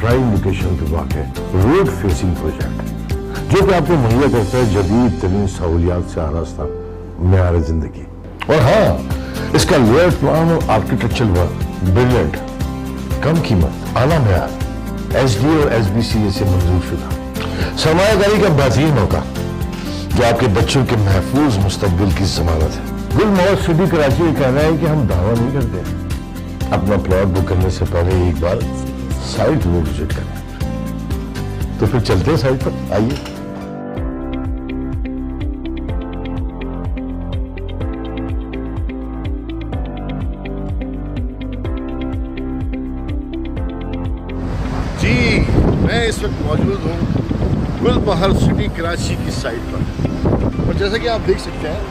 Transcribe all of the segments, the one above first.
Prime location पे वाक़ road facing project जो कि आपको मुहैया करता है जदीद तरीन सहूलियात से आरास्ता मेयार जिंदगी। और हाँ, इसका लेआउट प्लान और आर्किटेक्चरल वर्क ब्रिलियंट, कम कीमत, आला मेयार, SD और SBCA से मंजूर शुदा, सरमायाकारी का बेहतरीन मौका जो आपके बच्चों के महफूज मुस्तकबिल की जमानत है। गुलमोहर सिटी कराची ये कहना है कि हम दावा नहीं करते। अपना प्लॉट बुक करने से पहले एक बार साइट जरूर विजिट करें। तो फिर चलते हैं साइट पर, आइए। जी, मैं इस वक्त मौजूद हूँ गुलमोहर सिटी कराची की साइट पर, और जैसा कि आप देख सकते हैं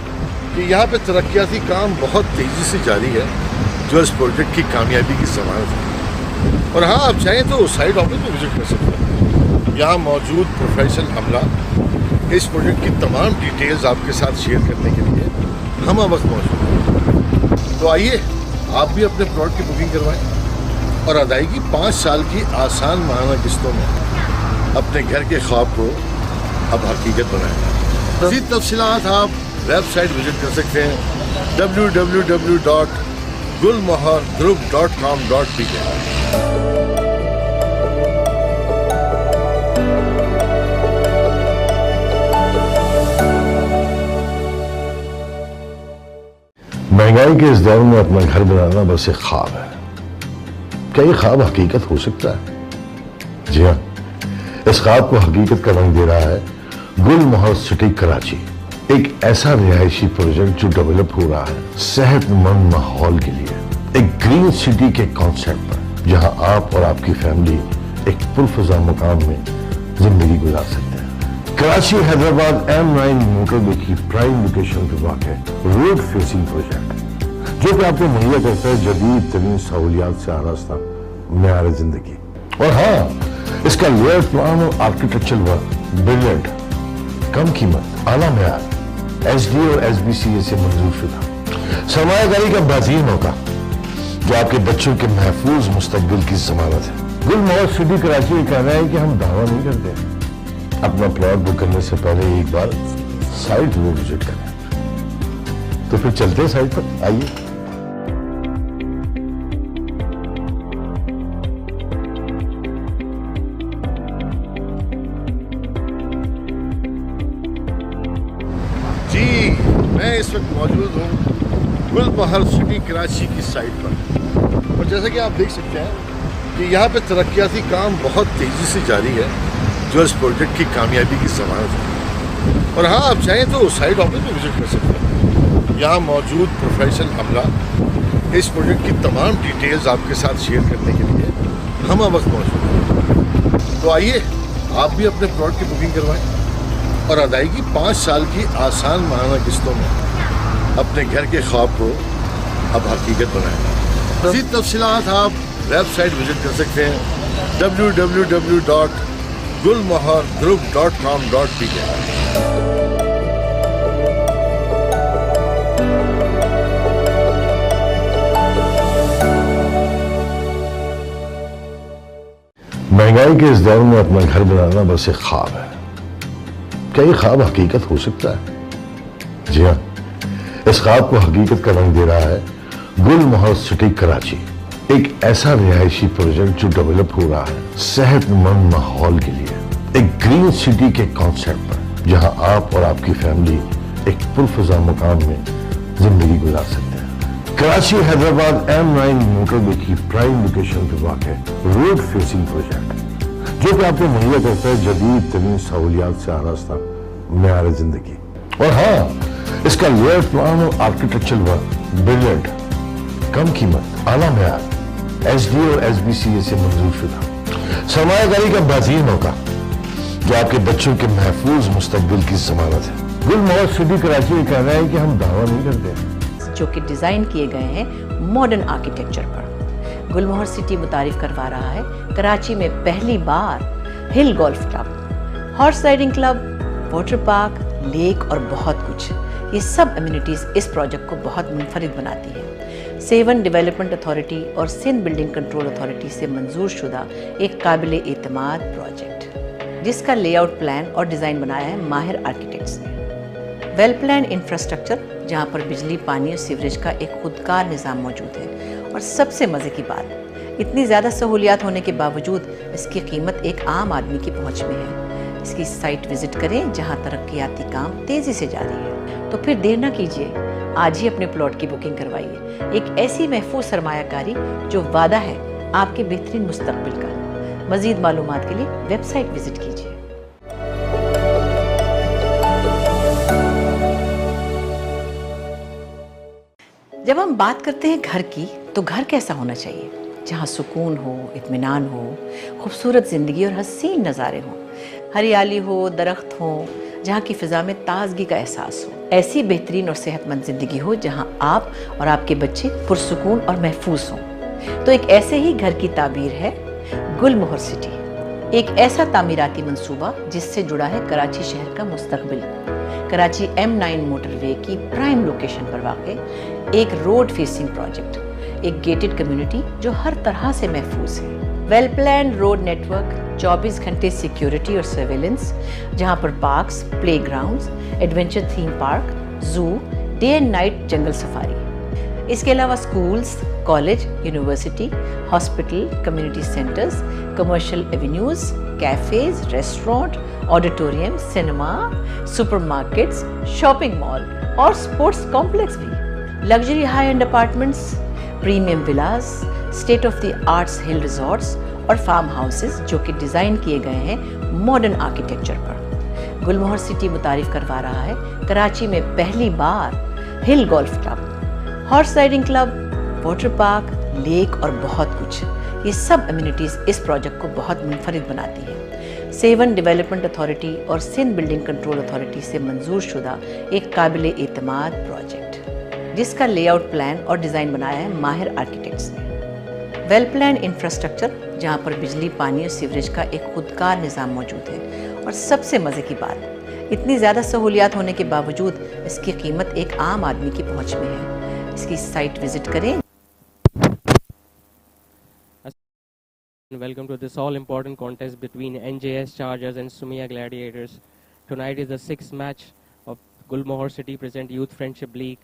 कि यहाँ पे तरक्याती काम बहुत तेज़ी से जारी है जो इस प्रोजेक्ट की कामयाबी की ज़मानत है। और हाँ, आप चाहें तो साइट ऑफिस में विजिट कर सकते हैं। यहाँ मौजूद प्रोफेशनल अमला इस प्रोजेक्ट की तमाम डिटेल्स आपके साथ शेयर करने के लिए हम वक्त मौजूद हैं। तो आइए, आप भी अपने प्लॉट की बुकिंग करवाएं और अदायगी 5 साल की आसान माहाना किस्तों में अपने घर के ख्वाब को अब हकीकत बनाएं। मज़ीद तफसीलात आप वेबसाइट विजिट कर सकते हैं www.gulmohargroup.com.pk। महंगाई के इस दौर में अपना घर बनाना बस एक ख्वाब है। क्या ये ख्वाब हकीकत हो सकता है? जी हाँ, इस ख्वाब को हकीकत का रंग दे रहा है गुलमोहर सिटी कराची, एक ऐसा रिहायशी प्रोजेक्ट जो डेवलप हो रहा है सेहतमंद माहौल के लिए, एक ग्रीन सिटी के कॉन्सेप्ट पर, जहां आप और आपकी फैमिली एक पुरफजा मकाम में जिंदगी गुजार सकते हैं। कराची हैदराबाद M9 मोटरवे की प्राइम लोकेशन पे वाक़ रोड फेसिंग प्रोजेक्ट जो कि आपको मुहैया करता है जदीद तरीन सहूलियात से आरास्ता मेयार जिंदगी। और हाँ, इसका लेआउट प्लान और आर्किटेक्चरल वर्क ब्रिलियंट, कम कीमत, आला मेयार, SD और SBCA से मंजूर शुदा, सरमायाकारी का बेहतरीन मौका जो आपके बच्चों के महफूज मुस्तकबिल की जमानत है। गुलमोहर सिटी कराची ये कहना है कि हम दावा नहीं करते। अपना प्लॉट बुक करने से पहले एक बार साइट जरूर विजिट करें। तो फिर चलते हैं साइट पर, आइए। जी, मैं इस वक्त मौजूद हूँ गुलमोहर सिटी कराची की साइट पर, और जैसा कि आप देख सकते हैं कि यहाँ पे तरक्याती काम बहुत तेज़ी से जारी है जो इस प्रोजेक्ट की कामयाबी की ज़मानत है। और हाँ, आप चाहें तो साइट ऑफिस में विजिट कर सकते हैं। यहाँ मौजूद प्रोफेशनल अमला इस प्रोजेक्ट की तमाम डिटेल्स आपके साथ शेयर करने के लिए हम वक्त मौजूद हैं। तो आइए, आप भी अपने प्लॉट की बुकिंग करवाएं और अदायगी 5 साल की आसान माहाना किस्तों में अपने घर के ख्वाब को अब हकीकत बनाएं। मज़ीद तफसीलात आप वेबसाइट विजिट कर सकते हैं www.gulmohargroup.com.pk। महंगाई के इस दौर में अपना घर बनाना बस एक ख्वाब है। क्या ये ख्वाब हकीकत हो सकता है? जी हाँ, इस ख्वाब को हकीकत का रंग दे रहा है गुलमोहर सिटी कराची, एक ऐसा रिहायशी प्रोजेक्ट जो डेवलप हो रहा है सेहतमंद माहौल के लिए, एक ग्रीन सिटी के कॉन्सेप्ट पर, जहां आप और आपकी फैमिली एक पुरफजा मकाम में जिंदगी गुजार सकते हैं। कराची हैदराबाद M9 मोटरवे की प्राइम लोकेशन पे वाक़ रोड फेसिंग प्रोजेक्ट जो कि आपको मुहैया करता है जदीद तरीन सहूलियात से आरास्ता मेयार जिंदगी। और हाँ, इसका लेआउट प्लान और आर्किटेक्चरल वर्क ब्रिलियंट, कम कीमत, आला मेयार, SD और SBCA से मंजूर शुदा, सरमायाकारी का बेहतरीन मौका जो आपके बच्चों के महफूज मुस्तकबिल की जमानत है। गुलमोहर सिटी कराची ये कहना है कि हम दावा नहीं करते। जो कि डिज़ाइन किए गए हैं मॉडर्न आर्किटेक्चर पर। गुलमोहर सिटी मुतारिफ करवा रहा है कराची में पहली बार hill golf club, horse riding club, water park, lake और बहुत कुछ। ये सब एमिनिटीज़ इस प्रोजेक्ट को बहुत मुनफरिद बनाती है। सेवन डेवलपमेंट अथॉरिटी और सिंध बिल्डिंग कंट्रोल अथॉरिटी से मंजूर शुदा एक काबिल एतमाद प्रोजेक्ट, जिसका लेआउट प्लान और डिज़ाइन बनाया है माहिर आर्किटेक्ट्स ने। वेल प्लान इंफ्रास्ट्रक्चर, जहां पर बिजली, पानी और सीवरेज का एक खुदकार निज़ाम मौजूद है। और सबसे मज़े की बात, इतनी ज़्यादा सहूलियात होने के बावजूद इसकी कीमत एक आम आदमी की पहुंच में है। इसकी साइट विजिट करें जहां तरक्याती काम तेज़ी से जारी है। तो फिर देर ना कीजिए, आज ही अपने प्लॉट की बुकिंग करवाइए। एक ऐसी महफूज सरमायाकारी जो वादा है आपके बेहतरीन मुस्तकबिल का। मज़ीद मालूमात के लिए वेबसाइट विजिट कीजिए। जब हम बात करते हैं घर की, तो घर कैसा होना चाहिए? जहाँ सुकून हो, इत्मीनान हो, खूबसूरत ज़िंदगी और हसीन नज़ारे हों, हरियाली हो, दरख्त हो, जहाँ की फ़िज़ा में ताजगी का एहसास हो। ऐसी बेहतरीन और सेहतमंद ज़िंदगी हो जहाँ आप और आपके बच्चे पुरसुकून और महफूज हों। तो एक ऐसे ही घर की ताबीर है गुलमोहर सिटी, एक ऐसा तामीराती मंसूबा जिससे जुड़ा है कराची शहर का मुस्तकबिल। कराची M9 मोटरवे की प्राइम लोकेशन पर वाक़े एक रोड फेसिंग प्रोजेक्ट, एक गेटेड कम्युनिटी जो हर तरह से महफूज है। वेल प्लान रोड नेटवर्क, 24 घंटे सिक्योरिटी और सर्वेलेंस, जहां पर parks, playgrounds, adventure theme park, zoo, day and night jungle safari. इसके अलावा schools, college, university, hospital, community centres, commercial avenues, cafes, restaurant, auditorium, cinema, supermarkets, shopping mall और sports complex भी। Luxury high end apartments, premium villas, state of the arts hill resorts और farm houses जो कि design किए गए हैं modern architecture पर। गुलमोहर city मुतारिफ करवा रहा है कराची में पहली बार hill golf club, horse riding club, water park, lake और बहुत कुछ। ये सब एमिनिटीज़ इस प्रोजेक्ट को बहुत मुनफरिद बनाती है। सेवन डेवलपमेंट अथॉरिटी और सिंध बिल्डिंग कंट्रोल अथॉरिटी से मंजूर शुदा एक काबिल एतमाद प्रोजेक्ट, जिसका लेआउट प्लान और डिज़ाइन बनाया है माहिर आर्किटेक्ट्स ने। वेल प्लान इंफ्रास्ट्रक्चर, जहां पर बिजली, पानी और सीवरेज का एक खुदकार निज़ाम मौजूद है। और सबसे मज़े की बात, इतनी ज़्यादा सहूलियात होने के बावजूद इसकी कीमत एक आम आदमी की पहुंच में है। इसकी साइट विजिट करें। Welcome to this all-important contest between NJS Chargers and Sumya Gladiators. Tonight is the 6th match of Gulmohar City Present Youth Friendship League.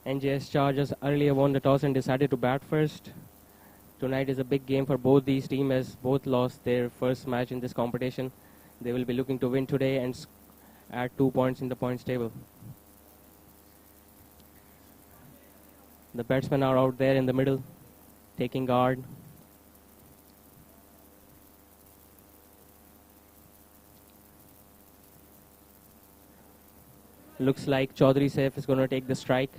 NJS Chargers earlier won the toss and decided to bat first. Tonight is a big game for both these teams as both lost their first match in this competition. They will be looking to win today and add 2 points in the points table. The batsmen are out there in the middle, taking guard. Looks like Chaudhry Saif is going to take the strike.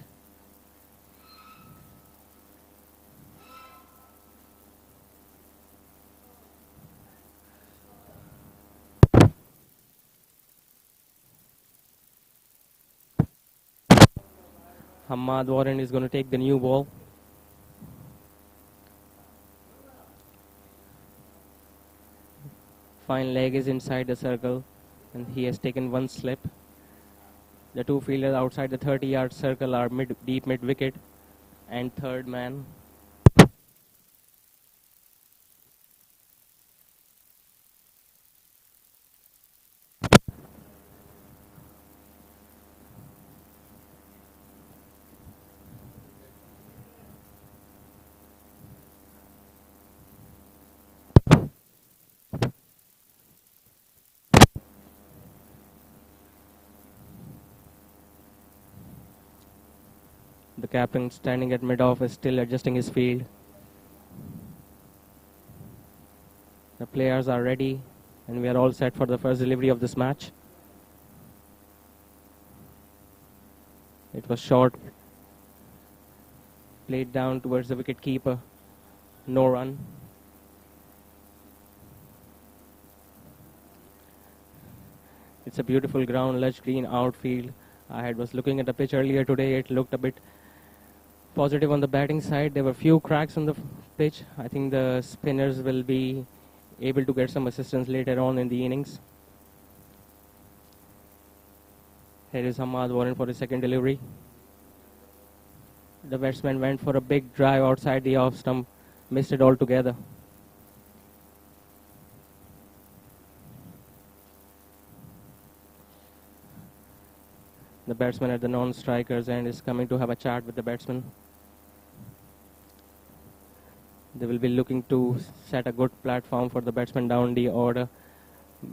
Hamad Warren is going to take the new ball. Fine leg is inside the circle and he has taken one slip. The two fielders outside the 30-yard circle are deep mid wicket and third man. The captain standing at mid-off is still adjusting his field. The players are ready and we are all set for the first delivery of this match. It was short, played down towards the wicket keeper, no run. It's a beautiful ground, lush green outfield. I was looking at the pitch earlier today, it looked a bit positive on the batting side. There were few cracks on the pitch. I think the spinners will be able to get some assistance later on in the innings. Here is Hamad Warren for his second delivery. The batsman went for a big drive outside the off stump, missed it altogether. The batsman at the non-strikers end is coming to have a chat with the batsman. They will be looking to set a good platform for the batsman down the order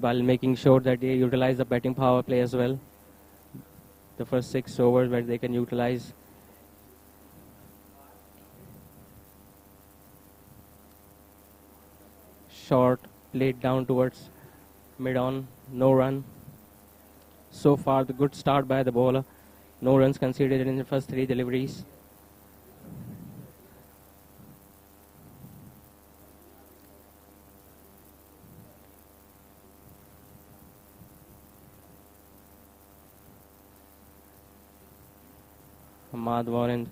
while making sure that they utilize the batting power play as well. The first 6 overs where they can utilize. Short played down towards mid-on, no run. So far, the good start by the bowler. No runs conceded in the first 3 deliveries. Ahmad Warren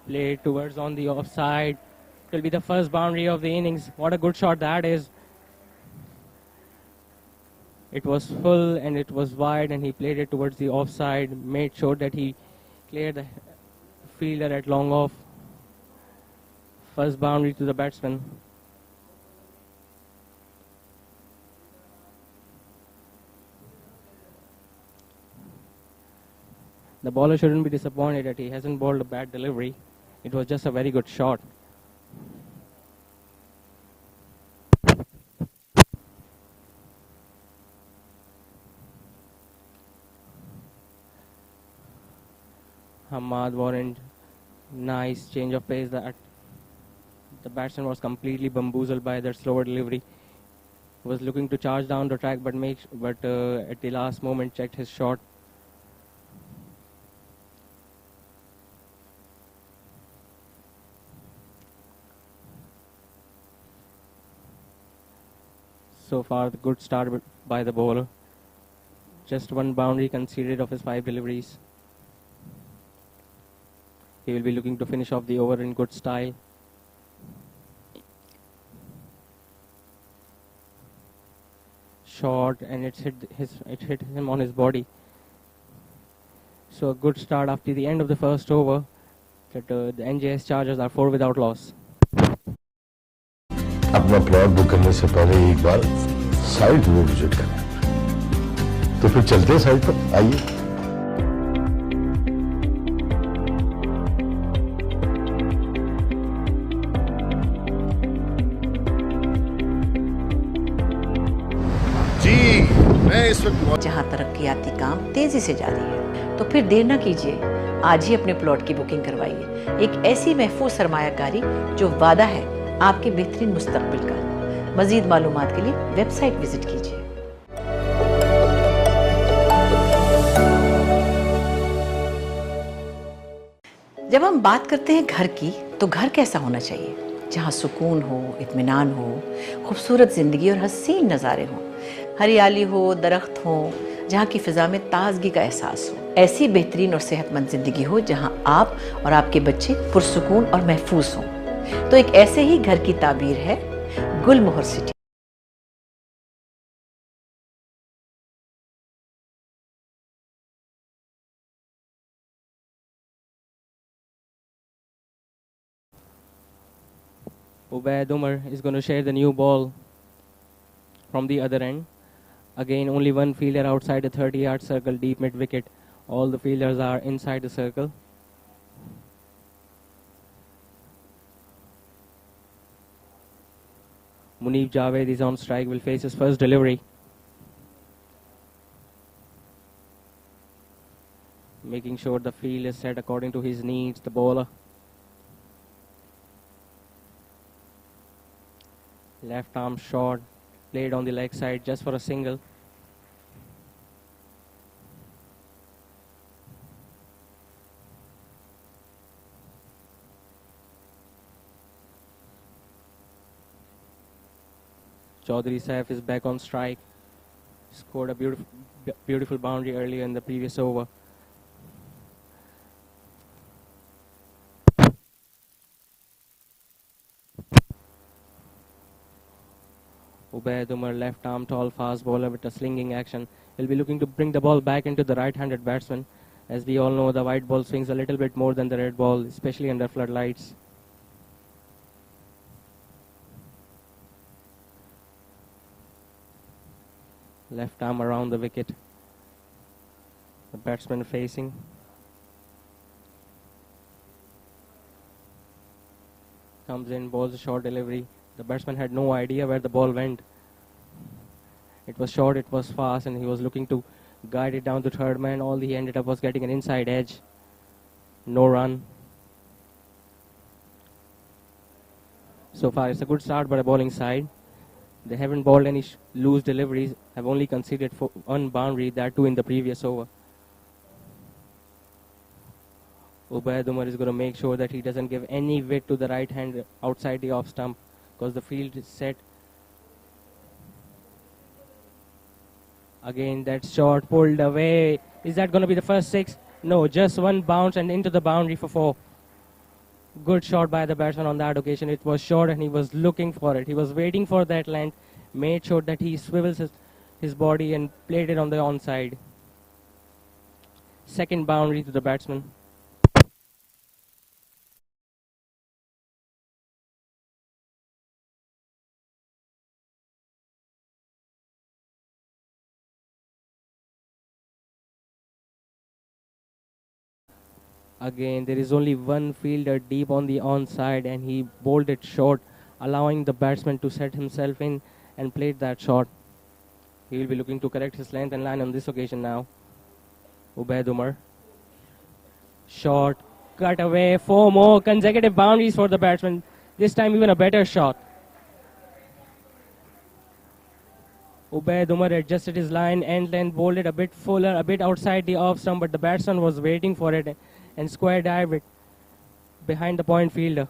played towards on the offside. It will be the first boundary of the innings. What a good shot that is. It was full and it was wide, and he played it towards the offside, made sure that he cleared the fielder at long off. First boundary to the batsman. The bowler shouldn't be disappointed that he hasn't bowled a bad delivery. It was just a very good shot. Ahmad Warren, nice change of pace. That the batsman was completely bamboozled by that slower delivery. Was looking to charge down the track, but at the last moment checked his shot. So far, the good start by the bowler. Just 1 boundary conceded of his 5 deliveries. He will be looking to finish off the over in good style. Short, and it hit him on his body. So a good start after the end of the first over. That the NJS Chargers are 4 without loss. अपना plot book करने से पहले एक बार site वो visit करें। तो फिर चलते हैं साइट पर, आइए। जी मैं इस वक्त जहां तरक्याती काम तेजी से जारी है, तो फिर देर न कीजिए, आज ही अपने प्लॉट की बुकिंग करवाइए। एक ऐसी महफूज सरमायाकारी जो वादा है आपके बेहतरीन मुस्तकबिल का। मजीद मालूमात के लिए वेबसाइट विजिट कीजिए। जब हम बात करते हैं घर की, तो घर कैसा होना चाहिए? जहां सुकून हो, इत्मीनान हो, खूबसूरत जिंदगी और हसीन नज़ारे हों, हरियाली हो, दरख्त हो, जहाँ की फ़िज़ा में ताजगी का एहसास हो। ऐसी बेहतरीन और सेहतमंद ज़िंदगी हो जहाँ आप और आपके बच्चे पुरसुकून और महफूज हों। तो एक ऐसे ही घर की ताबीर है गुलमोहर city. Ubaid Umar is going to share the new ball from the other end. Again, only 1 fielder outside the 30-yard circle, deep mid-wicket. All the fielders are inside the circle. Muneeb Javed is on strike, will face his first delivery. Making sure the field is set according to his needs, the bowler. Left arm shot, played on the leg side just for a single. Chaudhary Saif is back on strike. Scored a beautiful boundary earlier in the previous over. Ubaid Umar, left arm tall fast bowler with a slinging action. He'll be looking to bring the ball back into the right-handed batsman. As we all know, the white ball swings a little bit more than the red ball, especially under floodlights. Left arm around the wicket. The batsman facing. Comes in, bowls a short delivery. The batsman had no idea where the ball went. It was short, it was fast, and he was looking to guide it down to third man. All he ended up was getting an inside edge. No run. So far, it's a good start by the bowling side. They haven't bowled any loose deliveries, have only conceded for one boundary, that too in the previous over. Ubaid Umar is going to make sure that he doesn't give any weight to the right hand outside the off stump, because the field is set. Again, that shot pulled away. Is that going to be the first six? No, just one bounce and into the boundary for 4. Good shot by the batsman on that occasion. It was short and he was looking for it. He was waiting for that length, made sure that he swivels his body and played it on the onside. Second boundary to the batsman. Again, there is only one fielder deep on the onside and he bowled it short, allowing the batsman to set himself in and played that shot. He will be looking to correct his length and line on this occasion now. Ubaid Umar. Shot, cut away, 4 more consecutive boundaries for the batsman. This time even a better shot. Ubaid Umar adjusted his line, end length, bowled it a bit fuller, a bit outside the off stump, but the batsman was waiting for it and square dived it behind the point fielder.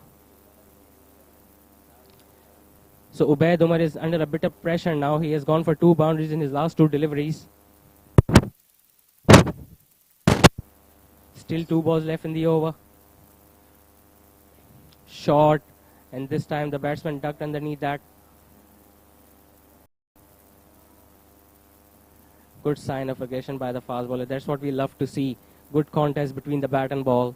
So Ubaid Umar is under a bit of pressure now. He has gone for 2 boundaries in his last 2 deliveries. Still 2 balls left in the over. Short, and this time the batsman ducked underneath that. Good sign of aggression by the fast bowler. That's what we love to see. Good contest between the bat and ball.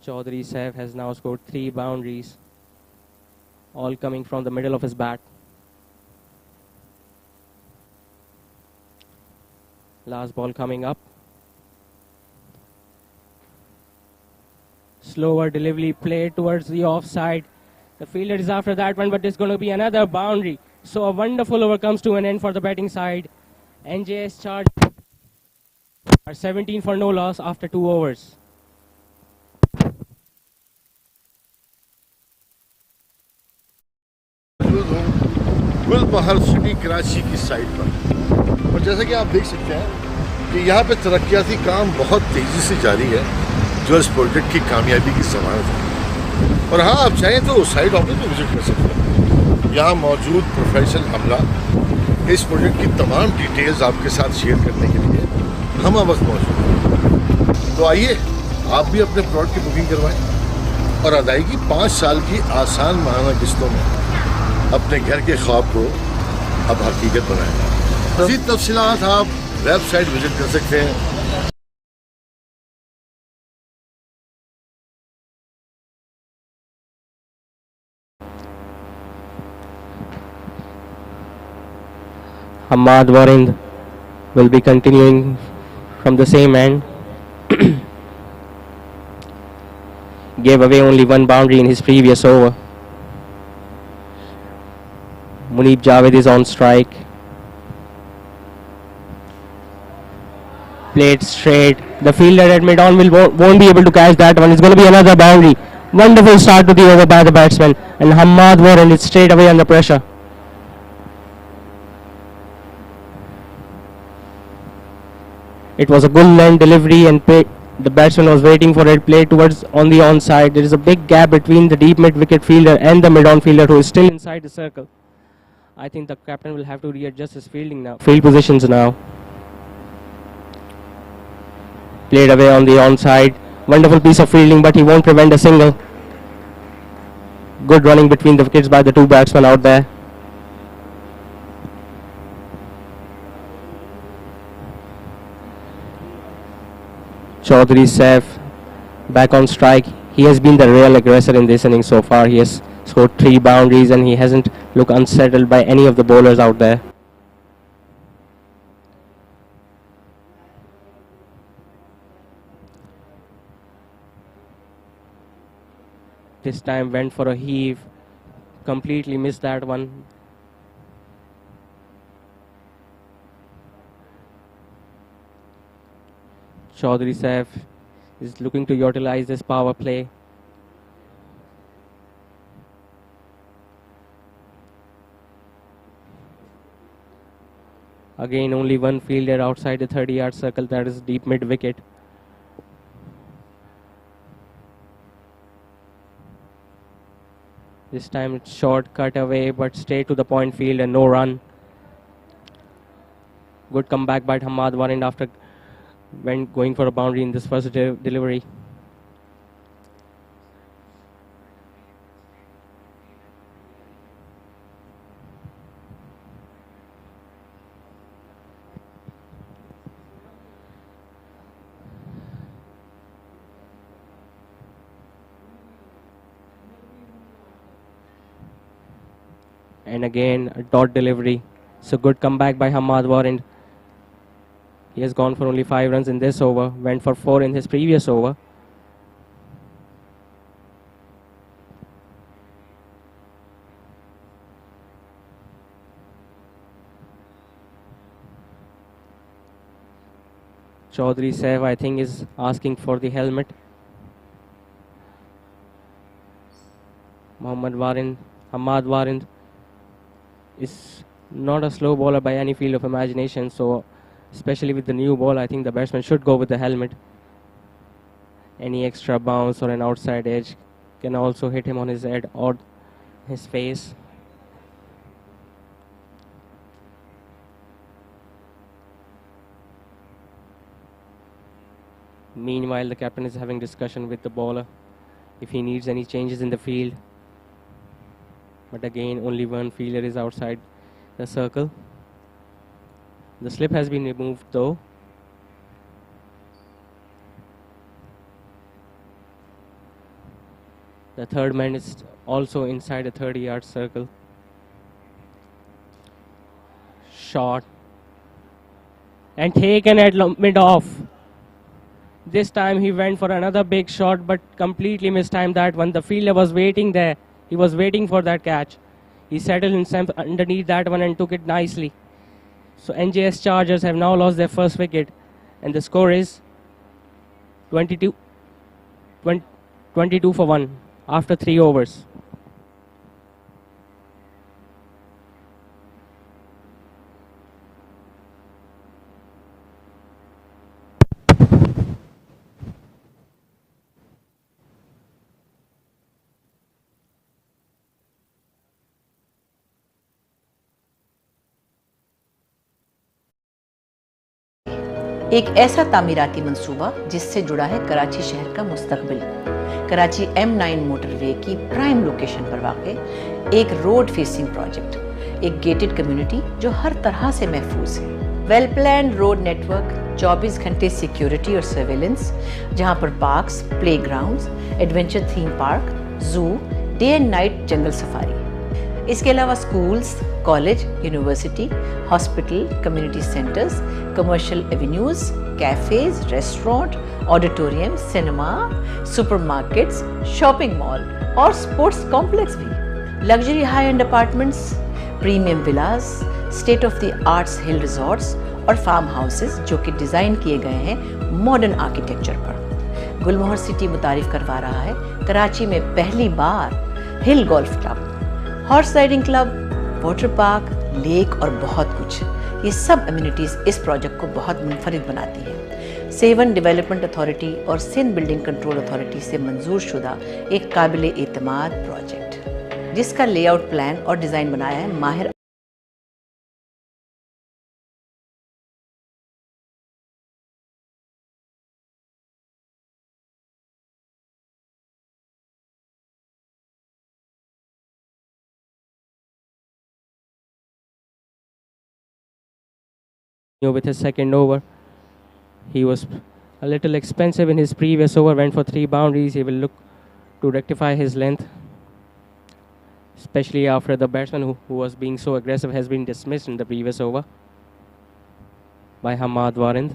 Chaudhary Saif has now scored 3 boundaries, all coming from the middle of his bat. Last ball coming up. Slower delivery played towards the offside. The fielder is after that one, but it's going to be another boundary. So a wonderful over comes to an end for the batting side. NJS Chargers are 17 for no loss after 2 overs. Gulmohar city Karachi की side पर, और जैसा कि आप देख सकते हैं कि यहाँ पे तरक्याती काम बहुत तेज़ी से जारी है, जो इस प्रोजेक्ट की कामयाबी की ज़मानत है। और हाँ, आप चाहें तो साइड ऑफिस में विजिट कर सकते हैं। यहाँ मौजूद प्रोफेशनल अमला इस प्रोजेक्ट की तमाम डिटेल्स आपके साथ शेयर करने के लिए हम वक्त मौजूद हैं। तो आइए, आप भी अपने प्लॉट की बुकिंग करवाएं और अदायगी 5 साल की आसान माहाना किस्तों में अपने घर के ख्वाब को अब हकीकत बनाएं। मज़ीद तफसीलात आप वेबसाइट विजिट कर सकते हैं। Hamad Warind will be continuing from the same end. Gave away only 1 boundary in his previous over. Muneeb Javed is on strike. Played straight. The fielder at mid-on won't be able to catch that one. It's going to be another boundary. Wonderful start to the over by the batsman. And Hamad Warind is straight away under pressure. It was a good length delivery and the batsman was waiting for it, played towards on the onside. There is a big gap between the deep mid-wicket fielder and the mid-on fielder who is still inside the circle. I think the captain will have to readjust his field positions now. Played away on the onside. Wonderful piece of fielding, but he won't prevent a single. Good running between the wickets by the two batsmen out there. Chaudhary Saif back on strike. He has been the real aggressor in this inning so far. He has scored 3 boundaries and he hasn't looked unsettled by any of the bowlers out there. This time went for a heave. Completely missed that one. Chaudhary Saif is looking to utilize this power play. Again, only one fielder outside the 30-yard circle, that is deep mid-wicket. This time it's short, cut away, but straight to the point field and no run. Good comeback by Hamad Warren after going for a boundary in this first delivery. And again a dot delivery. So good comeback by Hamad Warren. He has gone for only 5 runs in this over, went for 4 in his previous over. Chaudhary Saif, I think, is asking for the helmet. Hamad Warren is not a slow bowler by any field of imagination, so especially with the new ball, I think the batsman should go with the helmet. Any extra bounce or an outside edge can also hit him on his head or his face. Meanwhile, the captain is having discussion with the bowler if he needs any changes in the field. But again, only one fielder is outside the circle. The slip has been removed though. The third man is also inside the 30-yard circle. Shot. And taken at mid-off. This time he went for another big shot but completely mistimed that one. The fielder was waiting there. He was waiting for that catch. He settled himself underneath that one and took it nicely. So NJS Chargers have now lost their first wicket and the score is 22 for 1 after 3 overs. एक ऐसा तामीराती मंसूबा जिससे जुड़ा है कराची शहर का मुस्तकबिल। Karachi M9 motorway की प्राइम लोकेशन पर वाक़ एक रोड फेसिंग प्रोजेक्ट, एक गेटेड कम्युनिटी जो हर तरह से महफूज है। वेल प्लान रोड नेटवर्क, 24 घंटे सिक्योरिटी और सर्वेलेंस, जहां पर parks, playgrounds, adventure theme park, zoo, day and night jungle safari. इसके अलावा schools, college, university, hospital, community centres, commercial avenues, cafes, restaurant, auditorium, cinema, supermarkets, shopping mall और sports complex भी। Luxury high end apartments, premium villas, state of the arts hill resorts और farm houses जो कि design किए गए हैं modern architecture पर। गुलमोहर city मुतारिफ करवा रहा है कराची में पहली बार hill golf club, horse riding club, water park, lake और बहुत कुछ। ये सब एमिनिटीज़ इस प्रोजेक्ट को बहुत मुनफरिद बनाती है। सेवन डेवलपमेंट अथॉरिटी और सिंध बिल्डिंग कंट्रोल अथॉरिटी से मंजूर शुदा एक काबिल एतमाद प्रोजेक्ट, जिसका लेआउट प्लान और डिज़ाइन बनाया है माहिर with his second over. He was a little expensive in his previous over, went for 3 boundaries. He will look to rectify his length, especially after the batsman who was being so aggressive has been dismissed in the previous over by Hamad Warind.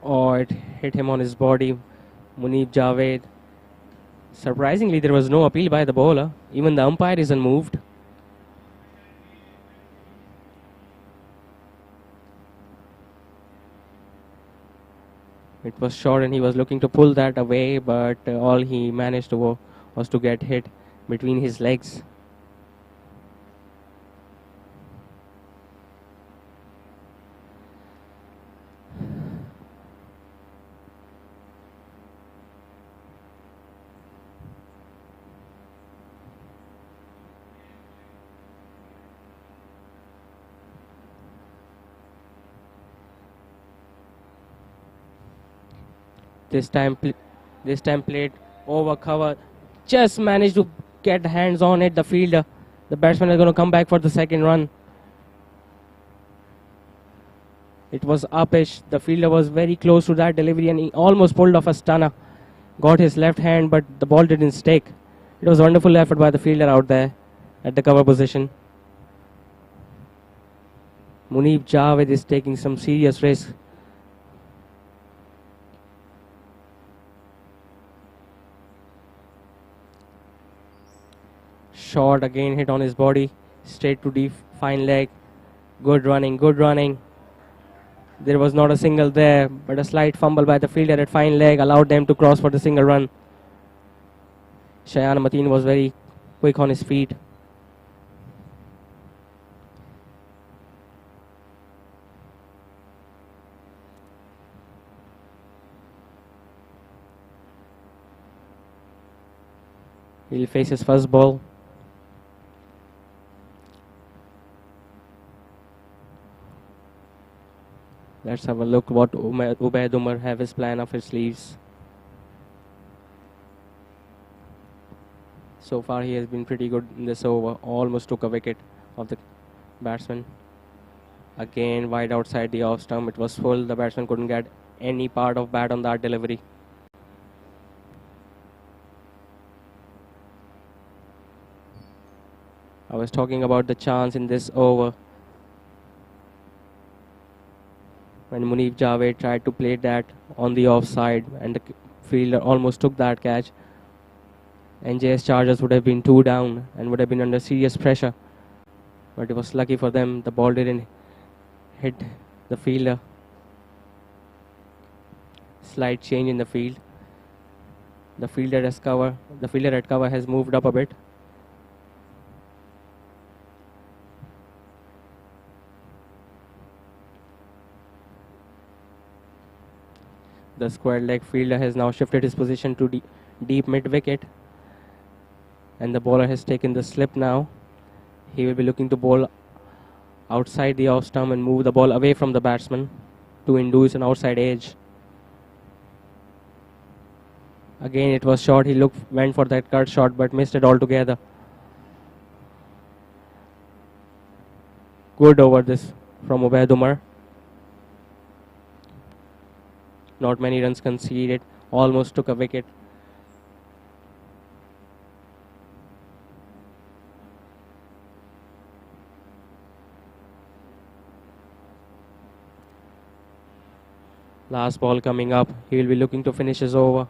Oh, it hit him on his body. Muneeb Javed. Surprisingly, there was no appeal by the bowler. Even the umpire is unmoved. It was short and he was looking to pull that away, but all he managed to was to get hit between his legs. This time played over cover. Just managed to get hands on it. The fielder, the batsman is going to come back for the second run. It was uppish. The fielder was very close to that delivery and he almost pulled off a stunner. Got his left hand, but the ball didn't stick. It was a wonderful effort by the fielder out there at the cover position. Muneeb Javed is taking some serious risk. Shot again, hit on his body, straight to deep, fine leg. Good running, good running. There was not a single there, but a slight fumble by the fielder at fine leg allowed them to cross for the single run. Shayan Mateen was very quick on his feet. He'll face his first ball. Let's have a look what Ubaid Umar have his plan up his sleeves. So far he has been pretty good in this over. Almost took a wicket of the batsman. Again wide outside the off stump. It was full. The batsman couldn't get any part of bat on that delivery. I was talking about the chance in this over. When Muneeb Javed tried to play that on the offside and the fielder almost took that catch, NJS Chargers would have been 2 down and would have been under serious pressure. But it was lucky for them, the ball didn't hit the fielder. Slight change in the field. The fielder at cover has moved up a bit. The square leg fielder has now shifted his position to deep mid wicket. And the bowler has taken the slip now. He will be looking to bowl outside the off stump and move the ball away from the batsman to induce an outside edge. Again it was short. He went for that cut shot but missed it altogether. Good over this from Ubaid Umar. Not many runs conceded. Almost took a wicket. Last ball coming up. He will be looking to finish his over.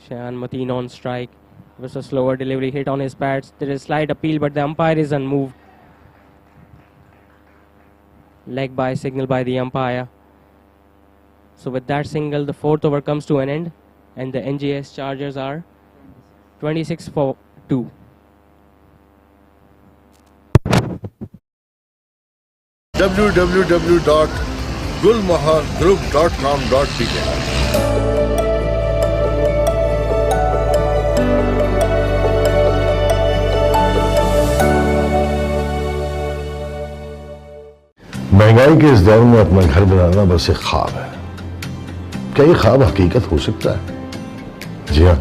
Shayan Mateen on strike. It was a slower delivery, hit on his pads. There is slight appeal, but the umpire is unmoved. Leg by signal by the umpire. So with that single, the 4th over comes to an end, and the NJS Chargers are 26 for 2. www.gulmohargroup.com.pk महंगाई के इस दौर में अपना घर बनाना बस एक ख्वाब है। क्या ये ख्वाब हकीकत हो सकता है? जी हाँ,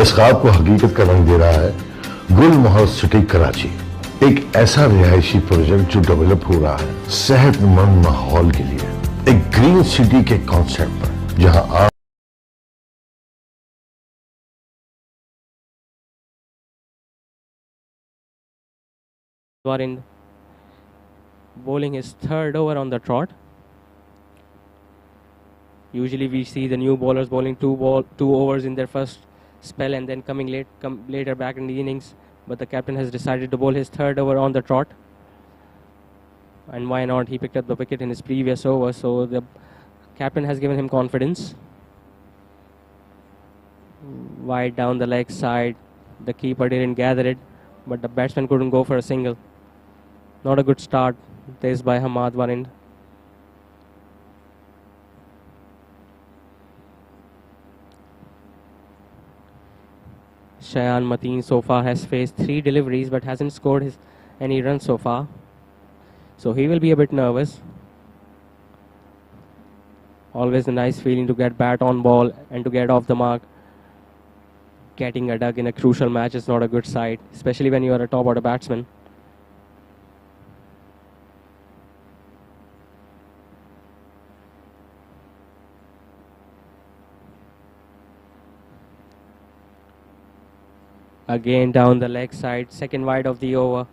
इस ख्वाब को हकीकत का रंग दे रहा है गुलमोहर सिटी कराची, एक ऐसा रिहायशी प्रोजेक्ट जो डेवलप हो रहा है सेहतमंद माहौल के लिए, एक ग्रीन सिटी के कॉन्सेप्ट पर, जहां आप Warin bowling his third over on the trot. Usually we see the new bowlers bowling two overs in their first spell and then coming later back in the innings. But the captain has decided to bowl his third over on the trot. And why not? He picked up the wicket in his previous over, so the captain has given him confidence. Wide down the leg side. The keeper didn't gather it, but the batsman couldn't go for a single. Not a good start this by Hamad Warin. Shayan Mateen so far has faced 3 deliveries but hasn't scored any runs so far. So he will be a bit nervous. Always a nice feeling to get bat on ball and to get off the mark. Getting a duck in a crucial match is not a good sight, especially when you are a top order batsman. Again down the leg side, second wide of the over.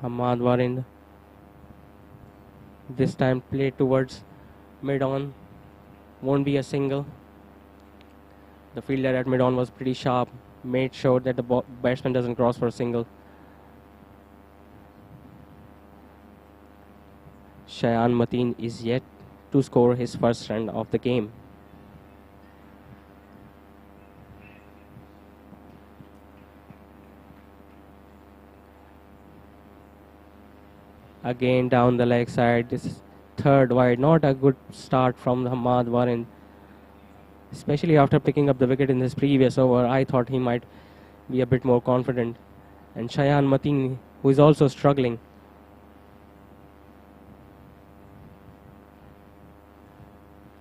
Hamad Warin this time played towards mid-on, won't be a single. The fielder at mid-on was pretty sharp, made sure that the batsman doesn't cross for a single. Shayan Mateen is yet to score his first run of the game. Again down the leg side, this is third wide, not a good start from Hamad Warin. Especially after picking up the wicket in his previous over, I thought he might be a bit more confident. And Shayan Mateen, who is also struggling.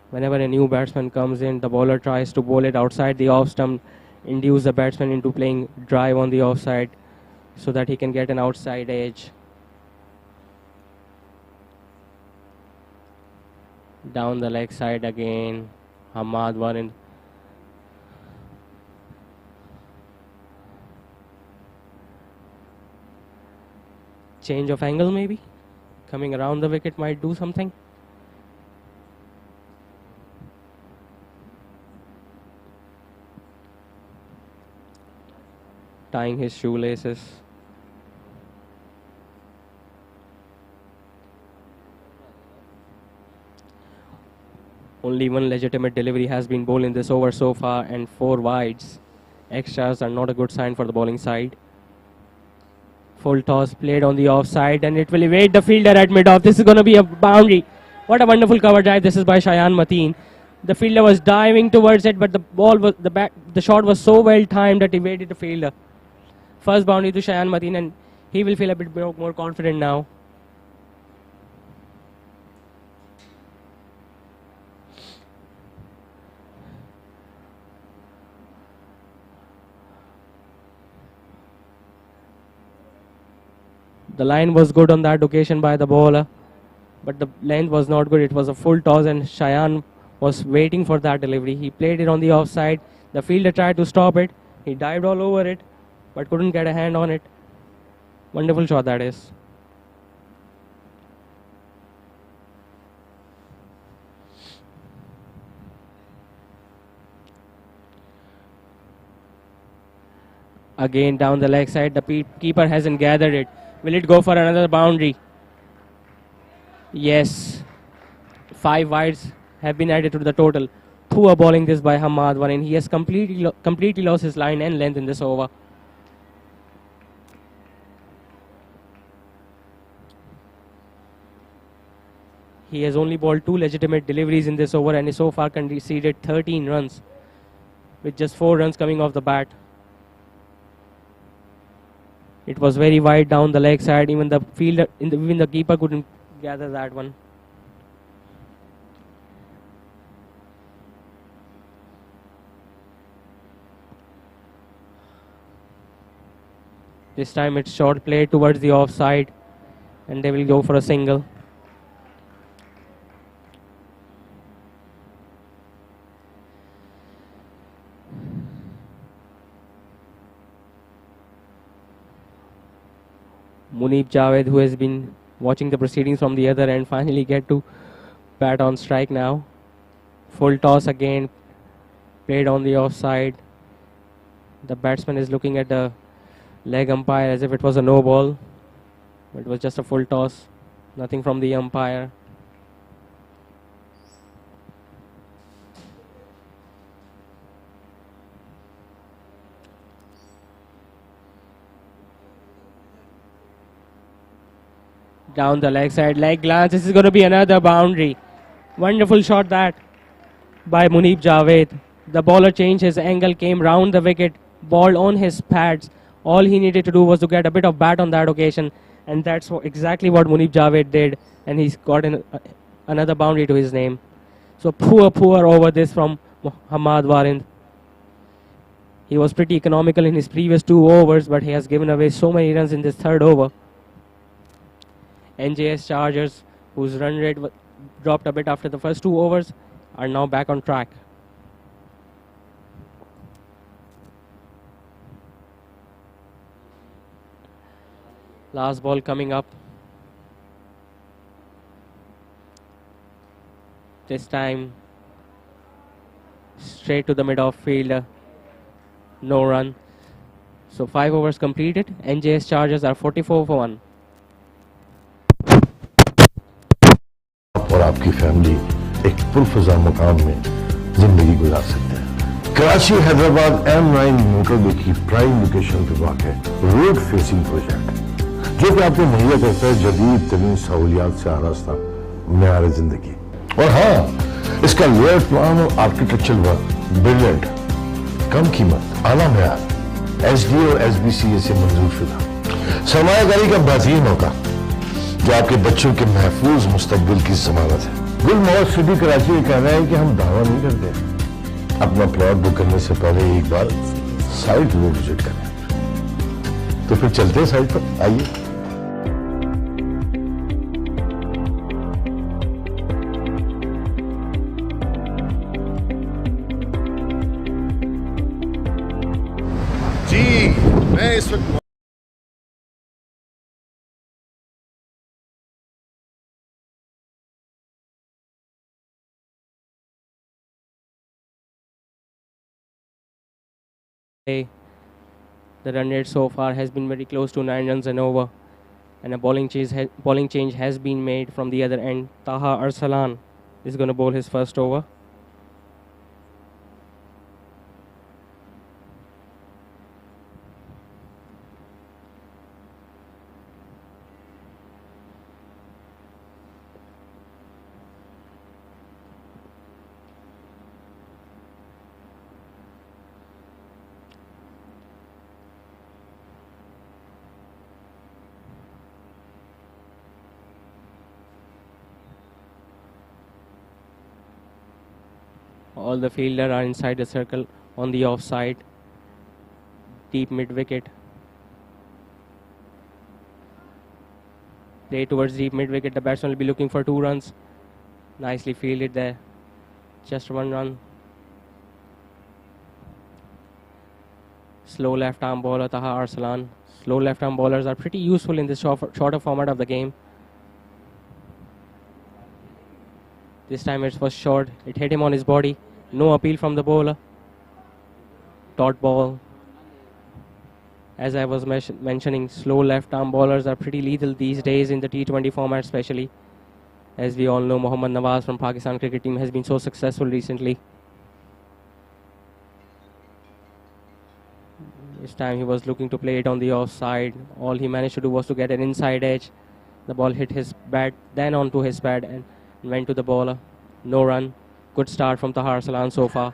Whenever a new batsman comes in, the bowler tries to bowl it outside the off stump, induce the batsman into playing drive on the offside so that he can get an outside edge. Down the leg side again, Hamad Warin. Change of angle maybe? Coming around the wicket might do something. Tying his shoelaces. Only one legitimate delivery has been bowled in this over so far and 4 wides. Extras are not a good sign for the bowling side. Full toss played on the offside and it will evade the fielder at mid-off. This is going to be a boundary. What a wonderful cover drive this is by Shayan Mateen. The fielder was diving towards it, but the shot was so well timed that evaded the fielder. First boundary to Shayan Mateen and he will feel a bit more confident now. The line was good on that occasion by the bowler, but the length was not good. It was a full toss and Shayan was waiting for that delivery. He played it on the offside. The fielder tried to stop it. He dived all over it, but couldn't get a hand on it. Wonderful shot that is. Again down the leg side, the keeper hasn't gathered it. Will it go for another boundary? Yes. 5 wides have been added to the total. Poor bowling this by Hamad Warin. He has completely lost his line and length in this over. He has only bowled 2 legitimate deliveries in this over and is so far conceded 13 runs, with just 4 runs coming off the bat. It was very wide down the leg side. Even the fielder, even the keeper couldn't gather that one. This time it's short play towards the offside, and they will go for a single. Muneeb Javed, who has been watching the proceedings from the other end, finally get to bat on strike now. Full toss again, played on the offside. The batsman is looking at the leg umpire as if it was a no ball. It was just a full toss, nothing from the umpire. Down the leg side, leg glance. This is going to be another boundary. Wonderful shot that by Muneeb Javed. The bowler changed his angle, came round the wicket, ball on his pads. All he needed to do was to get a bit of bat on that occasion, and that's exactly what Muneeb Javed did, and he's got another boundary to his name. So poor over this from Hamad Warin. He was pretty economical in his previous 2 overs, but he has given away so many runs in this 3rd over. NJS Chargers, whose run rate dropped a bit after the first 2 overs, are now back on track. Last ball coming up. This time straight to the mid-off fielder. No run. So 5 overs completed. NJS Chargers are 44 for 1. और आपकी family एक पुरफजा मुकाम में जिंदगी गुजार सकते हैं। Karachi Hyderabad M9 motorway की प्राइम लोकेशन पे वाक़ है रोड फेसिंग प्रोजेक्ट, जो कि आपको मुहैया करता है जदीद तरीन सहूलियात से आरास्ता मेयार जिंदगी। और हाँ, इसका लेआउट प्लान और आर्किटेक्चरल वर्क ब्रिलियंट, कम कीमत, आला मेयार, HD और SBCA से मंजूर शुदा, सरमायाकारी का बेहतरीन मौका जो आपके बच्चों के महफूज मुस्तकबिल की जमानत है। गुलमोहर सिटी कराची ये कह रहा है कि हम दावा नहीं करते। अपना प्लॉट बुक करने से पहले एक बार साइट जरूर विजिट करें। तो फिर चलते हैं साइट पर, आइए। जी मैं इस वक्त The run rate so far has been very close to 9 runs and over, and a bowling change has been made from the other end. Taha Arsalan is going to bowl his first over. All the fielders are inside the circle on the offside. Deep mid wicket. Play towards deep mid wicket. The batsman will be looking for 2 runs. Nicely fielded there. Just 1 run. Slow left arm bowler Taha Arsalan. Slow left arm bowlers are pretty useful in this shorter format of the game. This time it was short. It hit him on his body. No appeal from the bowler. Dot ball. As I was mentioning, slow left arm bowlers are pretty lethal these days in the T20 format especially. As we all know, Mohammad Nawaz from Pakistan cricket team has been so successful recently. This time he was looking to play it on the offside. All he managed to do was to get an inside edge. The ball hit his bat, then onto his pad and went to the bowler. No run. Good start from Tahar Salan so far.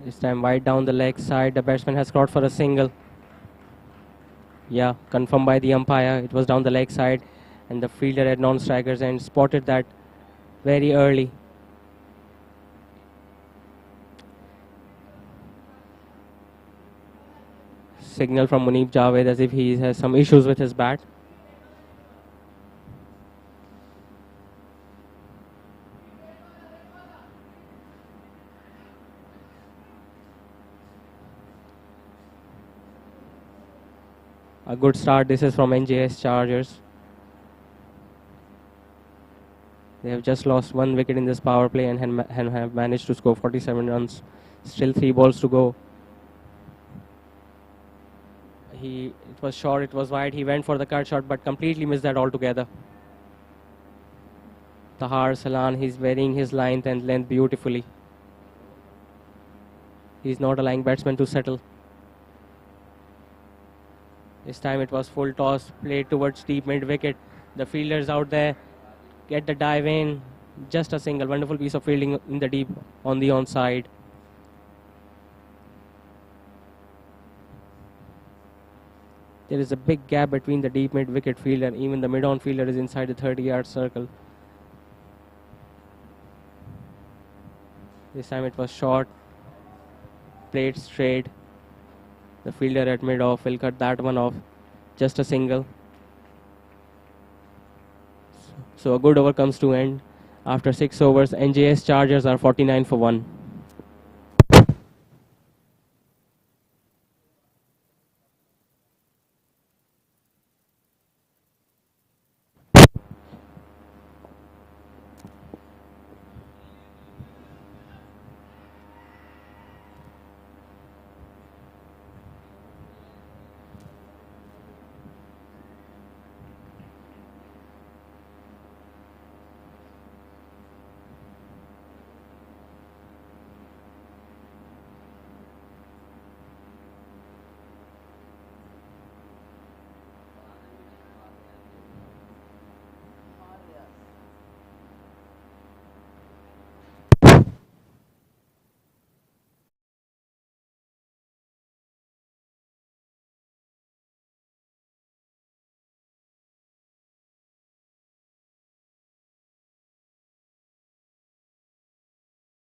This time wide down the leg side. The batsman has caught for a single. Yeah, confirmed by the umpire. It was down the leg side, and the fielder at non-strikers and spotted that very early. Signal from Muneeb Javed as if he has some issues with his bat. A good start. This is from NJS Chargers. They have just lost 1 wicket in this power play and have managed to score 47 runs. Still 3 balls to go. It was short, it was wide. He went for the cut shot but completely missed that altogether. Tahar Salan, he's varying his length and length beautifully. He's not allowing batsmen to settle. This time it was full toss, played towards deep mid wicket. The fielders out there get the dive in. Just a single. Wonderful piece of fielding in the deep on the onside. There is a big gap between the deep mid wicket fielder. Even the mid on fielder is inside the 30-yard circle. This time it was short, played straight. The fielder at mid off will cut that one off. Just a single. So a good over comes to end. After 6 overs, NJS Chargers are 49 for 1.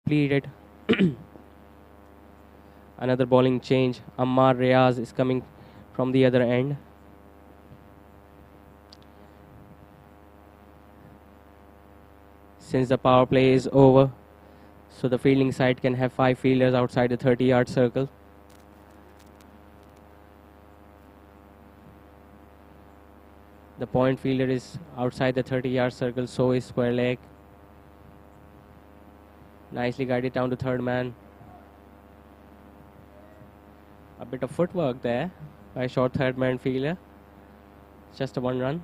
Completed. Another bowling change. Ammar Riaz is coming from the other end. Since the power play is over, so the fielding side can have 5 fielders outside the 30-yard circle. The point fielder is outside the 30-yard circle, so is square leg. Nicely guided down to third man. A bit of footwork there by short third man fielder. Just a 1 run.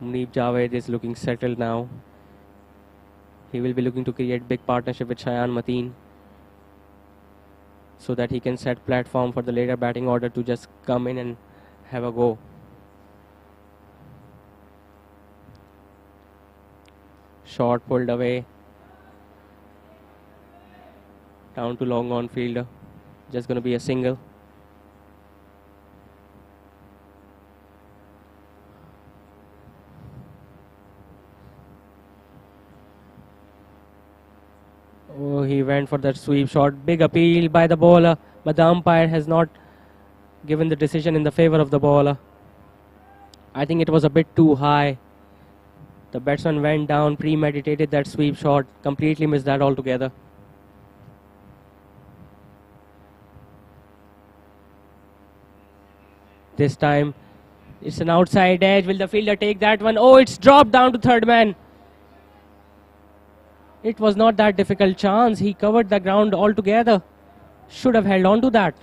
Muneeb Javed is looking settled now. He will be looking to create big partnership with Shayan Mateen so that he can set platform for the later batting order to just come in and have a go. Short pulled away. Down to long on fielder. Just going to be a single. Oh, he went for that sweep shot. Big appeal by the bowler, but the umpire has not given the decision in the favor of the bowler. I think it was a bit too high. The batsman went down, premeditated that sweep shot, completely missed that altogether. This time, It's an outside edge. Will the fielder take that one? Oh, it's dropped down to third man. It was not that difficult chance. He covered the ground altogether. Should have held on to that.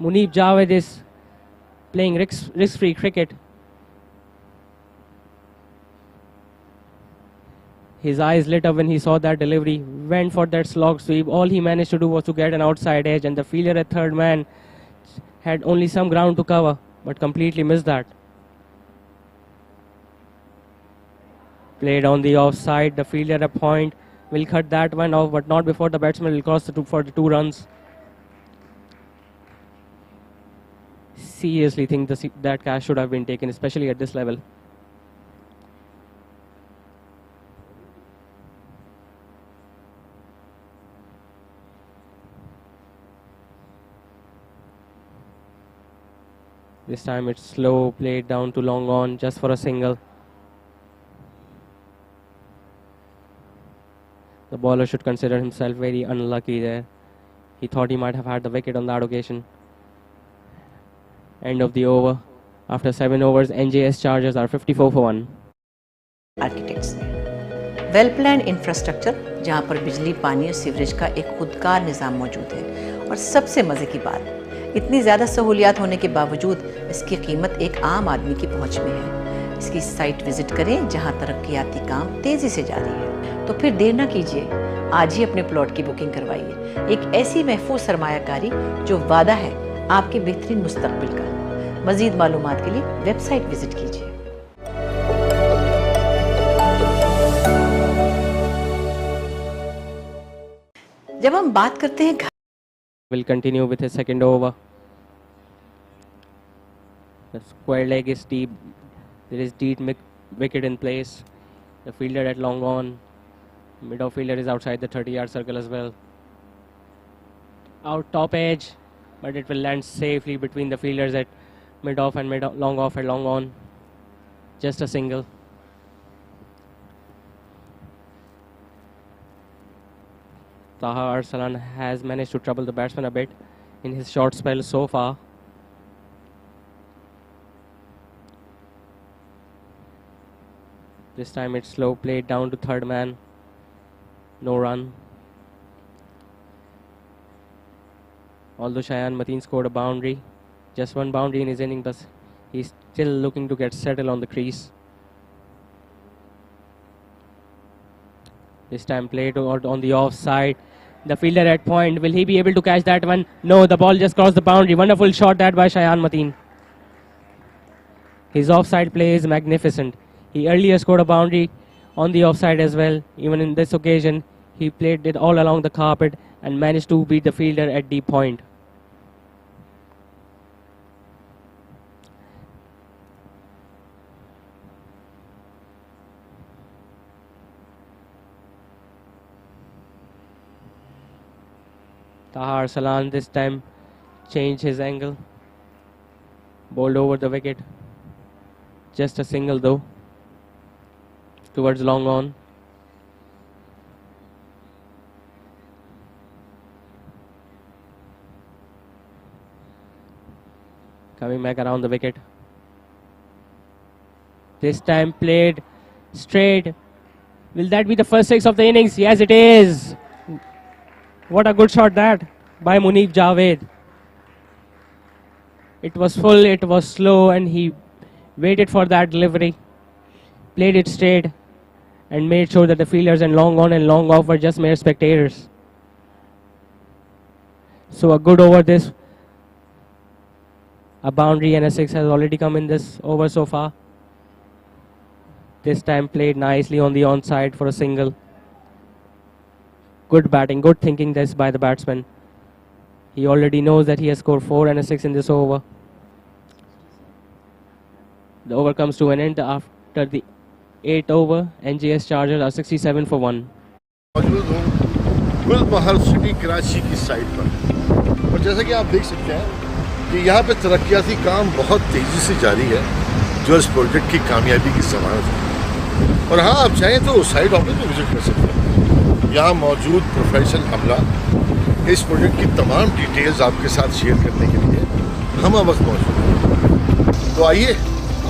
Muneeb Javed is playing risk-free cricket. His eyes lit up when he saw that delivery. Went for that slog sweep. All he managed to do was to get an outside edge, and the fielder at third man had only some ground to cover, but completely missed that. Played on the offside. The fielder at a point will cut that one off, but not before the batsman will cross for the 2 runs. Seriously think that catch should have been taken, especially at this level. This time it's slow, played down to long on, just for a single. The bowler should consider himself very unlucky there. He thought he might have had the wicket on that occasion. End of the over. After 7 overs, NJS Chargers are 54 for 1. Architects ने well plan infrastructure जहां पर बिजली, पानी और sewerage का एक खुदकार निज़ाम मौजूद है। और सबसे मज़े की बात, इतनी ज़्यादा सहूलियात होने के बावजूद इसकी कीमत एक आम आदमी की पहुंच में है। इसकी साइट विजिट करें जहां तरक्याती काम तेज़ी से जारी है। तो फिर देर ना कीजिए, आज ही अपने प्लॉट की बुकिंग करवाइए। एक ऐसी महफूज सरमायाकारी जो वादा है आपके बेहतरीन मुस्तकबिल का। मज़ीद मालूमात के लिए वेबसाइट विजिट कीजिए। जब हम बात करते हैं will continue with his second over. The square leg is deep. There is deep wicket in place. The fielder at long on. Mid-off fielder is outside the 30-yard circle as well. Out top edge, but it will land safely between the fielders at mid-off and long off and long on. Just a single. Taha Arsalan has managed to trouble the batsman a bit in his short spell so far. This time it's slow, played down to third man. No run. Although Shayan Mateen scored a boundary, just one boundary in his innings, but he's still looking to get settled on the crease. This time played on the offside. The fielder at point. Will he be able to catch that one? No, the ball just crossed the boundary. Wonderful shot that by Shayan Mateen. His offside play is magnificent. He earlier scored a boundary on the offside as well. Even in this occasion, he played it all along the carpet and managed to beat the fielder at deep point. Taha Arsalan this time changed his angle. Bowled over the wicket. Just a single though. Towards long on. Coming back around the wicket. This time played straight. Will that be the first 6 of the innings? Yes, it is. What a good shot that by Muneeb Javed. It was full, it was slow, and he waited for that delivery. Played it straight and made sure that the fielders and long on and long off were just mere spectators. So a good over this. A boundary and a 6 has already come in this over so far. This time played nicely on the onside for a single. Good batting, good thinking this by the batsman. He already knows that he has scored 4 and a 6 in this over. The over comes to an end after the 8th over. NJS Chargers are 67 for 1. मौजूद हूँ गुलमोहर city Karachi की side पर और जैसा कि आप देख सकते हैं कि यहाँ पे तरक्याती काम बहुत तेज़ी से जारी है जो इस प्रोजेक्ट की कामयाबी की ज़मानत है। और हाँ, आप चाहें तो साइड ऑफिस में विजिट कर सकते हैं। यहाँ मौजूद प्रोफेशनल अमला इस प्रोजेक्ट की तमाम डिटेल्स आपके साथ शेयर करने के लिए हम वक्त मौजूद हैं। तो आइए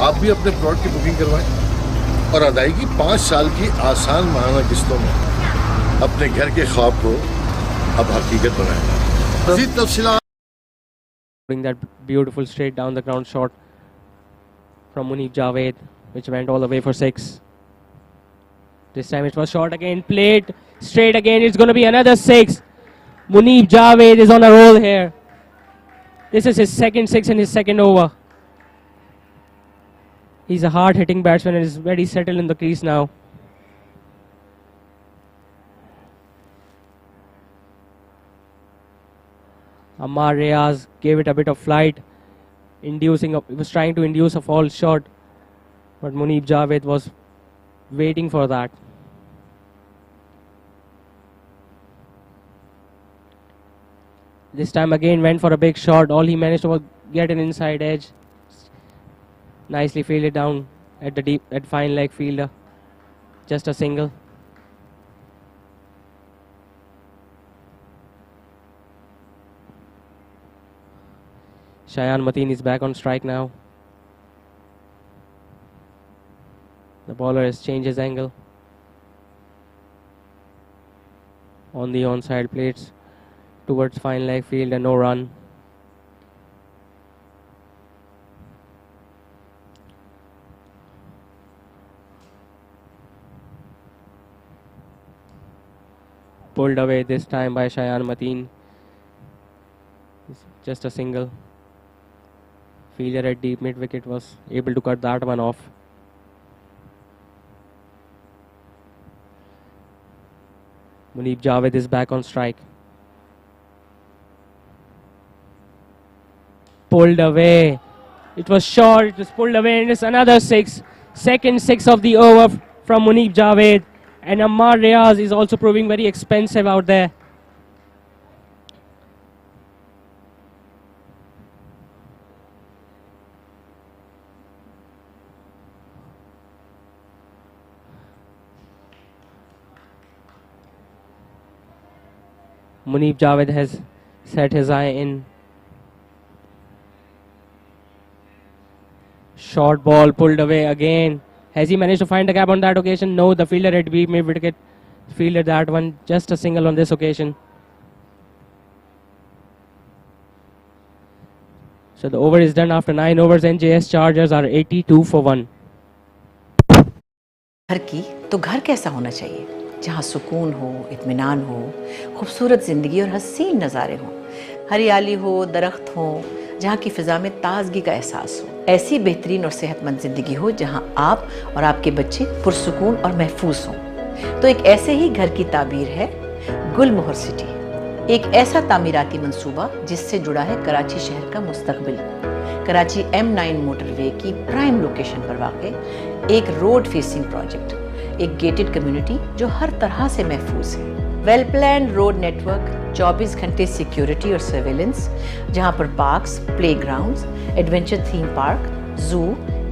आप भी अपने प्लॉट की बुकिंग करवाएं और अदायगी 5 साल की आसान माहाना किस्तों में अपने घर के ख्वाब को अब हकीकत बनाएं। मज़ीद तफसीलात That beautiful straight down the ground shot from Muneeb Javed, which went all the way for 6. This time it was short again, played straight again. It's going to be another 6. Muneeb Javed is on a roll here. This is his second 6 in his second over. He's a hard-hitting batsman and is very settled in the crease now. Ammar Reyes gave it a bit of flight, he was trying to induce a false shot, but Muneeb Javed was waiting for that. This time again went for a big shot. All he managed to was get an inside edge. Nicely fielded down at fine leg fielder. Just a single. Shayan Mateen is back on strike now. The bowler has changed his angle. On the onside plates towards fine leg field and no run. Pulled away this time by Shayan Mateen. Just a single. Fielder at deep mid wicket was able to cut that one off. Muneeb Javed is back on strike. Pulled away. It was short. It was pulled away, and it's another 6. Second 6 of the over from Muneeb Javed. And Ammar Reyes is also proving very expensive out there. Muneeb Javed has set his eye in. Short ball pulled away again. Has he managed to find the gap on that occasion? No, the fielder at deep mid wicket fielded that one. Just a single on this occasion. So the over is done after 9 overs. NJS Chargers are 82 for 1. घर की तो घर कैसा होना चाहिए? जहाँ सुकून हो, इत्मीनान हो, खूबसूरत ज़िंदगी और हसीन नज़ारे हों, हरियाली हो, दरख्त हो, जहाँ की फ़िज़ा में ताज़गी का एहसास हो। ऐसी बेहतरीन और सेहतमंद ज़िंदगी हो जहाँ आप और आपके बच्चे पुरसुकून और महफूज हों। तो एक ऐसे ही घर की ताबीर है गुलमोहर सिटी, एक ऐसा तामीराती मंसूबा जिससे जुड़ा है कराची शहर का मुस्तकबिल। कराची M9 मोटरवे की प्राइम लोकेशन पर वाक़ एक रोड फेसिंग प्रोजेक्ट, एक गेटेड कम्युनिटी जो हर तरह से महफूज है। वेल प्लान रोड नेटवर्क, 24 घंटे सिक्योरिटी और सर्वेलेंस, जहां पर parks, playgrounds, adventure theme park, zoo,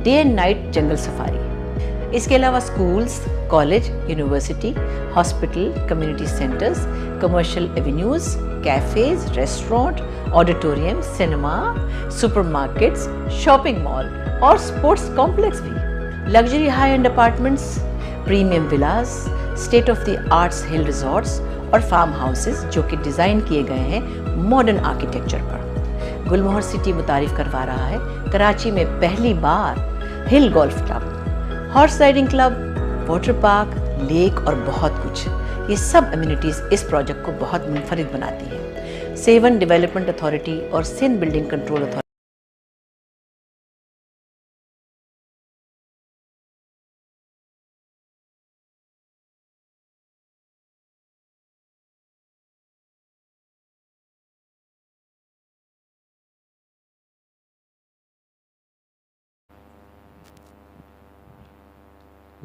day and night jungle safari. इसके अलावा schools, college, university, hospital, community centres, commercial avenues, cafes, restaurant, auditorium, cinema, supermarkets, shopping mall और sports complex भी। Luxury high end apartments, premium villas, state of the arts hill resorts और farm houses जो कि design किए गए हैं modern architecture पर। गुलमोहर city मुतारिफ करवा रहा है कराची में पहली बार hill golf club, horse riding club, water park, lake और बहुत कुछ। ये सब एमिनिटीज़ इस प्रोजेक्ट को बहुत मुनफरिद बनाती है। सेवन डेवलपमेंट अथॉरिटी और Sindh building control authority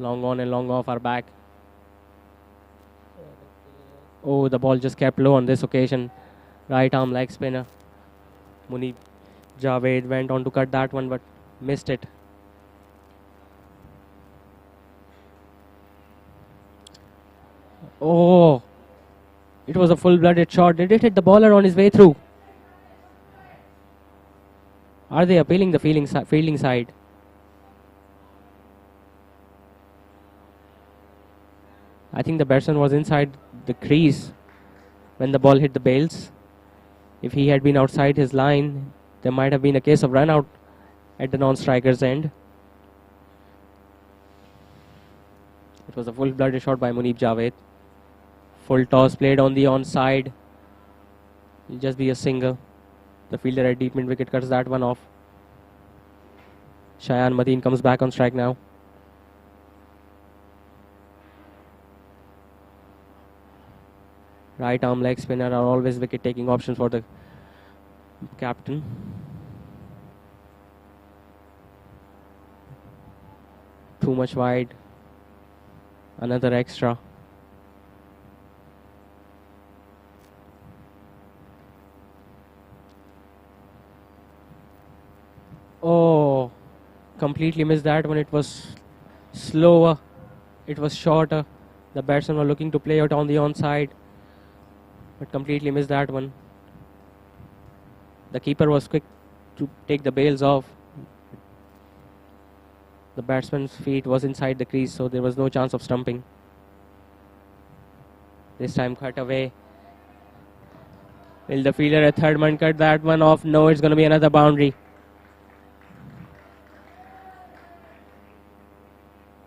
long on and long off are back. Oh, the ball just kept low on this occasion. Right arm leg spinner. Muneeb Javed went on to cut that one but missed it. Oh, it was a full-blooded shot. Did it hit the bowler on his way through? Are they appealing the fielding side? I think the batsman was inside the crease when the ball hit the bails. If he had been outside his line, there might have been a case of run out at the non-striker's end. It was a full-blooded shot by Muneeb Javed. Full toss played on the onside. It'll just be a single. The fielder at deep mid-wicket cuts that one off. Shayan Mateen comes back on strike now. Right arm leg spinner are always wicket-taking options for the captain. Too much wide. Another extra. Oh, completely missed that one. It was slower. It was shorter. The batsmen were looking to play out on the onside, but completely missed that one. The keeper was quick to take the bails off. The batsman's feet was inside the crease, so there was no chance of stumping. This time cut away. Will the fielder at third man cut that one off? No, it's going to be another boundary.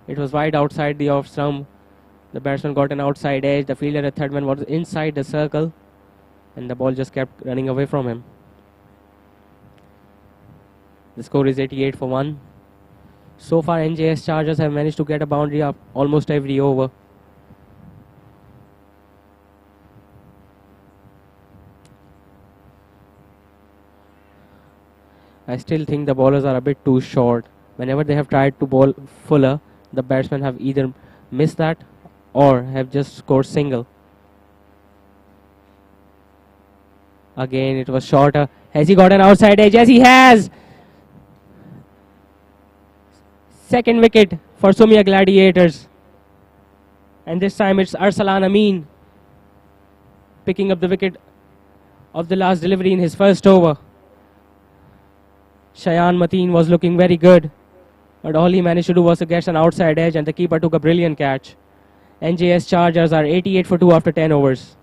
It was wide outside the off stump. The batsman got an outside edge. The fielder at third man was inside the circle, and the ball just kept running away from him. The score is 88 for 1. So far, NJS Chargers have managed to get a boundary up almost every over. I still think the bowlers are a bit too short. Whenever they have tried to bowl fuller, the batsmen have either missed that or have just scored single. Again, it was shorter. Has he got an outside edge? Yes, he has. Second wicket for Sumya Gladiators. And this time it's Arsalan Amin picking up the wicket of the last delivery in his first over. Shayan Mateen was looking very good, but all he managed to do was to get an outside edge, and the keeper took a brilliant catch. NJS Chargers are 88 for 2 after 10 overs.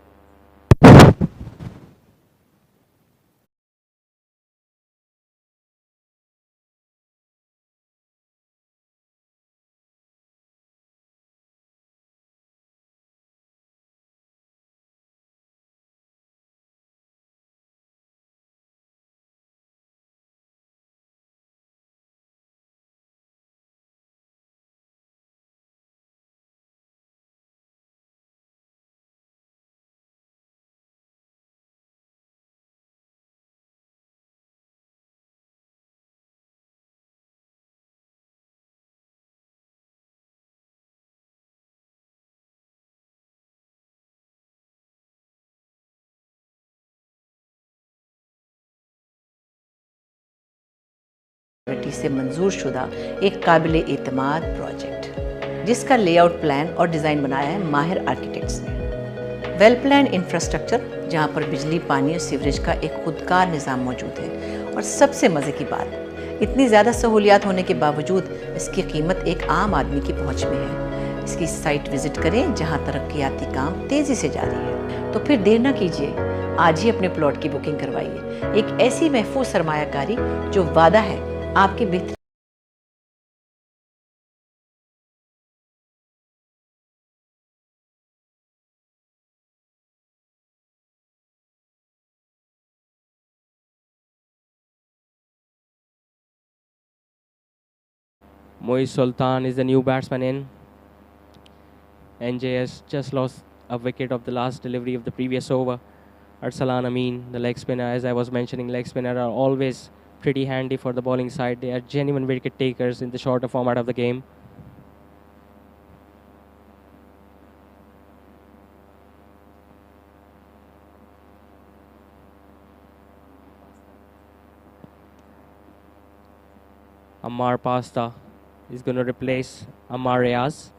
से मंजूर शुदा एक काबिले एतमाद project जिसका layout plan और design बनाया है माहिर आर्किटेक्ट्स ने। वेल प्लान इंफ्रास्ट्रक्चर जहां पर बिजली, पानी और सीवरेज का एक खुदकार निज़ाम मौजूद है। और सबसे मज़े की बात, इतनी ज़्यादा सहूलियात होने के बावजूद इसकी कीमत एक आम आदमी की पहुंच में है। इसकी साइट विज़िट करें जहां तरक्याती काम तेज़ी से जारी है। तो फिर देर न कीजिए, आज ही अपने प्लॉट की बुकिंग करवाइए। एक ऐसी महफूज सरमायाकारी जो वादा है आपके बेहतर। Moiz Sultan is the new batsman in. NJS just lost a wicket of the last delivery of the previous over. Arsalan Amin, the leg spinner, as I was mentioning, leg spinner are always pretty handy for the bowling side. They are genuine wicket takers in the shorter format of the game. Ammar Pasta is going to replace Ammar Riaz.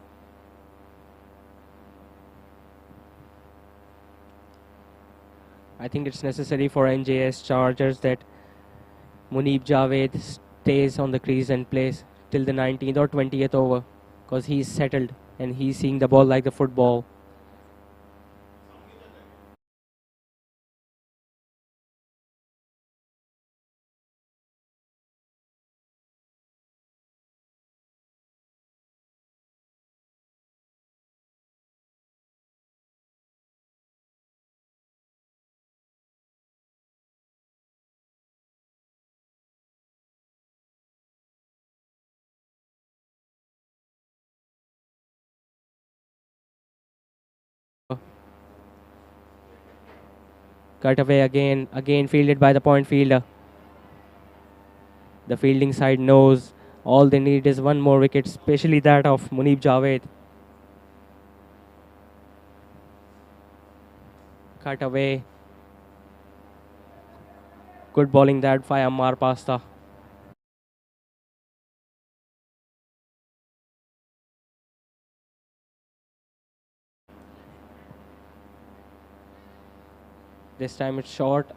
I think it's necessary for NJS Chargers that Muneeb Javed stays on the crease and plays till the 19th or 20th over because he's settled and he's seeing the ball like the football. Cut away again fielded by the point fielder. The fielding side knows all they need is one more wicket, especially that of Muneeb Javed. Cut away. Good bowling that by Ammar Pasta. This time it's short.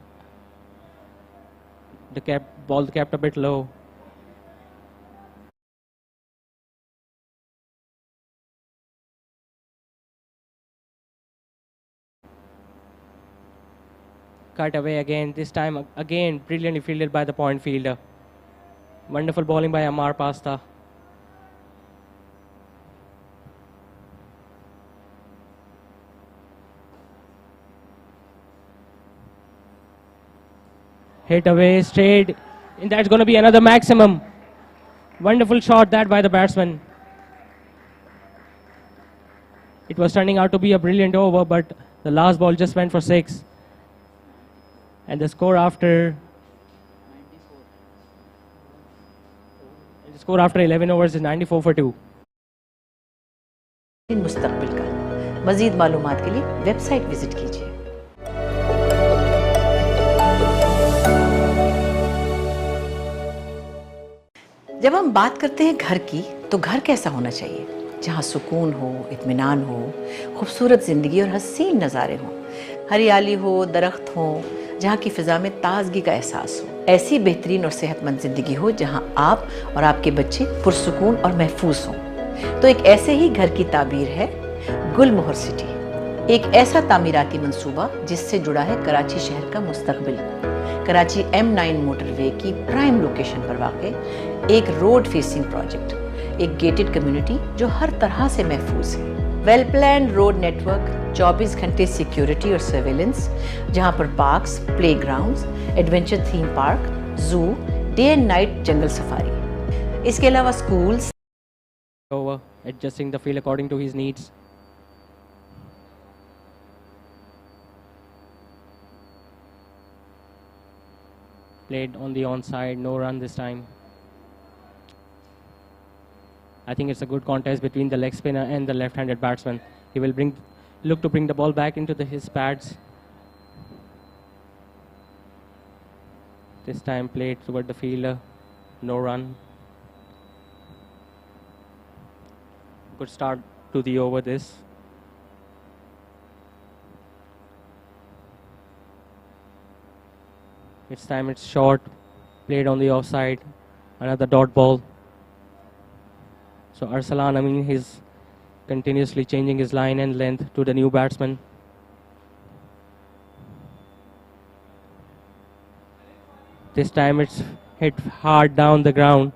The ball kept a bit low. Cut away again. This time again brilliantly fielded by the point fielder. Wonderful bowling by Ammar Pasta. Hit away straight, and that's going to be another maximum. Wonderful shot that by the batsman. It was turning out to be a brilliant over, but the last ball just went for 6. And the score after 11 overs is 94 for 2. मुस्तकबिल का मज़ीद मालूमात के लिए website visit कीजिए। जब हम बात करते हैं घर की, तो घर कैसा होना चाहिए? जहाँ सुकून हो, इत्मीनान हो, खूबसूरत ज़िंदगी और हसीन नज़ारे हों, हरियाली हो, दरख्त हो, जहाँ की फ़िज़ा में ताज़गी का एहसास हो। ऐसी बेहतरीन और सेहतमंद ज़िंदगी हो जहाँ आप और आपके बच्चे पुरसुकून और महफूज हों। तो एक ऐसे ही घर की ताबीर है गुलमोहर सिटी, एक ऐसा तामीराती मंसूबा जिससे जुड़ा है कराची शहर का मुस्तकबिल। कराची M9 मोटरवे की प्राइम लोकेशन पर वाक़े एक रोड फेसिंग प्रोजेक्ट, एक गेटेड कम्युनिटी जो हर तरह से महफूज है। वेल प्लान रोड नेटवर्क, 24 घंटे सिक्योरिटी और सर्वेलेंस, जहां पर parks, playgrounds, adventure theme park, zoo, day and night jungle safari. इसके अलावा schools. Over, adjusting the field according to his needs. Played on the onside, no run this time. I think it's a good contest between the leg spinner and the left-handed batsman. He will look to bring the ball back into his pads. This time played toward the fielder, no run. Good start to the over this. This time it's short, played on the offside, another dot ball. So Arsalan Amin is continuously changing his line and length to the new batsman. This time it's hit hard down the ground.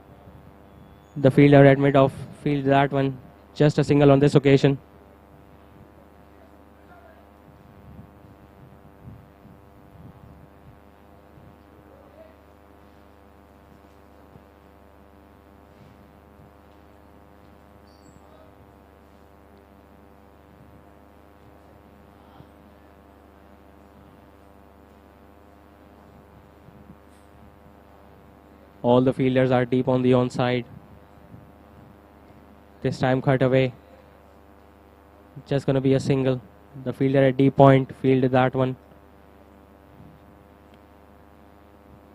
The fielder at mid-off field that one. Just a single on this occasion. All the fielders are deep on the onside. This time cut away. Just going to be a single. The fielder at deep point fielded that one.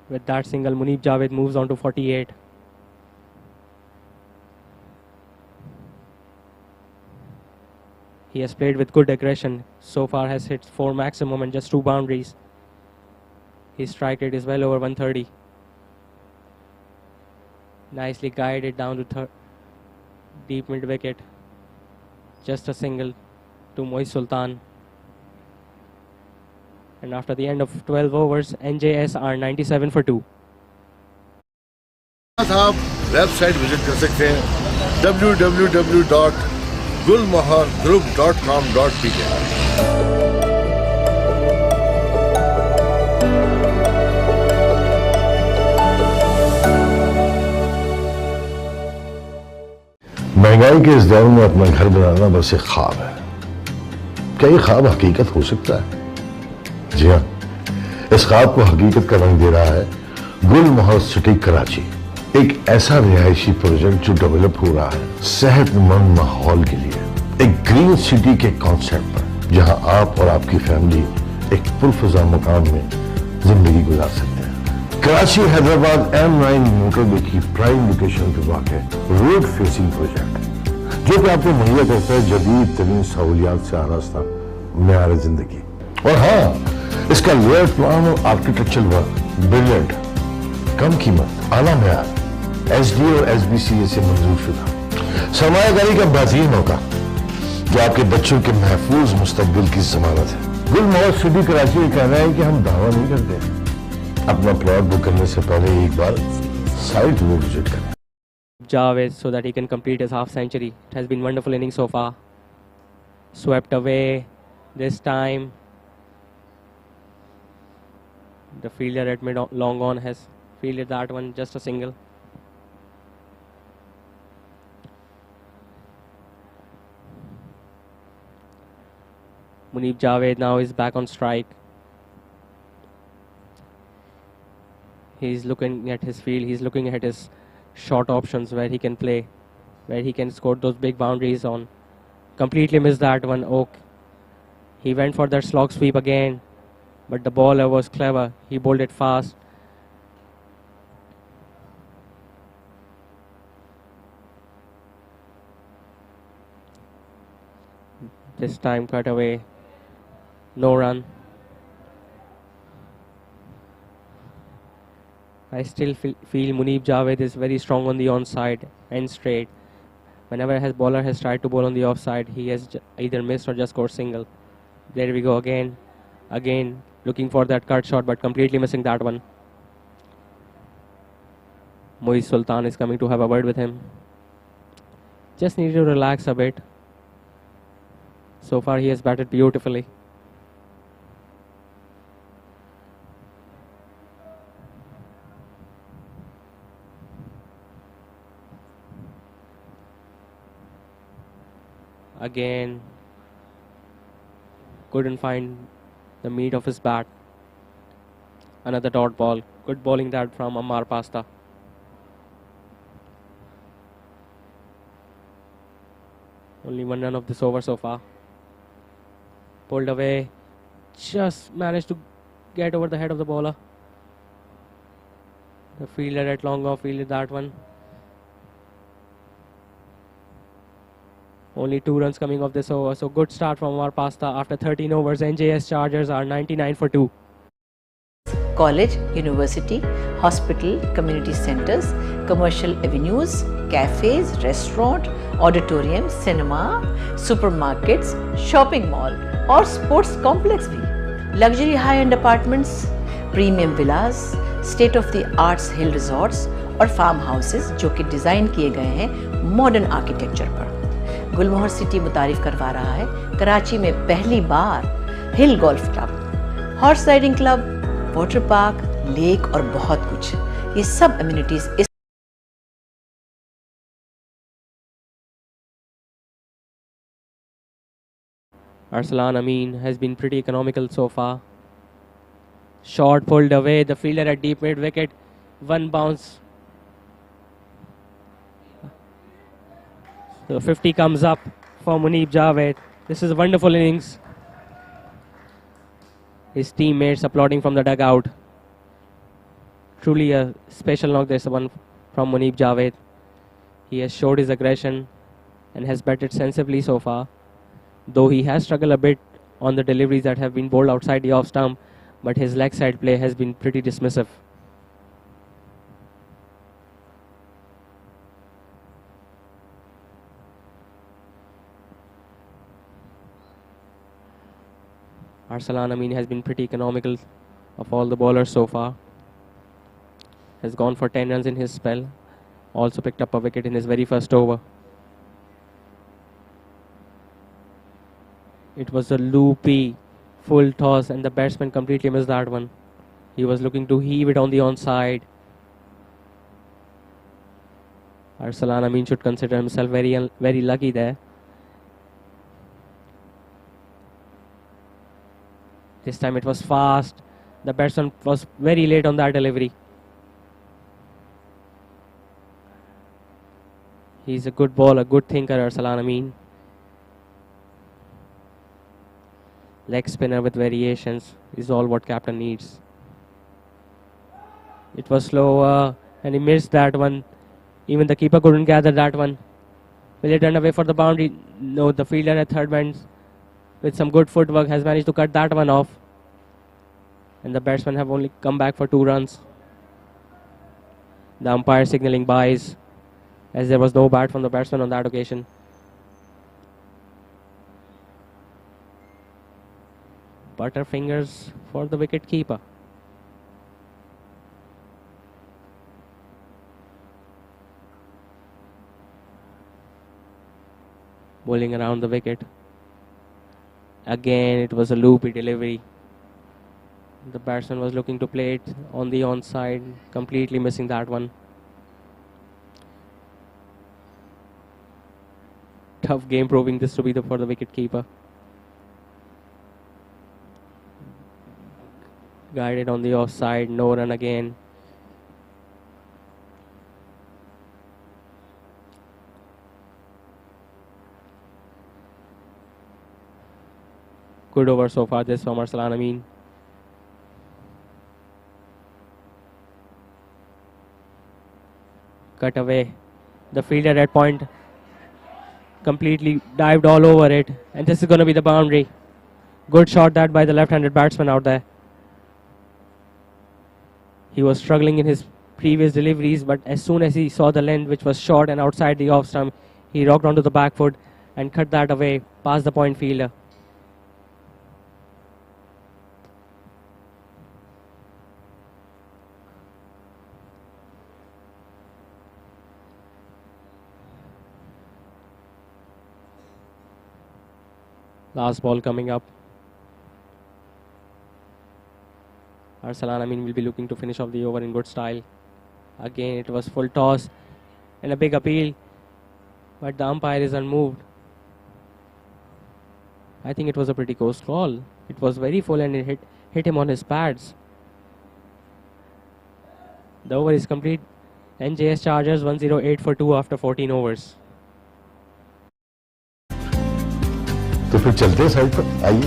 With that single, Muneeb Javed moves on to 48. He has played with good aggression. So far has hit 4 maximum and just 2 boundaries. His strike rate is well over 130. Nicely guided down to deep mid wicket. Just a single to Moiz Sultan. And after the end of 12 overs, NJS are 97 for 2. आप website visit कर सकते हैं www.gulmohargroup.com.pk। महंगाई के इस दौर में अपना घर बनाना बस एक ख्वाब है। क्या ये ख्वाब हकीकत हो सकता है? जी हाँ, इस ख्वाब को हकीकत का रंग दे रहा है गुलमोहर सिटी कराची, एक ऐसा रिहायशी प्रोजेक्ट जो डेवलप हो रहा है सेहतमंद माहौल के लिए, एक ग्रीन सिटी के कॉन्सेप्ट पर, जहां आप और आपकी फैमिली एक पुरफजा मकान में जिंदगी गुजार सकते हैं। कराची हैदराबाद M9 मोटरवे की प्राइम लोकेशन पे वाक़ रोड फेसिंग प्रोजेक्ट, जो कि आपको मुहैया करता है जदीद तरीन सहूलियात से आरास्ता मेयार जिंदगी। और हाँ, इसका लेआउट प्लान और आर्किटेक्चरल वर्क ब्रिलियंट, कम कीमत, आला मेयार, SD और SBCA से मंजूर शुदा, सरमायाकारी का बेहतरीन मौका जो आपके बच्चों के महफूज मुस्तकबिल की जमानत है। गुलमोहर सिटी कराची ये कहना है कि हम दावा नहीं करते, अपना प्लॉट बुक करने से पहले एक बार साइट वो विजिट करें। Javed so that he can complete his half century. It has been wonderful innings so far. Swept away this time. The fielder at mid long on has fielded that one, just a single. Muneeb Javed now is back on strike. He's looking at his field, he's looking at his short options where he can play, where he can score those big boundaries on. Completely missed that one, Oak. He went for that slog sweep again, but the bowler was clever. He bowled it fast. This time cut away. No run. I still feel Muneeb Javed is very strong on the onside and straight. Whenever his bowler has tried to bowl on the offside, he has either missed or just scored single. There we go again. Again, looking for that cut shot, but completely missing that one. Moiz Sultan is coming to have a word with him. Just need to relax a bit. So far, he has batted beautifully. Again, couldn't find the meat of his bat. Another dot ball. Good bowling that from Ammar Pasta. Only one run of this over so far. Pulled away. Just managed to get over the head of the bowler. The fielder at long off fielded that one. Only 2 runs coming off this over. So good start from our Pasta. After 13 overs, NJS Chargers are 99 for 2. College, university, hospital, community centers, commercial avenues, cafes, restaurant, auditorium, cinema, supermarkets, shopping mall और sports complex भी, luxury high-end apartments, premium villas, state-of-the-art hill resorts और farm houses जो कि design किए गए हैं modern architecture पर। गुलमोहर city मुतारिफ करवा रहा है कराची में पहली बार hill golf club, horse riding club, water park, lake और बहुत कुछ। ये सब एमिनिटीज इस Arslan Amin has been pretty economical so far. Shot pulled away. The fielder at deep mid wicket. One bounce. So 50 comes up for Muneeb Javed. This is a wonderful innings. His teammates applauding from the dugout. Truly a special knock, this one from Muneeb Javed. He has showed his aggression and has batted sensibly so far. Though he has struggled a bit on the deliveries that have been bowled outside the off stump, but his leg side play has been pretty dismissive. Arsalan Amin has been pretty economical of all the bowlers so far. Has gone for 10 runs in his spell. Also picked up a wicket in his very first over. It was a loopy full toss and the batsman completely missed that one. He was looking to heave it on the onside. Arsalan Amin should consider himself very lucky there. This time it was fast. The batsman was very late on that delivery. He's a good bowler, good thinker, Arsalan Amin. Leg spinner with variations is all what captain needs. It was slower and he missed that one. Even the keeper couldn't gather that one. Will it run away for the boundary? No, the fielder at third man with some good footwork has managed to cut that one off. And the batsmen have only come back for 2 runs. The umpire signalling byes as there was no bat from the batsman on that occasion. Butterfingers for the wicket keeper. Bowling around the wicket. Again, it was a loopy delivery. The batsman was looking to play it on the onside, completely missing that one. Tough game proving this to be for the wicket keeper. Guided on the offside, no run again. Good over so far this from Arsalan Amin. Cut away. The fielder at point completely dived all over it, and this is going to be the boundary. Good shot that by the left-handed batsman out there. He was struggling in his previous deliveries, but as soon as he saw the length, which was short and outside the off stump, he rocked onto the back foot and cut that away past the point fielder. Last ball coming up. Arsalan Amin will be looking to finish off the over in good style. Again, it was full toss and a big appeal, but the umpire is unmoved. I think it was a pretty close call. It was very full and it hit him on his pads. The over is complete. NJS Chargers 108 for 2 after 14 overs. तो फिर चलते हैं side पर, आइए।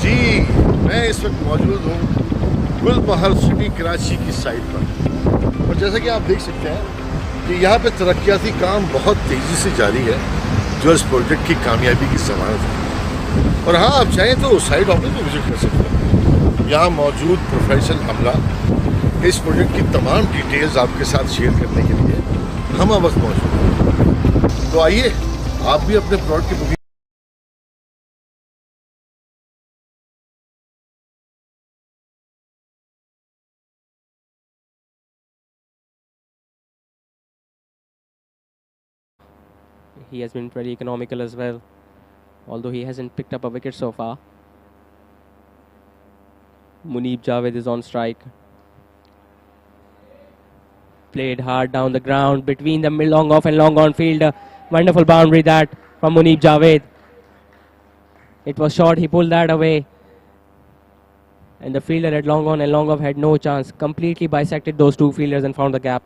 जी, मैं इस वक्त मौजूद हूँ गुलमोहर सिटी कराची की साइड पर, और जैसा कि आप देख सकते हैं कि यहाँ पे तरक्याती काम बहुत तेज़ी से जारी है, जो इस प्रोजेक्ट की कामयाबी की ज़मानत है। और हाँ, आप चाहें तो साइड ऑफिस में विजिट कर सकते हैं। यहाँ मौजूद प्रोफेशनल अमला इस प्रोजेक्ट की तमाम डिटेल्स आपके साथ शेयर करने के लिए हम वक्त मौजूद हैं। तो आइए, आप भी अपने प्लॉट की booking. He has been pretty economical as well, although he hasn't picked up a wicket so far. Muneeb Javed is on strike. Played hard down the ground between the long off and long on fielder. Wonderful boundary that from Muneeb Javed. It was short, he pulled that away. And the fielder at long on and long off had no chance. Completely bisected those two fielders and found the gap.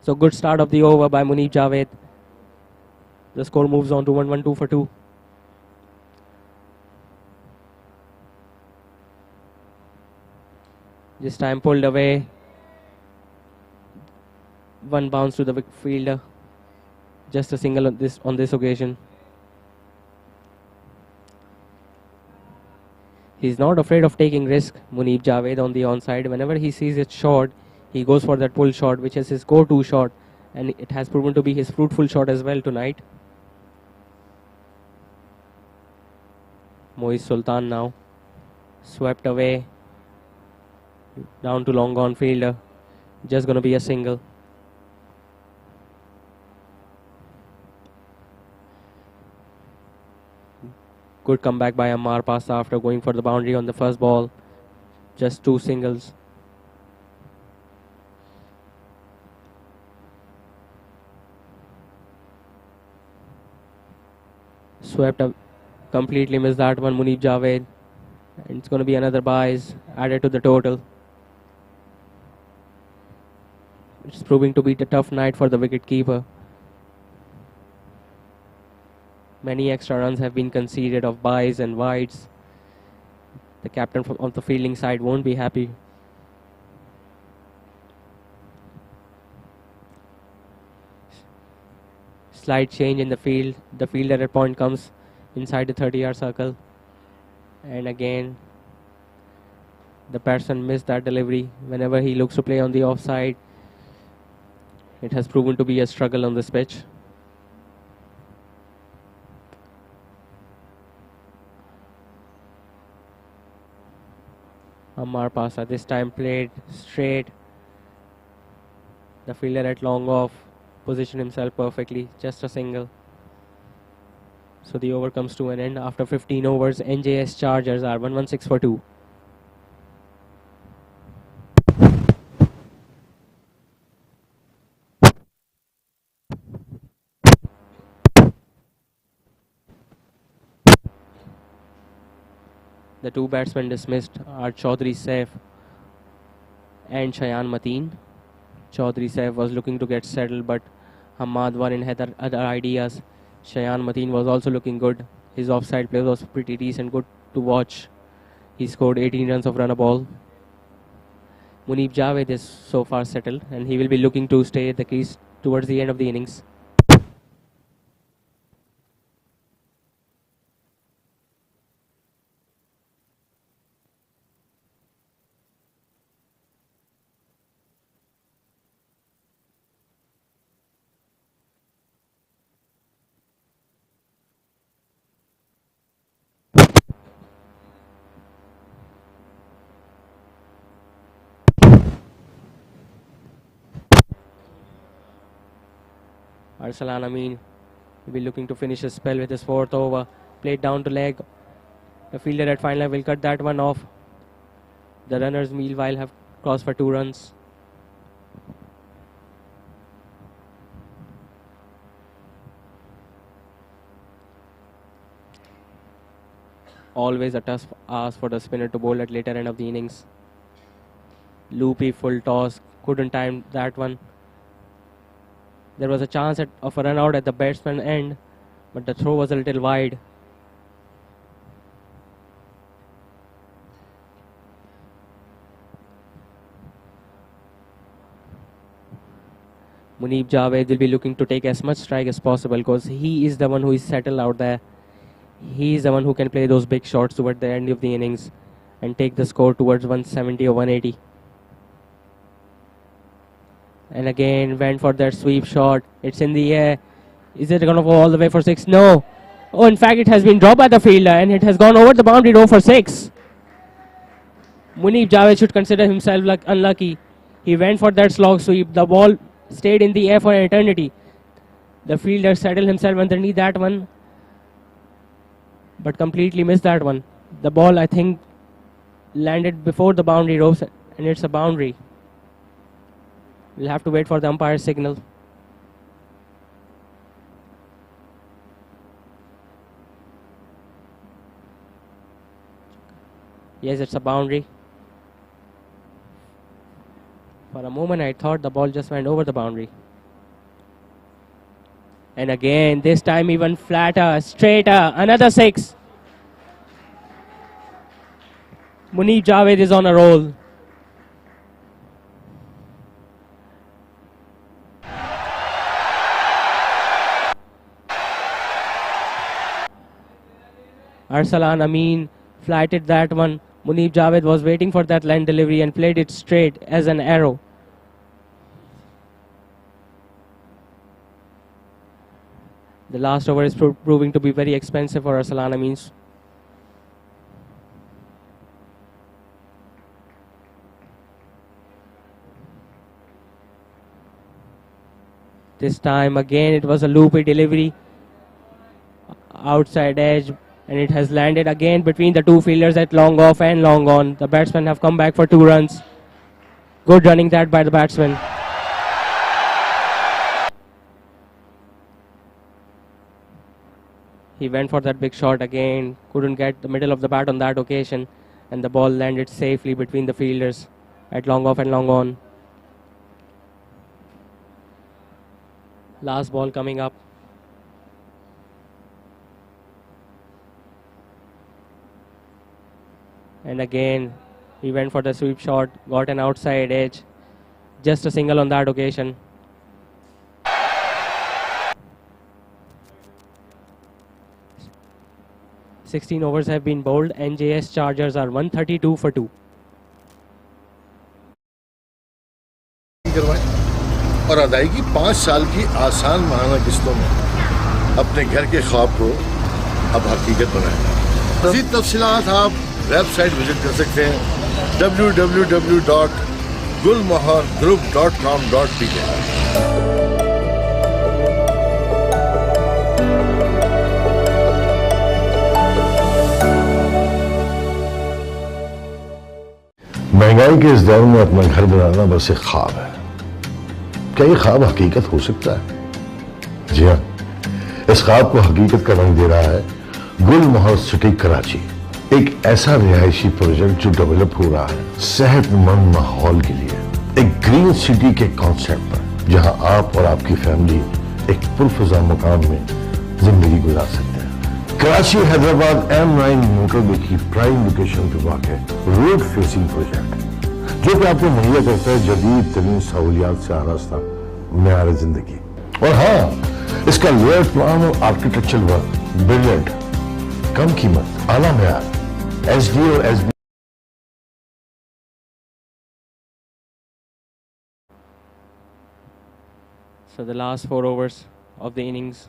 So good start of the over by Muneeb Javed. The score moves on to 1-1-2 for 2. This time pulled away. One bounce to the fielder. Just a single on this occasion. He's not afraid of taking risk. Muneeb Javed on the onside. Whenever he sees it short, he goes for that pull shot, which is his go-to shot, and it has proven to be his fruitful shot as well tonight. Moiz Sultan now swept away down to long on fielder. Just going to be a single. Good comeback by Ammar Pasa after going for the boundary on the first ball. Just 2 singles. Swept up, completely missed that one, Muneeb Javed. And it's going to be another buys added to the total. It's proving to be a tough night for the wicket keeper. Many extra runs have been conceded of buys and wides. The captain of the fielding side won't be happy. Slight change in the field. The fielder at point comes inside the 30-yard circle. And again, the batsman missed that delivery. Whenever he looks to play on the offside, it has proven to be a struggle on this pitch. Ammar Pasa this time played straight. The fielder at long off positioned himself perfectly, just a single. So the over comes to an end. After 15 overs, NJS Chargers are 116 for 2. The 2 batsmen dismissed are Chaudhry Saif and Shayan Mateen. Chaudhry Saif was looking to get settled, but Hamad Warin had other ideas. Shayan Mateen was also looking good. His offside play was pretty decent, good to watch. He scored 18 runs of run a ball. Muneeb Javed is so far settled, and he will be looking to stay at the crease towards the end of the innings. Arsalan Amin will be looking to finish his spell with his 4th over. Played down to leg. The fielder at fine line will cut that one off. The runners meanwhile have crossed for 2 runs. Always a tough ask for the spinner to bowl at later end of the innings. Loopy full toss. Couldn't time that one. There was a chance of a run out at the batsman end, but the throw was a little wide. Muneeb Javed will be looking to take as much strike as possible because he is the one who is settled out there. He is the one who can play those big shots toward the end of the innings and take the score towards 170 or 180. And again went for that sweep shot. It's in the air. Is it going to go all the way for 6? No. Oh, in fact, it has been dropped by the fielder and it has gone over the boundary row for 6. Muneeb Javed should consider himself unlucky. He went for that slog sweep. The ball stayed in the air for an eternity. The fielder settled himself underneath that one, but completely missed that one. The ball, I think, landed before the boundary ropes, and it's a boundary. We'll have to wait for the umpire's signal. Yes, it's a boundary. For a moment, I thought the ball just went over the boundary. And again, this time even flatter, straighter, another 6. Muneeb Javed is on a roll. Arsalan Amin flighted that one. Muneeb Javed was waiting for that line delivery and played it straight as an arrow. The last over is proving to be very expensive for Arsalan Ameen's. This time again it was a loopy delivery. Outside edge, and it has landed again between the two fielders at long off and long on. The batsmen have come back for 2 runs. Good running that by the batsman. He went for that big shot again, couldn't get the middle of the bat on that occasion, and the ball landed safely between the fielders at long off and long on. Last ball coming up. And again, he went for the sweep shot, got an outside edge. Just a single on that occasion. "16 overs have been bowled. NJS Chargers are 132 for 2. और अदायगी 5 साल की आसान माहाना किस्तों में अपने घर के ख्वाब को अब हकीकत बनाएगा। मज़ीद तफसीलात आप वेबसाइट विजिट कर सकते हैं www.gulmohargroup.com.pk। महंगाई के इस दौर में अपना घर बनाना बस एक ख्वाब है। क्या ये ख्वाब हकीकत हो सकता है? जी हाँ, इस ख्वाब को हकीकत का रंग दे रहा है गुलमोहर सिटी कराची, एक ऐसा रिहायशी प्रोजेक्ट जो डेवलप हो रहा है सेहतमंद माहौल के लिए, एक ग्रीन सिटी के कॉन्सेप्ट पर, जहां आप और आपकी फैमिली एक पुरफिजा मकान में जिंदगी गुजार सकते हैं। कराची हैदराबाद M9 मोटरवे की प्राइम लोकेशन पर वाक़ रोड फेसिंग प्रोजेक्ट, जो कि आपको मुहैया करता है जदीद तरीन सहूलियात से आरास्ता मेयार जिंदगी। और हाँ, इसका लेआउट प्लान और आर्किटेक्चरल वर्क ब्रिलियंट, कम कीमत, आला मेयार, SD और SB। So the last 4 overs of the innings,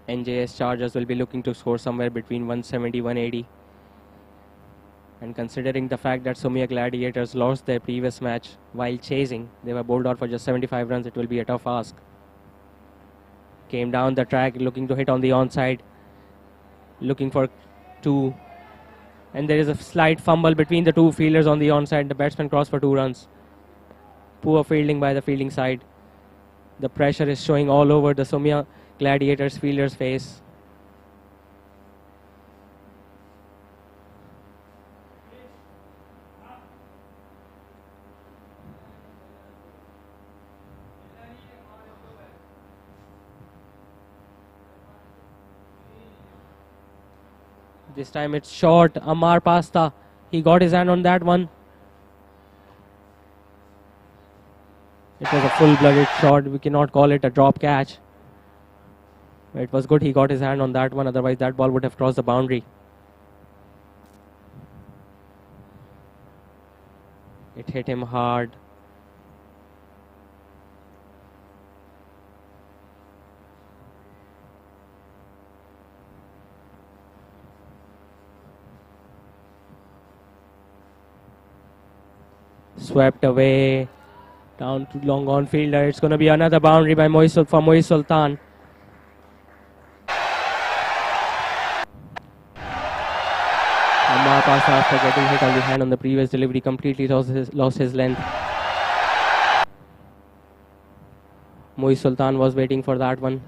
NJS Chargers will be looking to score somewhere between 170-180. And considering the fact that Sumya Gladiators lost their previous match while chasing, they were bowled out for just 75 runs, it will be a tough ask. Came down the track looking to hit on the onside, looking for 2. And there is a slight fumble between the two fielders on the onside. The batsman crossed for 2 runs. Poor fielding by the fielding side. The pressure is showing all over the Sumya Gladiators fielder's face. This time it's short. Amar Pasta, he got his hand on that one. It was a full-blooded shot. We cannot call it a drop catch. It was good he got his hand on that one, otherwise that ball would have crossed the boundary. It hit him hard. Swept away. Down to long on fielder. It's going to be another boundary by Moiz Sultan. Amar Pasa, after getting hit on the hand on the previous delivery, completely lost his length. Moiz Sultan was waiting for that one.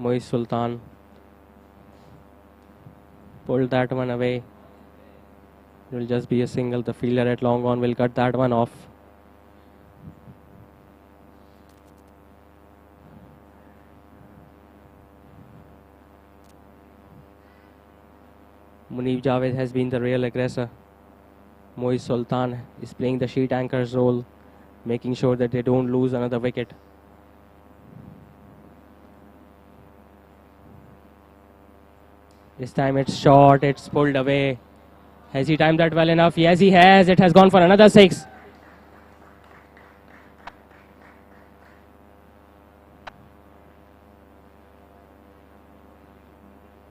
Moiz Sultan pulled that one away. It will just be a single. The fielder at long on will cut that one off. Muneeb Javed has been the real aggressor. Moiz Sultan is playing the sheet anchor's role, making sure that they don't lose another wicket. This time it's short, it's pulled away. Has he timed that well enough? Yes, he has. It has gone for another 6.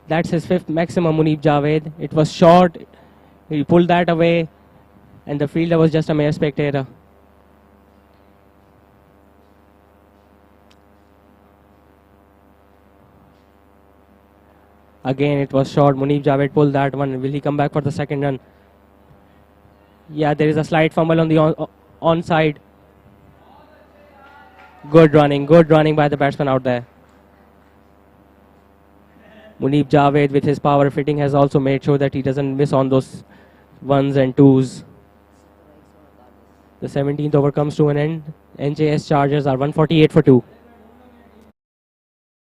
That's his 5th maximum, Muneeb Javed. It was short. He pulled that away, and the fielder was just a mere spectator. Again, it was short. Muneeb Javed pulled that one. Will he come back for the second run? Yeah, there is a slight fumble on the onside. Good running by the batsman out there. Muneeb Javed with his power fitting has also made sure that he doesn't miss on those 1s and 2s. The 17th over comes to an end. NJS Chargers are 148 for 2.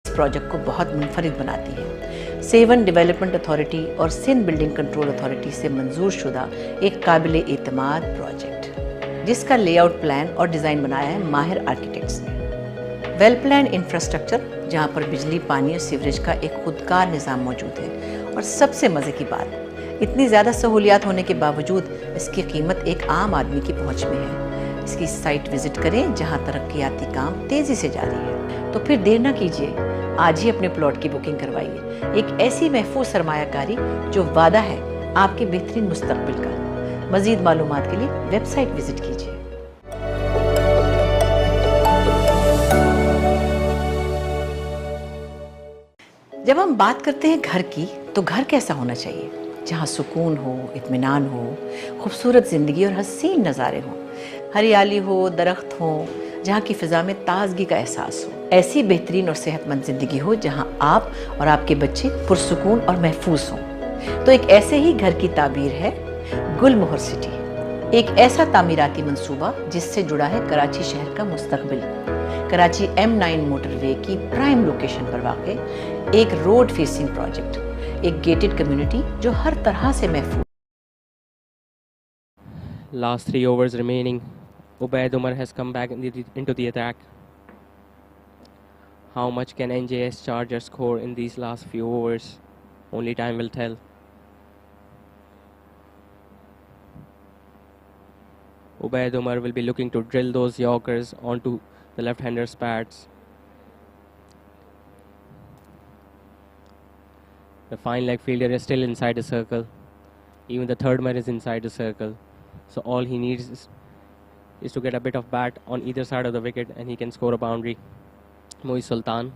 इस project को बहुत मुनफरिद बनाती है। Seven development authority और Sindh building control authority से मंजूर शुदा एक काबिल एतमाद प्रोजेक्ट, जिसका लेआउट प्लान और डिज़ाइन बनाया है माहिर आर्किटेक्ट्स ने। वेल प्लान इंफ्रास्ट्रक्चर, जहां पर बिजली, पानी और सीवरेज का एक खुदकार निज़ाम मौजूद है। और सबसे मज़े की बात, इतनी ज़्यादा सहूलियात होने के बावजूद इसकी कीमत एक आम आदमी की पहुंच में है। इसकी साइट विजिट करें जहां तरक्याती काम तेज़ी से जारी है। तो फिर देर ना कीजिए, आज ही अपने प्लॉट की बुकिंग करवाइए। एक ऐसी महफूज सरमायाकारी जो वादा है आपके बेहतरीन मुस्तकबिल का। मज़ीद मालूमात के लिए वेबसाइट विजिट कीजिए। जब हम बात करते हैं घर की, तो घर कैसा होना चाहिए? जहाँ सुकून हो, इत्मीनान हो, खूबसूरत ज़िंदगी और हसीन नज़ारे हों, हरियाली हो, दरख्त हो, जहाँ की फ़िज़ा में ताज़गी का एहसास हो। ऐसी बेहतरीन और सेहतमंद ज़िंदगी हो जहाँ आप और आपके बच्चे पुरसुकून और महफूज हों। तो एक ऐसे ही घर की ताबीर है गुलमोहर सिटी, एक ऐसा तामीराती मंसूबा जिससे जुड़ा है कराची शहर का मुस्तकबिल। कराची M9 मोटरवे की प्राइम लोकेशन पर वाक़े एक रोड फेसिंग प्रोजेक्ट, एक गेटेड कम्युनिटी जो हर तरह से महफूज। Last 3 overs remaining. Ubaid Umar has come back into the attack. How much can NJS Chargers score in these last few overs? Only time will tell. Ubaid Umar will be looking to drill those Yorkers onto the left-hander's pads. The fine leg fielder is still inside the circle. Even the third man is inside the circle. So all he needs is to get a bit of bat on either side of the wicket and he can score a boundary. Moiz Sultan.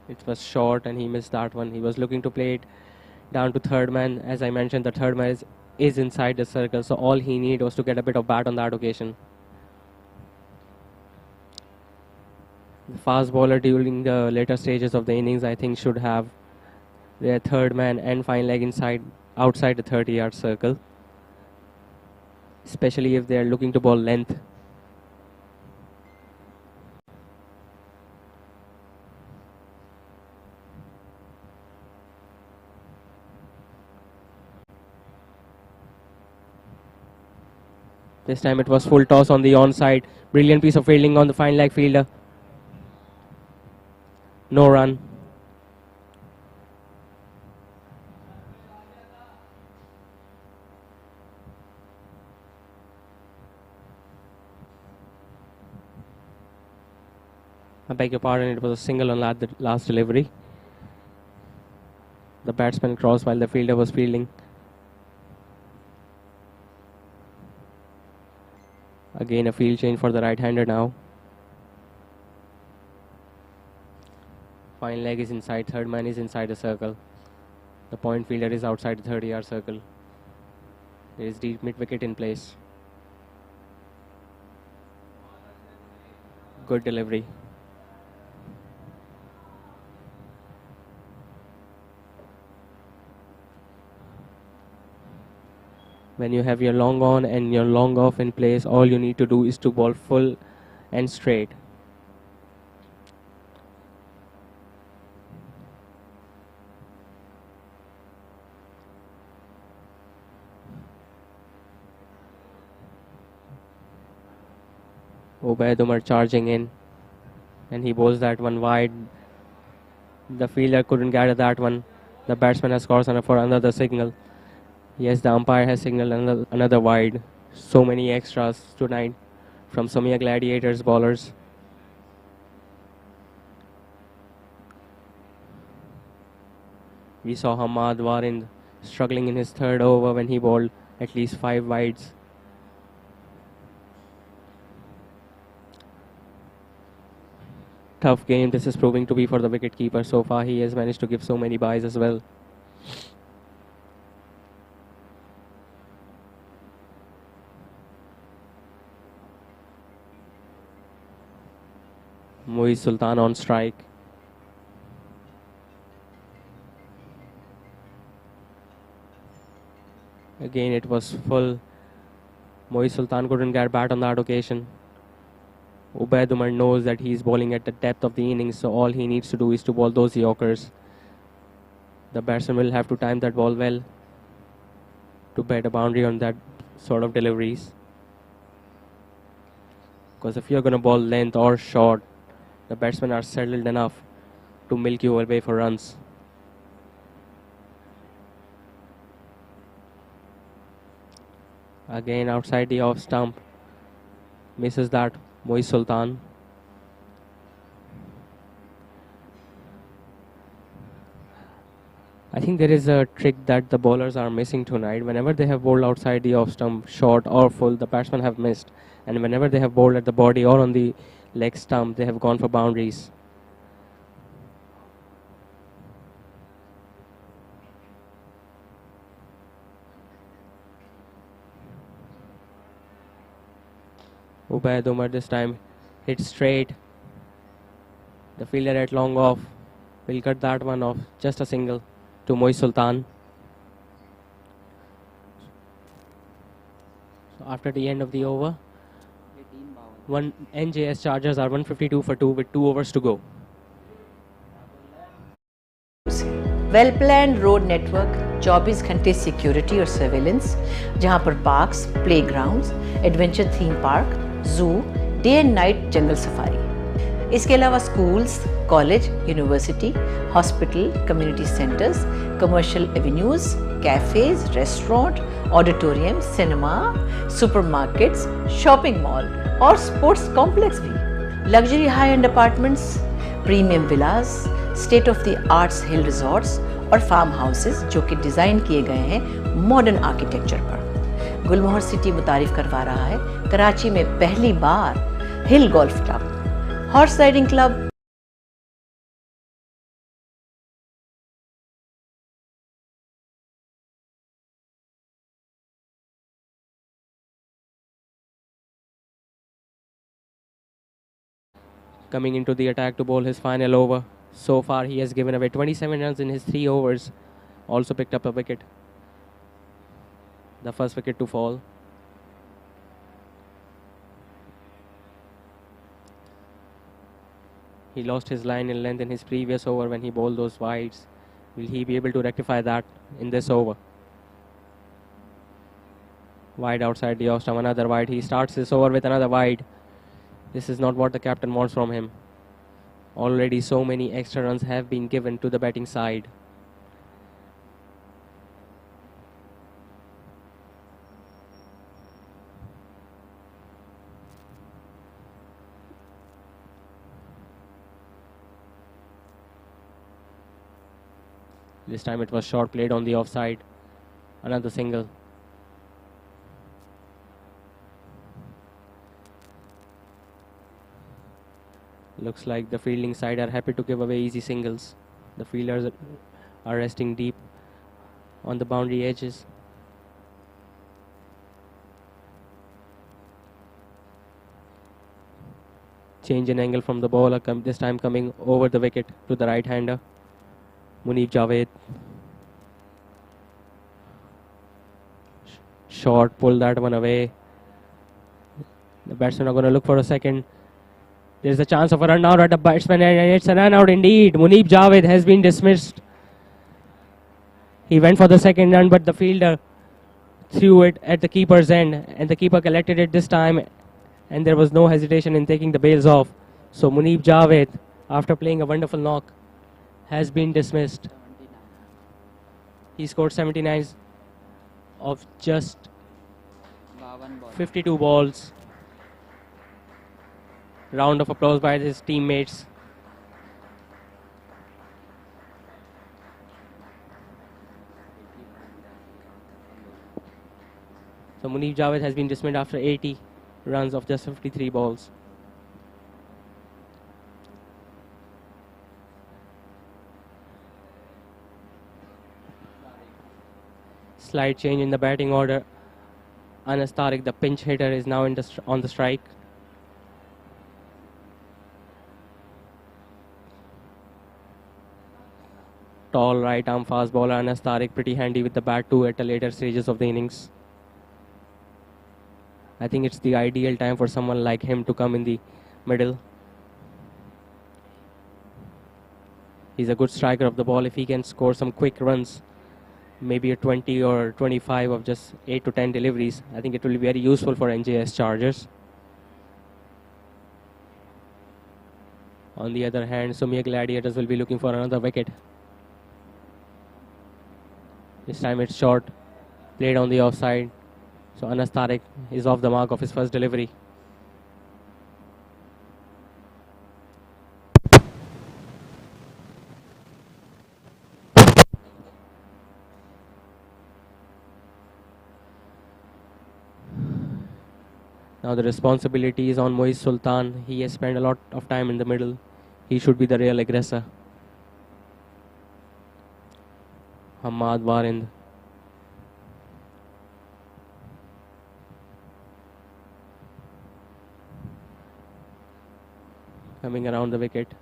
It was short and he missed that one. He was looking to play it down to third man. As I mentioned, the third man is inside the circle. So all he needed was to get a bit of bat on that occasion. The fast bowler during the later stages of the innings, I think, should have their third man and fine leg outside the 30-yard circle, especially if they are looking to bowl length. This time it was full toss on the onside. Brilliant piece of fielding on the fine leg fielder. No run. I beg your pardon, it was a single on the last delivery. The batsman crossed while the fielder was fielding. Again a field change for the right-hander now. Fine leg is inside, third man is inside the circle. The point fielder is outside the 30-yard circle. There is deep mid-wicket in place. Good delivery. When you have your long on and your long off in place, all you need to do is to bowl full and straight. Ubaid Umar charging in, and he bowls that one wide. The fielder couldn't gather that one. The batsman has scored for another signal. Yes, the umpire has signaled another wide. So many extras tonight from Sumya Gladiators bowlers. We saw Hamad Warind struggling in his third over when he bowled at least 5 wides. Tough game this is proving to be for the wicketkeeper. So far he has managed to give so many byes as well. Muiz Sultan on strike. Again it was full. Muiz Sultan couldn't get bat on that occasion. Ubaid Umar knows that he's bowling at the depth of the innings, so all he needs to do is to bowl those yorkers. The batsman will have to time that ball well to bet a boundary on that sort of deliveries. Because if you're going to bowl length or short, the batsmen are settled enough to milk you away for runs. Again outside the off stump. Misses that Muiz Sultan. I think there is a trick that the bowlers are missing tonight. Whenever they have bowled outside the off stump, short or full, the batsmen have missed. And whenever they have bowled at the body or on the leg stump, they have gone for boundaries. Ubaid Umar this time hit straight. The fielder at long off will cut that one off. Just a single to Muiz Sultan. So after the end of the over, one NJS Chargers are 152 for 2 with 2 overs to go. Well plan road network 24 घंटे security और surveillance, जहां पर parks, playgrounds, adventure theme park, zoo, day and night jungle safari. इसके अलावा schools, college, university, hospital, community centres, commercial avenues, cafes, restaurant, auditorium, cinema, supermarkets, shopping mall और sports complex भी। Luxury high end apartments, premium villas, state of the arts hill resorts और farm houses जो कि design किए गए हैं modern architecture पर। गुलमोहर city मुतारिफ करवा रहा है कराची में पहली बार hill golf club, horse riding club, Coming into the attack to bowl his final over. So far he has given away 27 runs in his 3 overs. Also picked up a wicket. The first wicket to fall. He lost his line in length in his previous over when he bowled those wides. Will he be able to rectify that in this over? Wide outside the off stump, another wide. He starts this over with another wide. This is not what the captain wants from him. Already so many extra runs have been given to the batting side. This time it was short, played on the offside. Another single. Looks like the fielding side are happy to give away easy singles. The fielders are resting deep on the boundary edges. Change in angle from the bowler, this time coming over the wicket to the right-hander, Muneeb Javed. short, pull that one away. The batsmen are going to look for a second. There's a chance of a run out at the batsman, and it's a run out indeed. Muneeb Javed has been dismissed. He went for the second run, but the fielder threw it at the keeper's end, and the keeper collected it this time, and there was no hesitation in taking the bails off. So Muneeb Javed, after playing a wonderful knock, has been dismissed. He scored 79 of just 52 balls. Round of applause by his teammates. So Muneeb Javed has been dismissed after 80 runs of just 53 balls. Slight change in the batting order. Anas Tariq, the pinch hitter, is now on the strike. Tall right arm fast bowler Anas Tariq, pretty handy with the bat too at the later stages of the innings. I think it's the ideal time for someone like him to come in the middle. He's a good striker of the ball. If he can score some quick runs, maybe a 20 or 25 of just 8 to 10 deliveries, I think it will be very useful for NJS Chargers. On the other hand, Sumya Gladiators will be looking for another wicket. This time it's short, played on the offside. So Anas Tariq is off the mark of his first delivery. Now the responsibility is on Moiz Sultan. He has spent a lot of time in the middle. He should be the real aggressor. Hamad Warind. Coming around the wicket.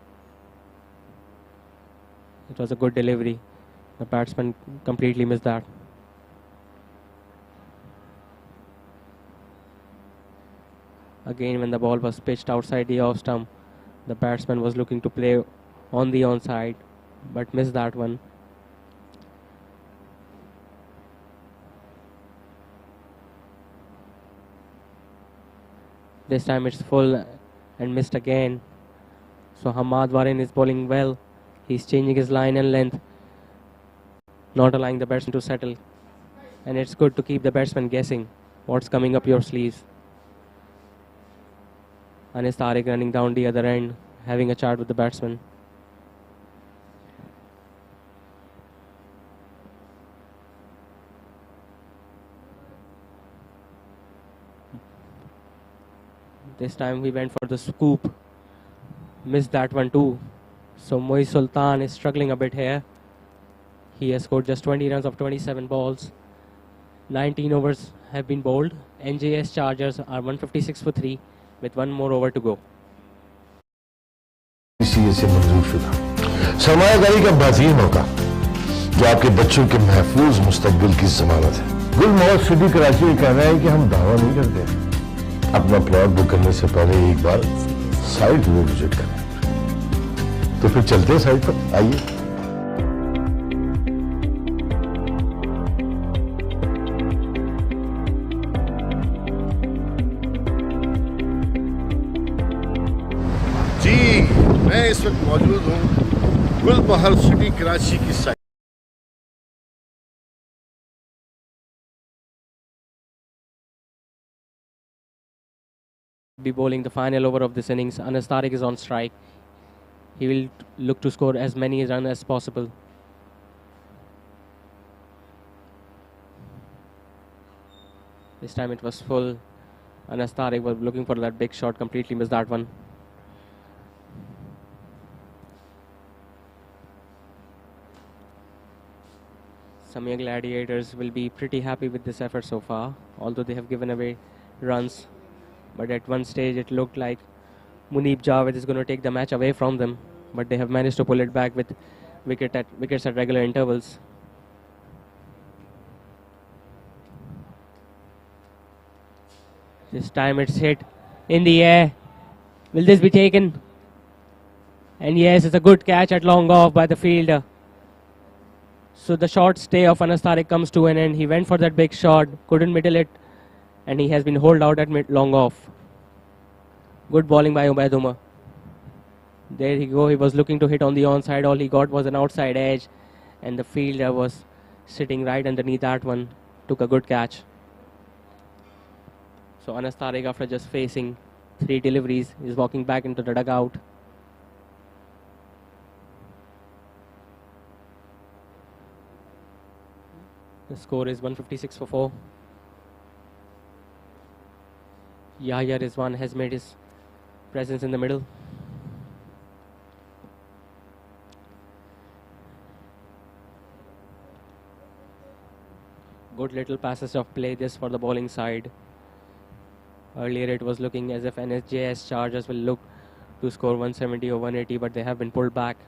It was a good delivery. The batsman completely missed that. Again, when the ball was pitched outside the off stump, the batsman was looking to play on the onside, but missed that one. This time it's full and missed again. So Hamad Warind is bowling well. He's changing his line and length, not allowing the batsman to settle. And it's good to keep the batsman guessing what's coming up your sleeves. Anas Tariq running down the other end, having a chat with the batsman. This time we went for the scoop. Missed that one too. So Moiz Sultan is struggling a bit here. He has scored just 20 runs of 27 balls. 19 overs have been bowled. NJS Chargers are 156 for 3 with one more over to go. से मंजूर शुदा सरमायाकारी का बेहतरीन मौका जो आपके बच्चों के महफूज मुस्तकबिल की जमानत है। गुलमोहर सिटी कराची में कह रहा है कि हम दावा नहीं करते। अपना प्लॉट बुक करने से पहले एक बार साइट जरूर विजिट करें। तो फिर चलते हैं साइट पर, आइए। जी, मैं इस वक्त मौजूद हूँ गुलमोहर सिटी कराची की site. Be bowling the final over of this innings. Anas Tariq is on strike. He will look to score as many runs as possible. This time it was full. Anas Tariq was looking for that big shot, completely missed that one. Sumya Gladiators will be pretty happy with this effort so far, although they have given away runs. But at one stage it looked like Muneeb Javed is going to take the match away from them, but they have managed to pull it back with wickets at regular intervals. This time it's hit in the air. Will this be taken? And yes, it's a good catch at long off by the fielder. So the short stay of Anas Tariq comes to an end. He went for that big shot, couldn't middle it, and he has been holed out at long off. Good bowling by Ubaid Umar. There he go. He was looking to hit on the onside. All he got was an outside edge, and the fielder was sitting right underneath that one. Took a good catch. So Anas Tariq, after just facing 3 deliveries, is walking back into the dugout. The score is 156 for 4. Yahya Rizwan has made his presence in the middle. Good little passage of play this for the bowling side. Earlier it was looking as if NJS Chargers will look to score 170 or 180, but they have been pulled back.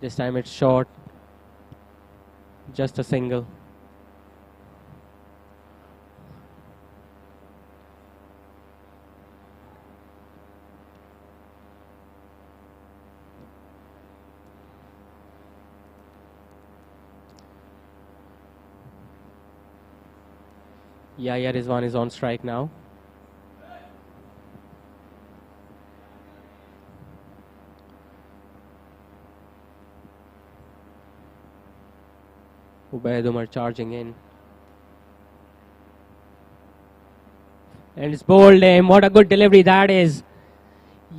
This time it's short, just a single. Yahya Rizwan is on strike now. Ubaid Umar charging in. And it's bowled him. What a good delivery that is.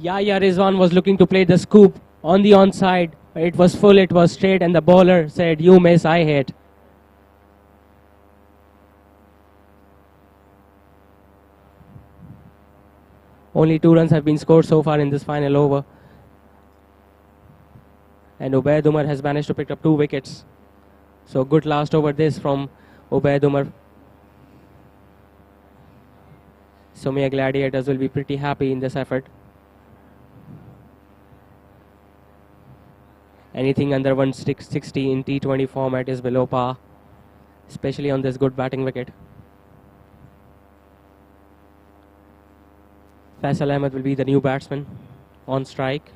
Yahya Rizwan was looking to play the scoop on the onside. It was full, it was straight, and the bowler said, "You miss, I hit." Only 2 runs have been scored so far in this final over. And Ubaid Umar has managed to pick up 2 wickets. So good last over this from Ubaid Umar. Sumya Gladiators will be pretty happy in this effort. Anything under 160 in T20 format is below par, especially on this good batting wicket. Faisal Ahmed will be the new batsman on strike.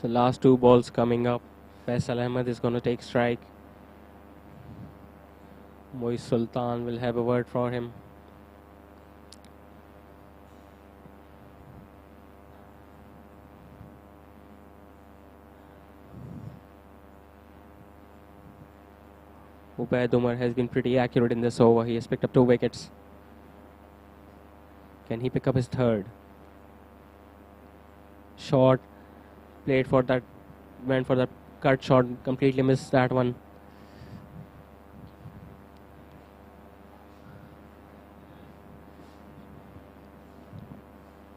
So last 2 balls coming up. Faisal Ahmed is going to take strike. Moiz Sultan will have a word for him. Ubaid Umar has been pretty accurate in this over. He has picked up 2 wickets. Can he pick up his 3rd? Short. Played for that, went for that cut shot, completely missed that one.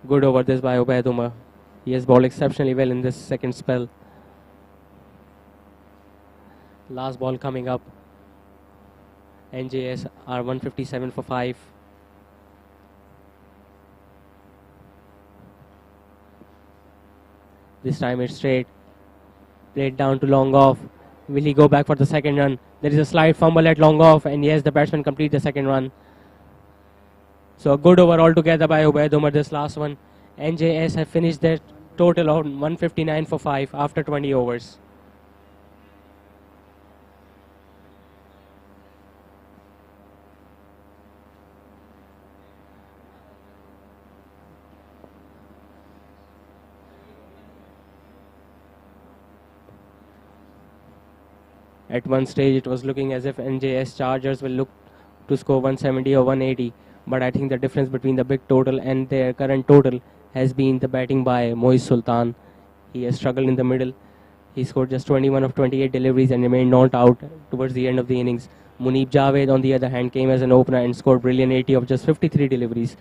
Good over this by Ubaid Umar. He has bowled exceptionally well in this second spell. Last ball coming up. NJS are 157 for 5. This time it's straight. Played down to long off. Will he go back for the second run? There is a slight fumble at long off, and yes, the batsman complete the second run. So a good over altogether by Ubaid Umar, this last one. NJS have finished their total of 159 for 5 after 20 overs. At one stage, it was looking as if NJS Chargers will look to score 170 or 180. but I think the difference between the big total and their current total has been the batting by Moiz Sultan. He has struggled in the middle. He scored just 21 of 28 deliveries and remained not out towards the end of the innings. Muneeb Javed, on the other hand, came as an opener and scored brilliant 80 of just 53 deliveries.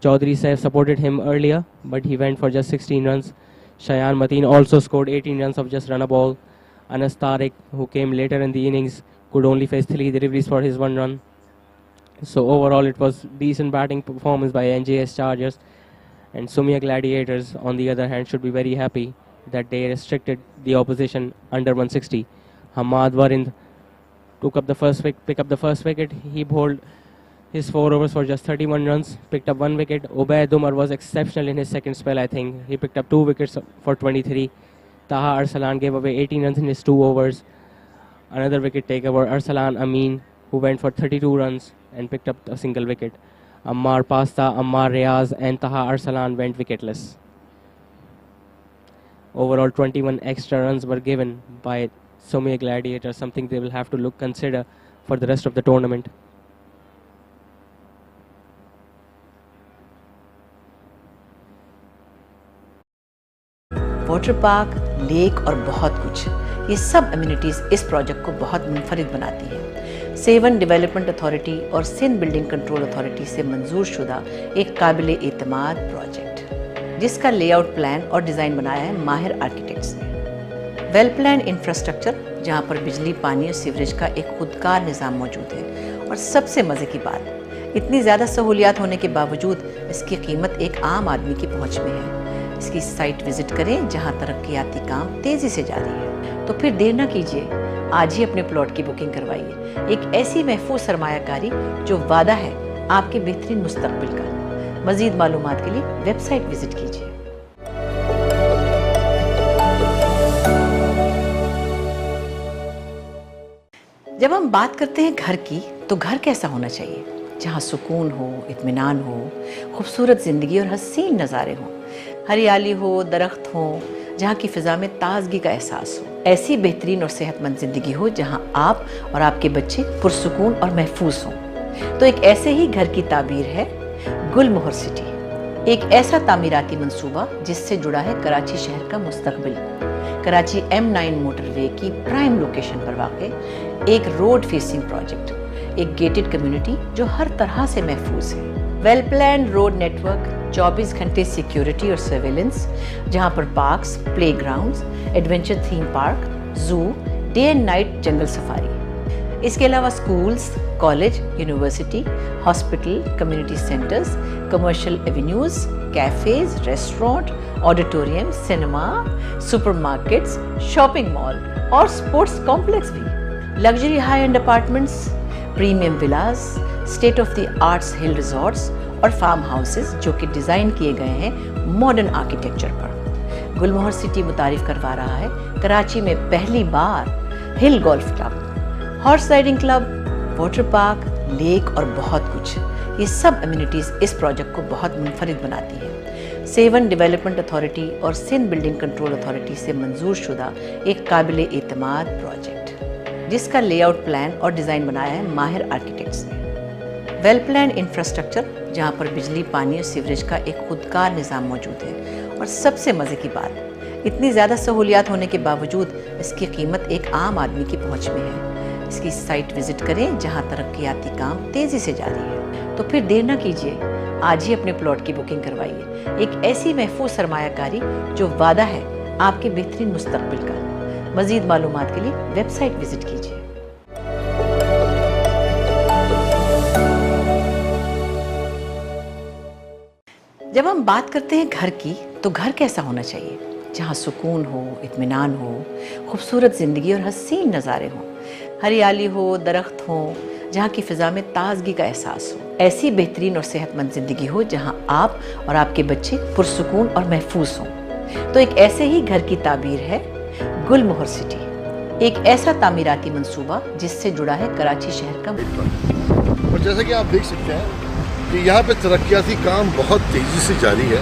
Chaudhry Saif supported him earlier, but he went for just 16 runs. Shayan Mateen also scored 18 runs of just run a ball. Anas Tariq, who came later in the innings, could only face 3 deliveries for his 1 run. So overall, it was decent batting performance by NJS Chargers, and Sumya Gladiators, on the other hand, should be very happy that they restricted the opposition under 160. Hamad Warind picked up the first wicket. He bowled his 4 overs for just 31 runs, picked up 1 wicket. Ubaid Umar was exceptional in his second spell, I think. He picked up 2 wickets for 23. Taha Arsalan gave away 18 runs in his 2 overs. Another wicket taker was Arsalan Amin, who went for 32 runs and picked up a single wicket. Ammar Pasta, Ammar Riaz and Taha Arsalan went wicketless. Overall, 21 extra runs were given by Sumya Gladiators, something they will have to consider for the rest of the tournament. Water park, lake और बहुत कुछ, ये सब amenities इस project को बहुत मुनफरिद बनाती हैं। सेवन डेवलपमेंट अथॉरिटी और सिंध बिल्डिंग कंट्रोल अथॉरिटी से मंजूर शुदा एक काबिल एतमाद प्रोजेक्ट, जिसका लेआउट प्लान और डिज़ाइन बनाया है माहिर आर्किटेक्ट्स ने। वेल प्लान इंफ्रास्ट्रक्चर, जहाँ पर बिजली, पानी और सीवरेज का एक खुदकार निज़ाम मौजूद है। और सबसे मज़े की बात, इतनी ज़्यादा सहूलियात होने के बावजूद इसकी कीमत एक आम आदमी की पहुँच में है। इसकी साइट विजिट करें, जहां तरक्याती काम तेजी से जारी है। तो फिर देर ना कीजिए, आज ही अपने प्लॉट की बुकिंग करवाइए। एक ऐसी महफूज सरमायाकारी जो वादा है आपके बेहतरीन मुस्तकबिल का। मजीद मालूमात के लिए वेबसाइट विजिट कीजिए। जब हम बात करते हैं घर की, तो घर कैसा होना चाहिए? जहाँ सुकून हो, इत्मीनान हो, खूबसूरत ज़िंदगी और हसीन नज़ारे हों, हरियाली हो, दरख्त हो, जहाँ की फ़िज़ा में ताज़गी का एहसास हो। ऐसी बेहतरीन और सेहतमंद ज़िंदगी हो जहाँ आप और आपके बच्चे पुरसुकून और महफूज हों। तो एक ऐसे ही घर की ताबीर है गुलमोहर सिटी, एक ऐसा तामीराती मंसूबा जिससे जुड़ा है कराची शहर का मुस्तकबिल। कराची M9 मोटरवे की प्राइम लोकेशन पर वाक़ एक रोड फेसिंग प्रोजेक्ट, एक गेटेड कम्युनिटी जो हर तरह से महफूज है। वेल प्लान रोड नेटवर्क, 24 घंटे सिक्योरिटी और सर्वेलेंस, जहां पर parks, playgrounds, adventure theme park, zoo, day and night jungle safari. इसके अलावा schools, college, university, hospital, community centres, commercial avenues, cafes, restaurant, auditorium, cinema, supermarkets, shopping mall और sports complex भी। Luxury high end apartments, premium villas, state of the arts hill resorts और farm houses जो कि design किए गए हैं modern architecture पर। गुलमोहर city मुतारिफ करवा रहा है कराची में पहली बार hill golf club, horse riding club, water park, lake और बहुत कुछ। ये सब अम्यूनिटीज़ इस प्रोजेक्ट को बहुत मुनफरिद बनाती हैं। सेवन डेवलपमेंट अथॉरिटी और सिंध बिल्डिंग कंट्रोल अथॉरिटी से मंजूर शुदा एक काबिल एतमाद प्रोजेक्ट, जिसका लेआउट प्लान और डिज़ाइन बनाया है माहिर आर्किटेक्ट्स ने। वेल प्लान इंफ्रास्ट्रक्चर, जहाँ पर बिजली, पानी और सीवरेज का एक खुदकार निज़ाम मौजूद है। और सबसे मज़े की बात, इतनी ज़्यादा सहूलियात होने के बावजूद इसकी कीमत एक आम आदमी की पहुँच में है। इसकी साइट विजिट करें, जहाँ तरक्याती काम तेज़ी से जारी है। तो फिर देर ना कीजिए, आज ही अपने प्लॉट की बुकिंग करवाइए। एक ऐसी महफूज सरमायाकारी जो वादा है आपके बेहतरीन मुस्तकबिल का। मजीद मालूमात के लिए वेबसाइट विजिट कीजिए। जब हम बात करते हैं घर की, तो घर कैसा होना चाहिए? जहाँ सुकून हो, इत्मीनान हो, खूबसूरत ज़िंदगी और हसीन नज़ारे हों, हरियाली हो, दरख्त हो, जहाँ की फ़िज़ा में ताज़गी का एहसास हो। ऐसी बेहतरीन और सेहतमंद ज़िंदगी हो जहाँ आप और आपके बच्चे पुरसुकून और महफूज हों। तो एक ऐसे ही घर की ताबीर है गुलमोहर सिटी, एक ऐसा तामीराती मंसूबा जिससे जुड़ा है कराची शहर का। और जैसा कि आप देख सकते हैं कि यहाँ पे तरक्याती काम बहुत तेज़ी से जारी है,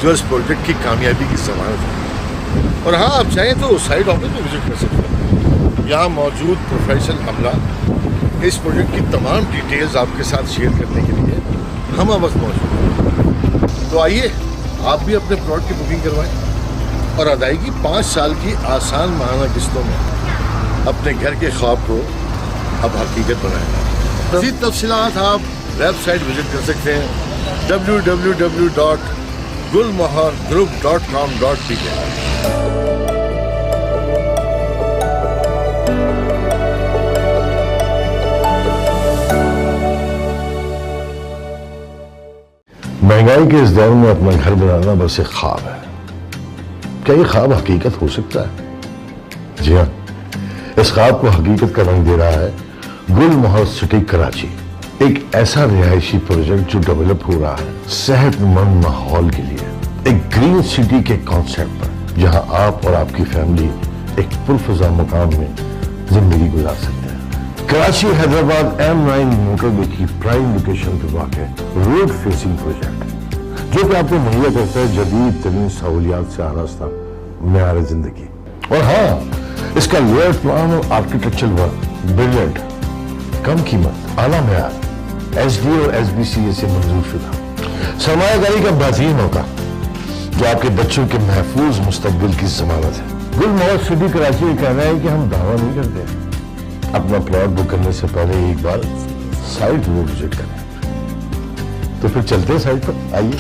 जो इस प्रोजेक्ट की कामयाबी की ज़मानत है। और हाँ, आप चाहें तो साइट ऑफिस में विजिट कर सकते हैं। यहाँ मौजूद प्रोफेशनल अमला इस प्रोजेक्ट की तमाम डिटेल्स आपके साथ शेयर करने के लिए ہم وقت موجود ہیں۔ تو آئیے آپ بھی اپنے پلاٹ کی بکنگ کروائیں اور ادائیگی 5 سال کی آسان ماہانہ قسطوں میں اپنے گھر کے خواب کو اب حقیقت بنائیں۔ مزید تفصیلات آپ ویب سائٹ وزٹ کر سکتے ہیں www.gulmohargroup.com.pk۔ مہنگائی کے اس دور میں اپنا گھر بنانا بس ایک خواب ہے۔ کیا یہ خواب حقیقت ہو سکتا ہے؟ جی ہاں، اس خواب کو حقیقت کا رنگ دے رہا ہے گل مہر سٹی کراچی، ایک ایسا رہائشی پروجیکٹ جو ڈیولپ ہو رہا ہے صحت مند ماحول کے لیے، ایک گرین سٹی کے کانسیپٹ پر، جہاں آپ اور آپ کی فیملی ایک پرفضا مقام میں زندگی گزار سکتے ہیں۔ کراچی حیدرآباد M9 موٹر وے کی پرائم لوکیشن پہ واقع روڈ فیسنگ پروجیکٹ، جو کہ آپ کو مہیا کرتا ہے جدید ترین سہولیات سے آراستہ معیار زندگی۔ اور ہاں، اس کا لیئر پلان اور آرکیٹیکچر ورک بریلینٹ، کم قیمت، اعلیٰ معیار، SD اور SBCA سے منظور شدہ، سرمایہ کاری کا بہترین موقع جو آپ کے بچوں کے محفوظ مستقبل کی ضمانت ہے۔ گل مہر سٹی کراچی یہ کہنا ہے کہ ہم دعویٰ نہیں کرتے، اپنا پلاٹ بک کرنے سے پہلے ایک بار سائٹ ضرور وزٹ کریں۔ تو پھر چلتے ہیں سائٹ پر، آئیے۔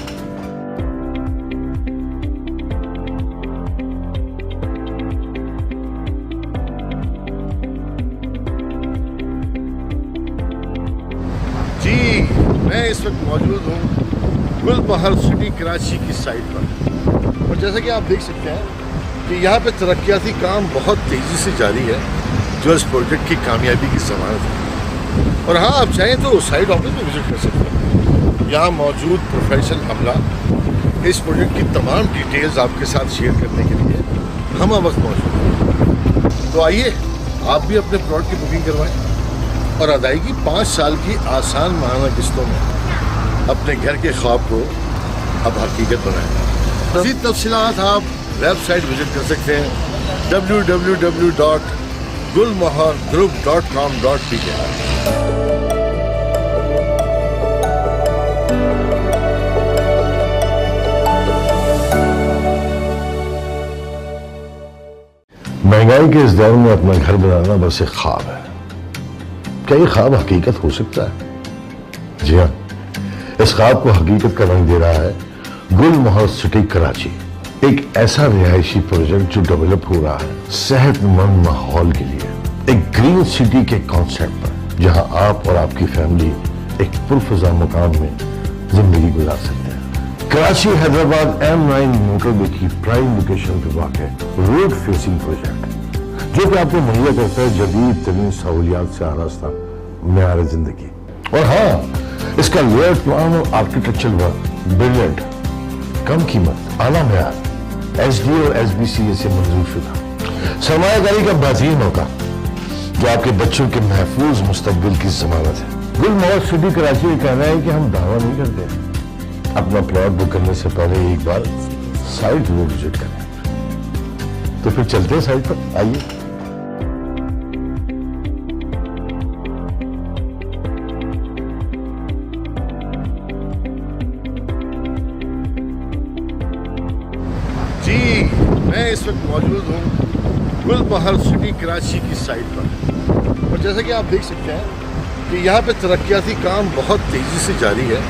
جی، میں اس وقت موجود ہوں گل مہر سٹی کراچی کی سائٹ پر، اور جیسا کہ آپ دیکھ سکتے ہیں کہ یہاں پہ ترقیاتی کام بہت تیزی سے جاری ہے، جو اس پروجیکٹ کی کامیابی کی ضمانت ہے۔ اور ہاں، آپ چاہیں تو سائٹ آفس میں وزٹ کر سکتے ہیں۔ یہاں موجود پروفیشنل عملہ اس پروجیکٹ کی تمام ڈیٹیلز آپ کے ساتھ شیئر کرنے کے لیے ہم وقت موجود ہیں۔ تو آئیے آپ بھی اپنے پلاٹ کی بکنگ کروائیں اور ادائیگی 5 سال کی آسان ماہانہ قسطوں میں اپنے گھر کے خواب کو اب حقیقت بنائیں۔ مزید تفصیلات آپ ویب سائٹ وزٹ کر سکتے ہیں www.gulmohargroup.com.pk۔ مہنگائی کے اس دور میں اپنا گھر بنانا بس ایک خواب ہے۔ کیا یہ خواب حقیقت ہو سکتا ہے؟ جی ہاں، اس خواب کو حقیقت کا رنگ دے رہا ہے گل مہر سٹی کراچی، ایک ایسا رہائشی پروجیکٹ جو ڈیولپ ہو رہا ہے صحت مند ماحول کے لیے، ایک گرین سٹی کے کانسیپٹ پر، جہاں آپ اور آپ کی فیملی ایک پرفضا مقام میں زندگی گزار سکتے ہیں۔ کراچی حیدرآباد M9 موٹر وے کی پرائم لوکیشن پہ واقع روڈ فیسنگ پروجیکٹ، جو کہ آپ کو مہیا کرتا ہے جدید ترین سہولیات سے آراستہ معیار زندگی۔ اور ہاں، اس کا لیئر پلان اور آرکیٹیکچر ورک بریلینٹ، کم قیمت، اعلیٰ معیار، SD اور SBCA سے منظور شدہ، سرمایہ کاری کا بہترین موقع جو آپ کے بچوں کے محفوظ مستقبل کی ضمانت ہے۔ گل مہر سٹی کراچی یہ کہنا ہے کہ ہم دعویٰ نہیں کرتے، اپنا پلاٹ بک کرنے سے پہلے ایک بار سائٹ ضرور وزٹ کریں۔ تو پھر چلتے ہیں سائٹ پر، آئیے۔ جی، میں اس وقت موجود ہوں گل مہر سٹی کراچی کی سائٹ پر، اور جیسا کہ آپ دیکھ سکتے ہیں کہ یہاں پہ ترقیاتی کام بہت تیزی سے جاری ہے،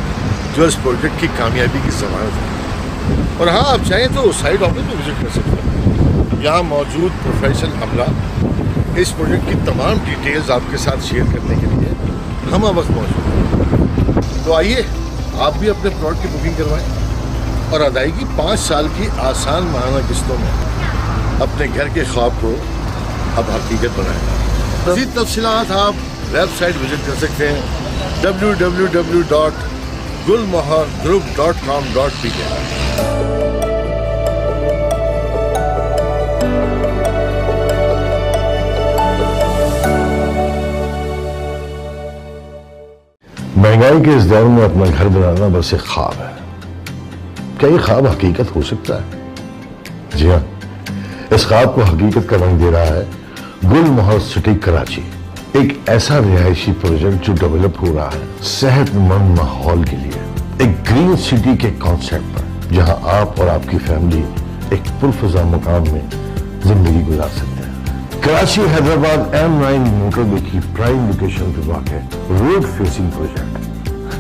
جو اس پروجیکٹ کی کامیابی کی ضمانت ہے۔ اور ہاں، آپ چاہیں تو سائٹ آفس میں وزٹ کر سکتے ہیں۔ یہاں موجود پروفیشنل عملہ اس پروجیکٹ کی تمام ڈیٹیلز آپ کے ساتھ شیئر کرنے کے لیے ہم وقت موجود ہیں۔ تو آئیے آپ بھی اپنے پلاٹ کی بکنگ کروائیں اور ادائیگی 5 سال کی آسان ماہانہ قسطوں میں اپنے گھر کے خواب کو اب حقیقت بنائیں۔ مزید تفصیلات آپ ویب سائٹ وزٹ کر سکتے ہیں www.gulmohargroup.com.pk۔ مہنگائی کے اس دور میں اپنا گھر بنانا بس ایک خواب ہے۔ کیا یہ خواب حقیقت ہو سکتا ہے؟ جی ہاں، اس خواب کو حقیقت کا رنگ دے رہا ہے گل مہر سٹی کراچی، ایک ایسا رہائشی پروجیکٹ جو ڈیولپ ہو رہا ہے صحت مند ماحول کے لیے، एक ग्रीन सिटी के कॉन्सेप्ट पर, जहां आप और आपकी फैमिली एक पुरफजा मुकाम में जिंदगी गुजार सकते हैं। कराची हैदराबाद M9 मोटरवे की प्राइम लोकेशन पर वाक़ रोड फेसिंग प्रोजेक्ट,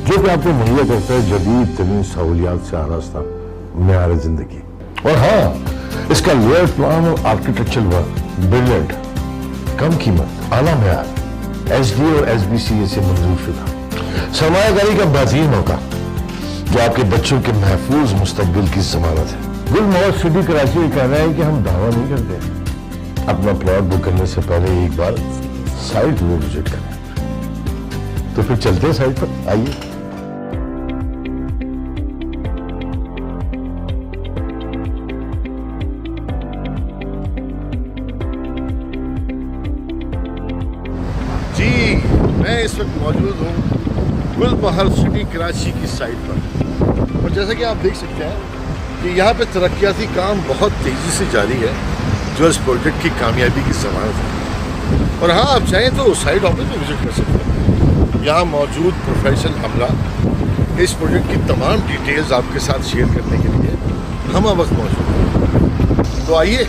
जो कि आपको मुहैया करता है जदीद तरीन सहूलियात से आरास्ता मेयार जिंदगी। और हाँ, इसका लेआउट प्लान और आर्किटेक्चरल वर्क ब्रिलियंट, कम कीमत, आला मेयार, HD और SBCA से मंजूर शुदा, सरमायाकारी का बेहतरीन मौका जो आपके बच्चों के महफूज मुस्तकबिल की जमानत है। गुलमोहर सिटी कराची ये कहना है कि हम दावा नहीं करते। अपना प्लॉट बुक करने से पहले एक बार साइट वो विजिट करें। तो फिर चलते हैं साइट पर, आइए। जी, मैं इस वक्त मौजूद हूँ गुलमोहर सिटी कराची की साइट पर, और जैसा कि आप देख सकते हैं कि यहाँ पे तरक्याती काम बहुत तेज़ी से जारी है, जो इस प्रोजेक्ट की कामयाबी की ज़मानत है। और हाँ, आप चाहें तो साइट ऑफिस में विजिट कर सकते हैं। यहाँ मौजूद प्रोफेशनल अमला इस प्रोजेक्ट की तमाम डिटेल्स आपके साथ शेयर करने के लिए हम वक्त मौजूद हैं। तो आइए,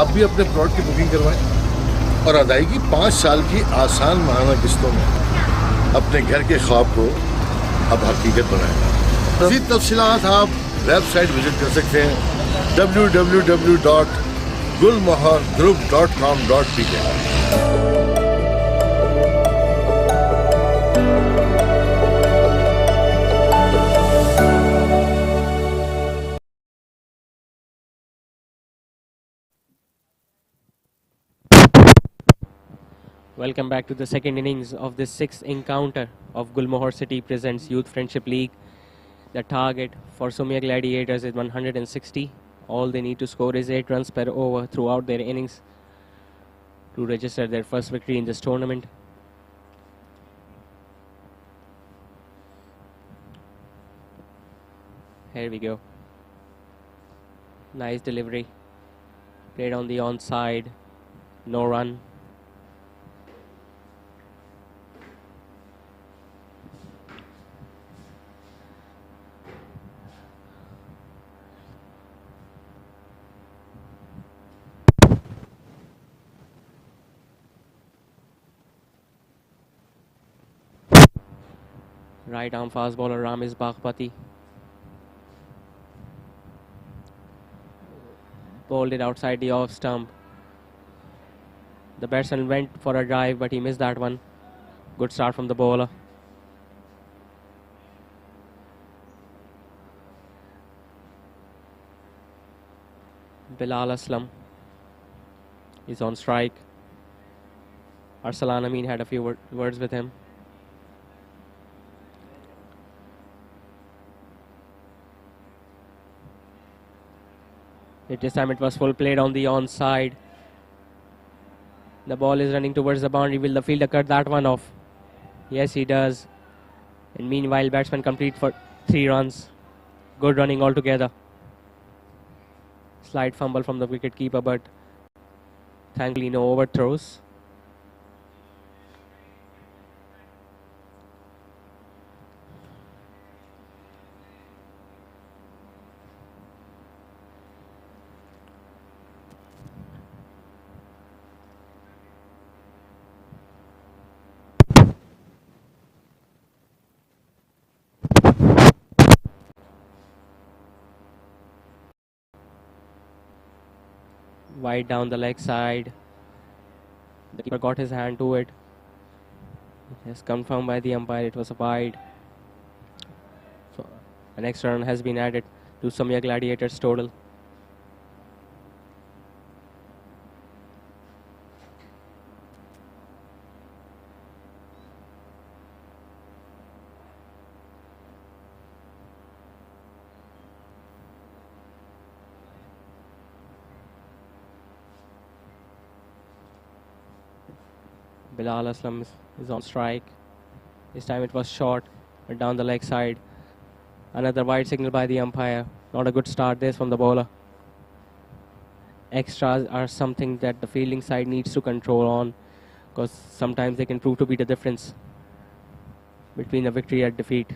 आप भी अपने प्लॉट की बुकिंग करवाएं और अदायगी 5 साल की आसान माहाना किस्तों में अपने घर के ख्वाब को अब हकीकत बनाएं। मज़ीद तफसीलात आप वेबसाइट विजिट कर सकते हैं www.gulmohargroup.com.pk। Welcome back to the second innings of this 6th encounter of Gulmohar City presents Youth Friendship League. The target for Sumya Gladiators is 160. All they need to score is 8 runs per over throughout their innings to register their first victory in this tournament. Here we go. Nice delivery. Played on the onside. No run. Right arm fast bowler Ramiz Baghpati bowled it outside the off stump. The batsman went for a drive, but he missed that one. Good start from the bowler. Bilal Aslam is on strike. Arsalan Amin had a few words with him. This time it was full played on the onside. The ball is running towards the boundary. Will the fielder cut that one off? Yes, he does. And meanwhile, batsman complete for 3 runs. Good running altogether. Slight fumble from the wicket keeper, but thankfully no overthrows. Wide down the leg side. The keeper got his hand to it. It is confirmed by the umpire it was a wide. So an extra run has been added to Sumya Gladiators total. Bilal Aslam is on strike. This time it was short, but down the leg side. Another wide signal by the umpire. Not a good start this from the bowler. Extras are something that the fielding side needs to control on, because sometimes they can prove to be the difference between a victory and defeat.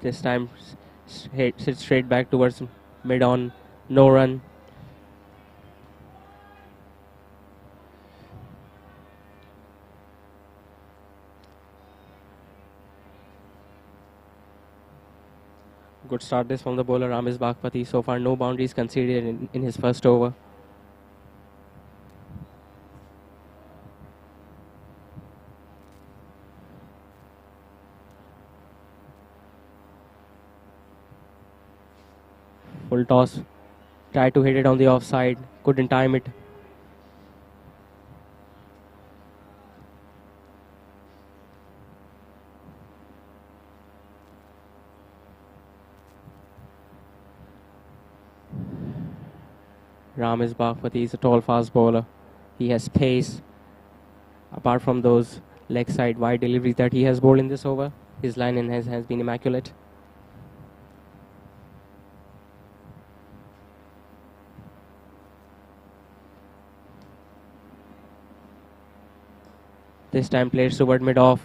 This time hits straight back towards mid on, no run. Good start this from the bowler Ramesh Bagpati. So far no boundaries conceded in his first over. Full toss, tried to hit it on the offside, couldn't time it. Ramesh Bagpati is a tall fast bowler. He has pace. Apart from those leg side wide deliveries that he has bowled in this over, his line in has been immaculate. This time played toward mid-off,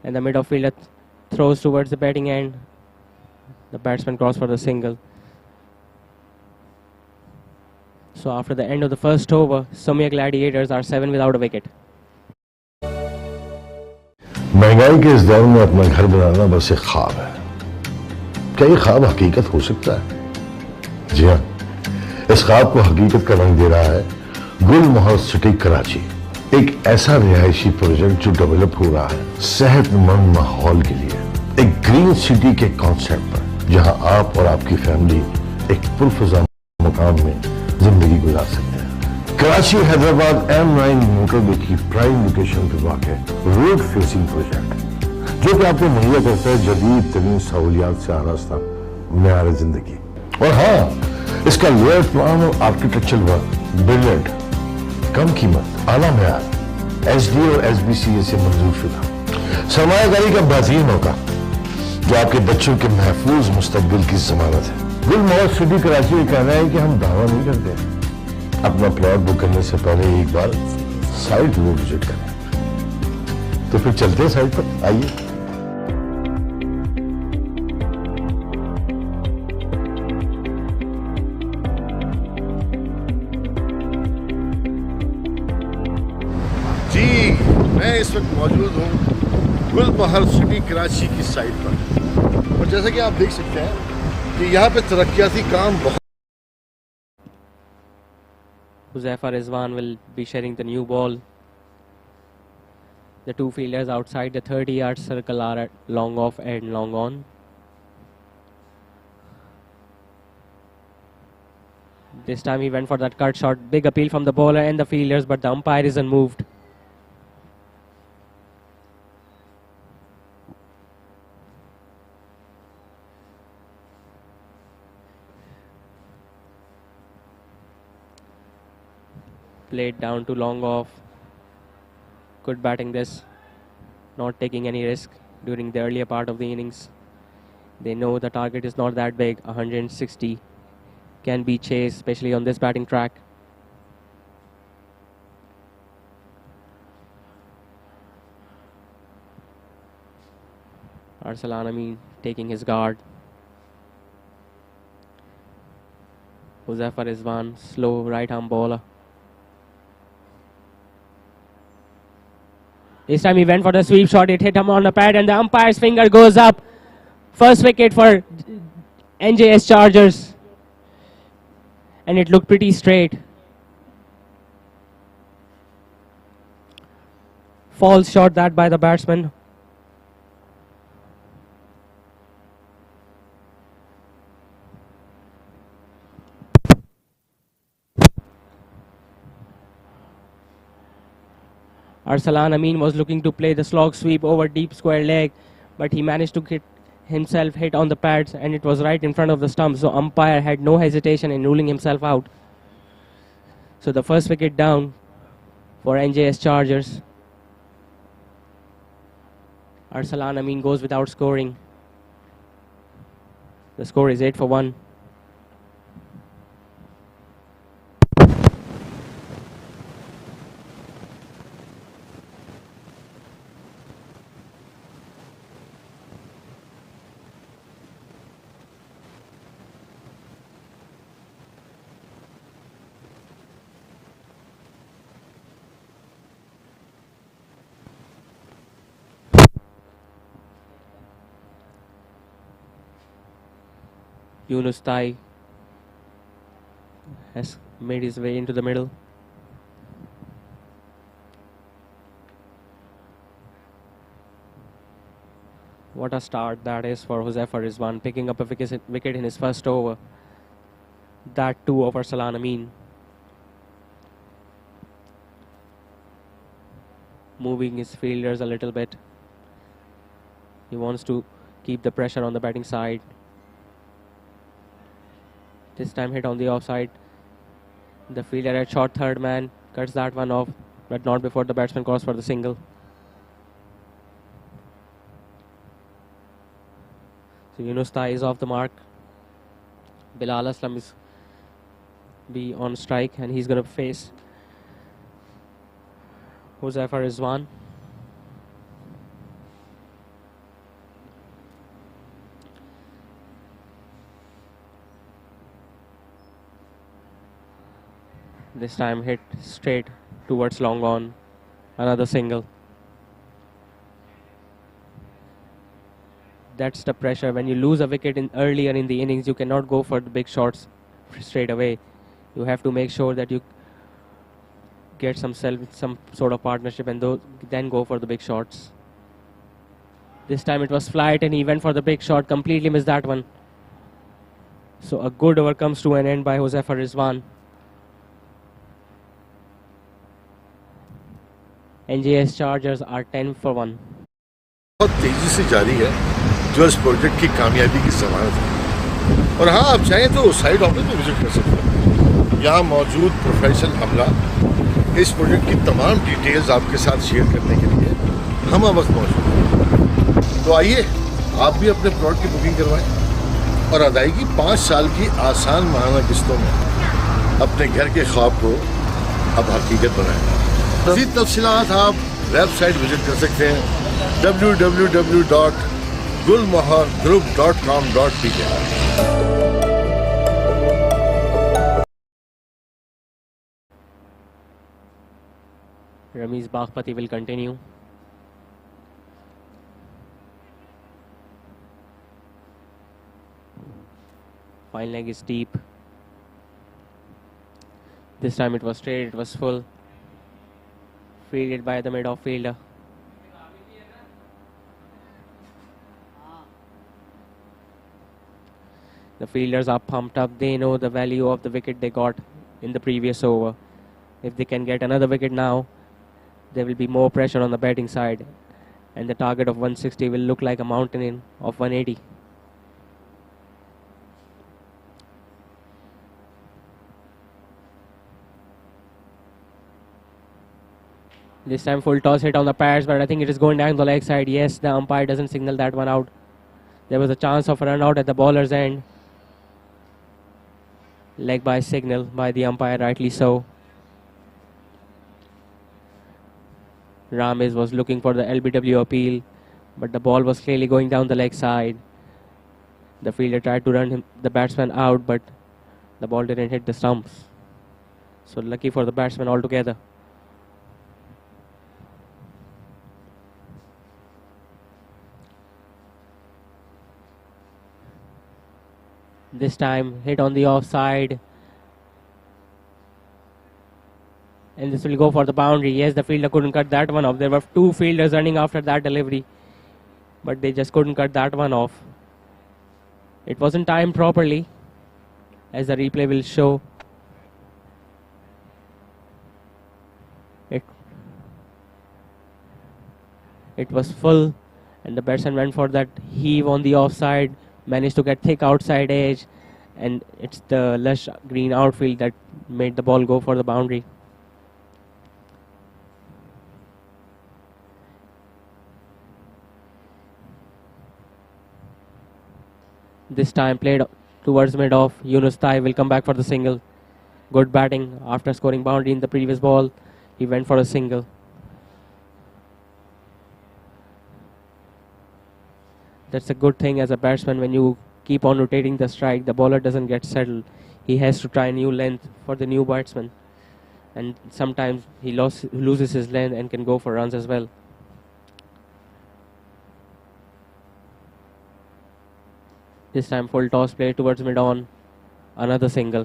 and the mid-off fielder throws towards the batting end. The batsman crossed for the single. So after the end of the first over, Sumya Gladiators are 7 without a wicket. महंगाई के इस दौर में अपना घर बनाना बस एक ख्वाब है। क्या ये ख्वाब हकीकत हो सकता है? जी हाँ, इस ख्वाब को हकीकत का रंग दे रहा है गुलमोहर सिटी कराची, एक ऐसा रिहायशी प्रोजेक्ट जो डेवलप हो रहा है सेहतमंद माहौल के लिए, एक ग्रीन सिटी के कॉन्सेप्ट पर, जहां आप और आपकी फैमिली एक पुरफजा मकान में जिंदगी गुजार सकते हैं। कराची हैदराबाद M9 मोटरवे की प्राइम लोकेशन पर वाक़ रोड फेसिंग प्रोजेक्ट, जो कि आपको मुहैया करता है जदीद तरीन सहूलियात से आरास्ता मेयार जिंदगी। और हाँ, इसका लेआउट प्लान और आर्किटेक्चर वर्क ब्रिलियंट, कम कीमत, आला मेयार, SD और SBCA से मंजूर शुदा, सरमायाकारी का बेहतरीन मौका जो आपके बच्चों के महफूज मुस्तकबिल की जमानत है। गुलमोहर सिटी कराची का कहना है कि हम दावा नहीं करते, अपना प्लॉट बुक करने से पहले एक बार साइट जरूर विजिट करें। तो फिर चलते हैं साइट पर, आइए। जी, मैं इस वक्त मौजूद हूँ गुलमोहर सिटी कराची की साइट पर, और जैसा कि आप देख सकते हैं कि यहाँ पे तरक्याती काम बहुत। Huzaifar Rizwan will be sharing the new ball. The two fielders outside the 30-yard circle are at long off and long on. This time he went for that cut shot. Big appeal from the bowler and the fielders, but the umpire is unmoved. Played down to long off. Good batting this. Not taking any risk during the earlier part of the innings. They know the target is not that big. 160 can be chased, especially on this batting track. Arsalan Amin taking his guard. Huzaifar Rizwan, slow right arm bowler. This time he went for the sweep shot. It hit him on the pad and the umpire's finger goes up. First wicket for NJS Chargers. And it looked pretty straight. False shot that by the batsman. Arsalan Amin was looking to play the slog sweep over deep square leg, but he managed to get himself hit on the pads and it was right in front of the stump, so umpire had no hesitation in ruling himself out. So the first wicket down for NJS Chargers. Arsalan Amin goes without scoring. The score is 8 for 1. Yunus Tai has made his way into the middle. What a start that is for Huzaifa Rizwan, picking up a wicket in his first over. That too over Salan Amin. Moving his fielders a little bit. He wants to keep the pressure on the batting side. This time hit on the offside. The fielder at short third man cuts that one off, but not before the batsman calls for the single. So Yunus Tai is off the mark. Bilal Aslam is be on strike and he's going to face Huzaifa Rizwan. This time hit straight towards long on. Another single. That's the pressure. When you lose a wicket earlier in the innings, you cannot go for the big shots straight away. You have to make sure that you get some sort of partnership and then go for the big shots. This time it was flight and he went for the big shot, completely missed that one. So a good over comes to an end by Huzaifa Rizwan. NJS Chargers are 10 for 1. बहुत तेजी से जारी है जो इस project की कामयाबी की जमानत है। और हाँ, आप चाहें तो साइड ऑफिस में विजिट कर सकते हैं। यहाँ मौजूद प्रोफेशनल अमला इस प्रोजेक्ट की तमाम डिटेल्स आपके साथ शेयर करने के लिए हम वक्त मौजूद हैं। तो आइए आप भी अपने प्लॉट की बुकिंग करवाएं और अदायगी 5 साल की आसान माहाना किस्तों में अपने घर के ख्वाब को अब हकीकत बनाएं। मज़ीद तफ़सीलात आप वेबसाइट विजिट कर सकते हैं www.gulmohargroup.com.pk। Ramesh Baghpati will continue. Fine leg is deep. This time it was straight, it was full. Fielded by the mid-off fielder. The fielders are pumped up. They know the value of the wicket they got in the previous over. If they can get another wicket now, there will be more pressure on the batting side. And the target of 160 will look like a mountain of 180. This time full toss hit on the pads, but I think it is going down the leg side. Yes, the umpire doesn't signal that one out. There was a chance of a run out at the bowler's end. Leg by signal by the umpire, rightly so. Ramesh was looking for the LBW appeal, but the ball was clearly going down the leg side. The fielder tried to run the batsman out, but the ball didn't hit the stumps. So lucky for the batsman altogether. This time hit on the offside. And this will go for the boundary. Yes, the fielder couldn't cut that one off. There were 2 fielders running after that delivery, but they just couldn't cut that one off. It wasn't timed properly, as the replay will show. It was full, and the batsman went for that heave on the offside, managed to get thick outside edge, and it's the lush green outfield that made the ball go for the boundary. This time played towards mid-off. Yunus Tai will come back for the single. Good batting after scoring boundary in the previous ball. He went for a single. That's a good thing as a batsman. When you keep on rotating the strike, the bowler doesn't get settled. He has to try new length for the new batsman. And sometimes he loses his length and can go for runs as well. This time full toss play towards mid-on. Another single.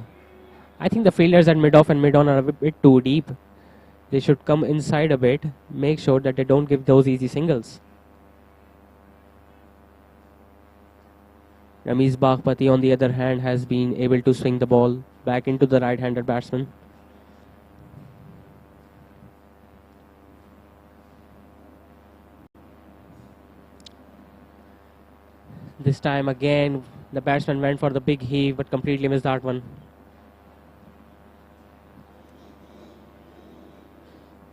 I think the fielders at mid-off and mid-on are a bit too deep. They should come inside a bit, make sure that they don't give those easy singles. Ramiz Baghpati, on the other hand, has been able to swing the ball back into the right-handed batsman. This time again, the batsman went for the big heave but completely missed that one.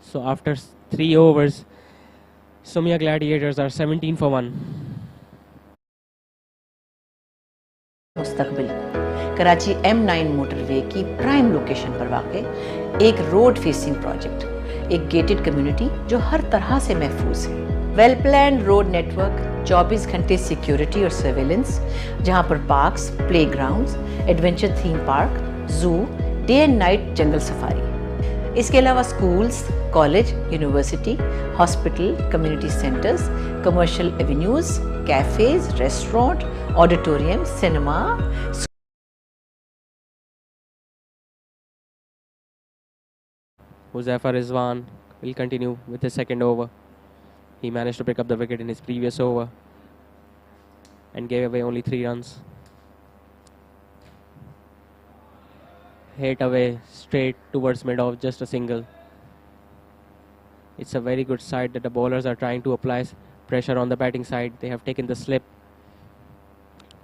So after 3 overs, Sumya Gladiators are 17 for 1. मुस्तकबिल Karachi M9 motorway की prime location पर वाक़े एक road facing project, एक gated community जो हर तरह से महफूज है। वेल प्लान रोड नेटवर्क, 24 घंटे सिक्योरिटी और सर्वेलेंस, जहां पर parks, playgrounds, adventure theme park, zoo, day and night jungle safari. इसके अलावा schools, college, university, hospital, community centres, commercial avenues, cafes, restaurant, auditorium, cinema. Huzaifar Rizwan will continue with his second over. He managed to pick up the wicket in his previous over and gave away only 3 runs. Hit away straight towards mid-off, just a single. It's a very good side that the bowlers are trying to apply pressure on the batting side. They have taken the slip,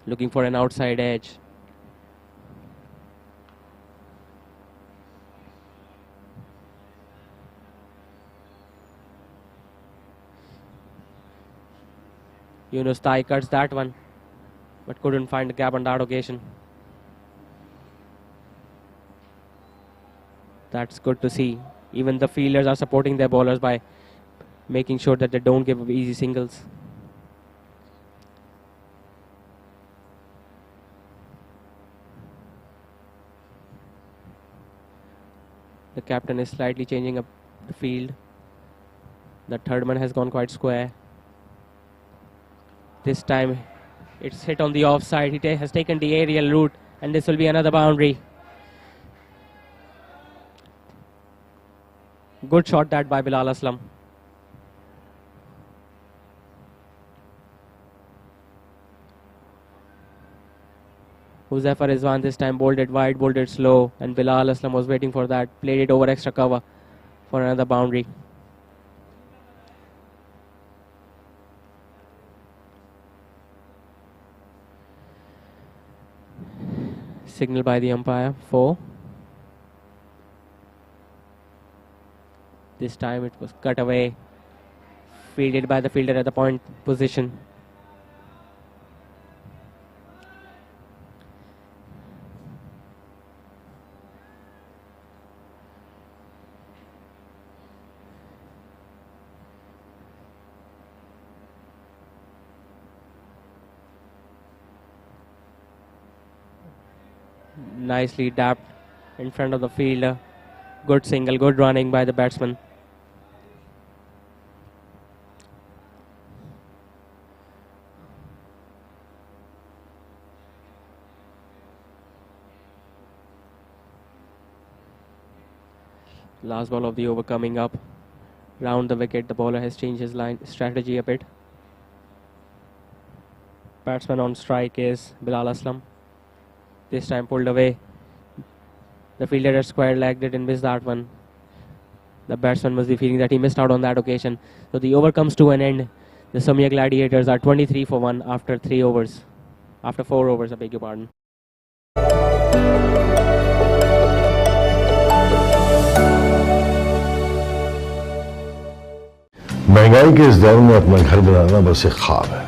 looking for an outside edge. Yunus Thai cuts that one, but couldn't find the gap on that occasion. That's good to see. Even the fielders are supporting their bowlers by making sure that they don't give easy singles. The captain is slightly changing up the field. The third man has gone quite square. This time it's hit on the offside. He has taken the aerial route, and this will be another boundary. Good shot that by Bilal Aslam. Huzaifar Rizwan this time bowled it wide, bowled it slow, and Bilal Aslam was waiting for that. Played it over extra cover for another boundary. Signal by the umpire, 4. This time it was cut away, fielded by the fielder at the point position. Nicely dapped in front of the fielder. Good single, good running by the batsman. Last ball of the over coming up. Round the wicket, the bowler has changed his line strategy a bit. Batsman on strike is Bilal Aslam. This time pulled away. The fielder had square legged it and missed that one. The batsman must be feeling that he missed out on that occasion. So the over comes to an end. The Sumya Gladiators are 23 for 1 after 3 overs. After 4 overs, I beg your pardon. महंगाई के इस दौर में अपना घर बनाना बस एक ख्वाब है।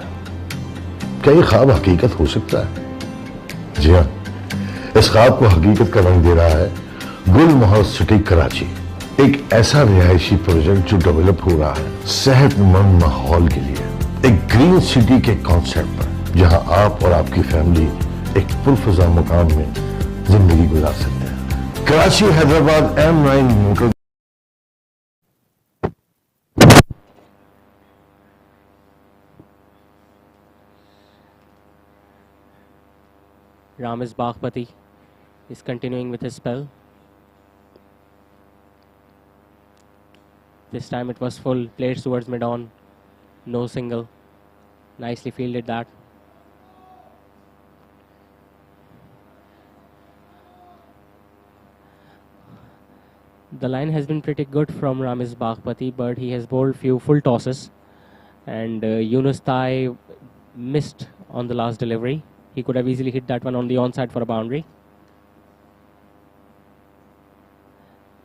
क्या ये ख्वाब हकीकत हो सकता है? जी हाँ, इस ख्वाब को हकीकत का रंग दे रहा है गुलमोहर सिटी कराची, एक ऐसा रिहायशी प्रोजेक्ट जो डेवलप हो रहा है सेहतमंद माहौल के लिए, एक ग्रीन सिटी के कॉन्सेप्ट पर, जहां आप और आपकी फैमिली एक पुरफजा मकान में जिंदगी गुजार सकते हैं। Karachi Hyderabad M9 motor Ramiz Baghpati is continuing with his spell. This time it was full, played towards mid-on, no single. Nicely fielded that. The line has been pretty good from Ramiz Baghpati, but he has bowled few full tosses. And Yunus Thai missed on the last delivery. He could have easily hit that one on the onside for a boundary.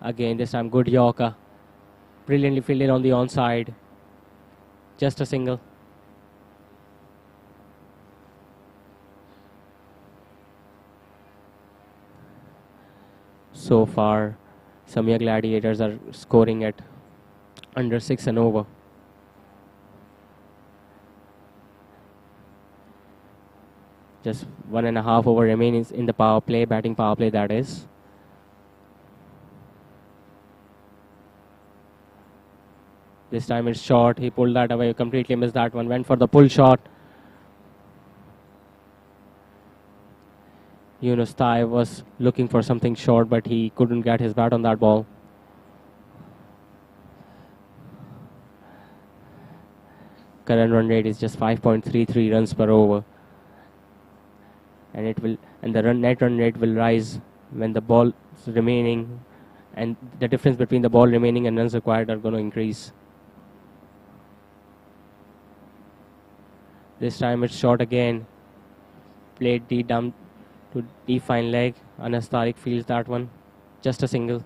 Again, this time good Yorker. Brilliantly fielded on the onside. Just a single. So far, Sumya Gladiators are scoring at under 6 and over. Just 1.5 over remaining in the power play, batting power play that is. This time it's short. He pulled that away, completely missed that one. Went for the pull shot. Yunus Thai was looking for something short, but he couldn't get his bat on that ball. Current run rate is just 5.33 runs per over. And the net run rate will rise when the ball is remaining, and the difference between the ball remaining and runs required are going to increase. This time it's short again. Played deep down to deep fine leg. Anas Tariq fields that one. Just a single.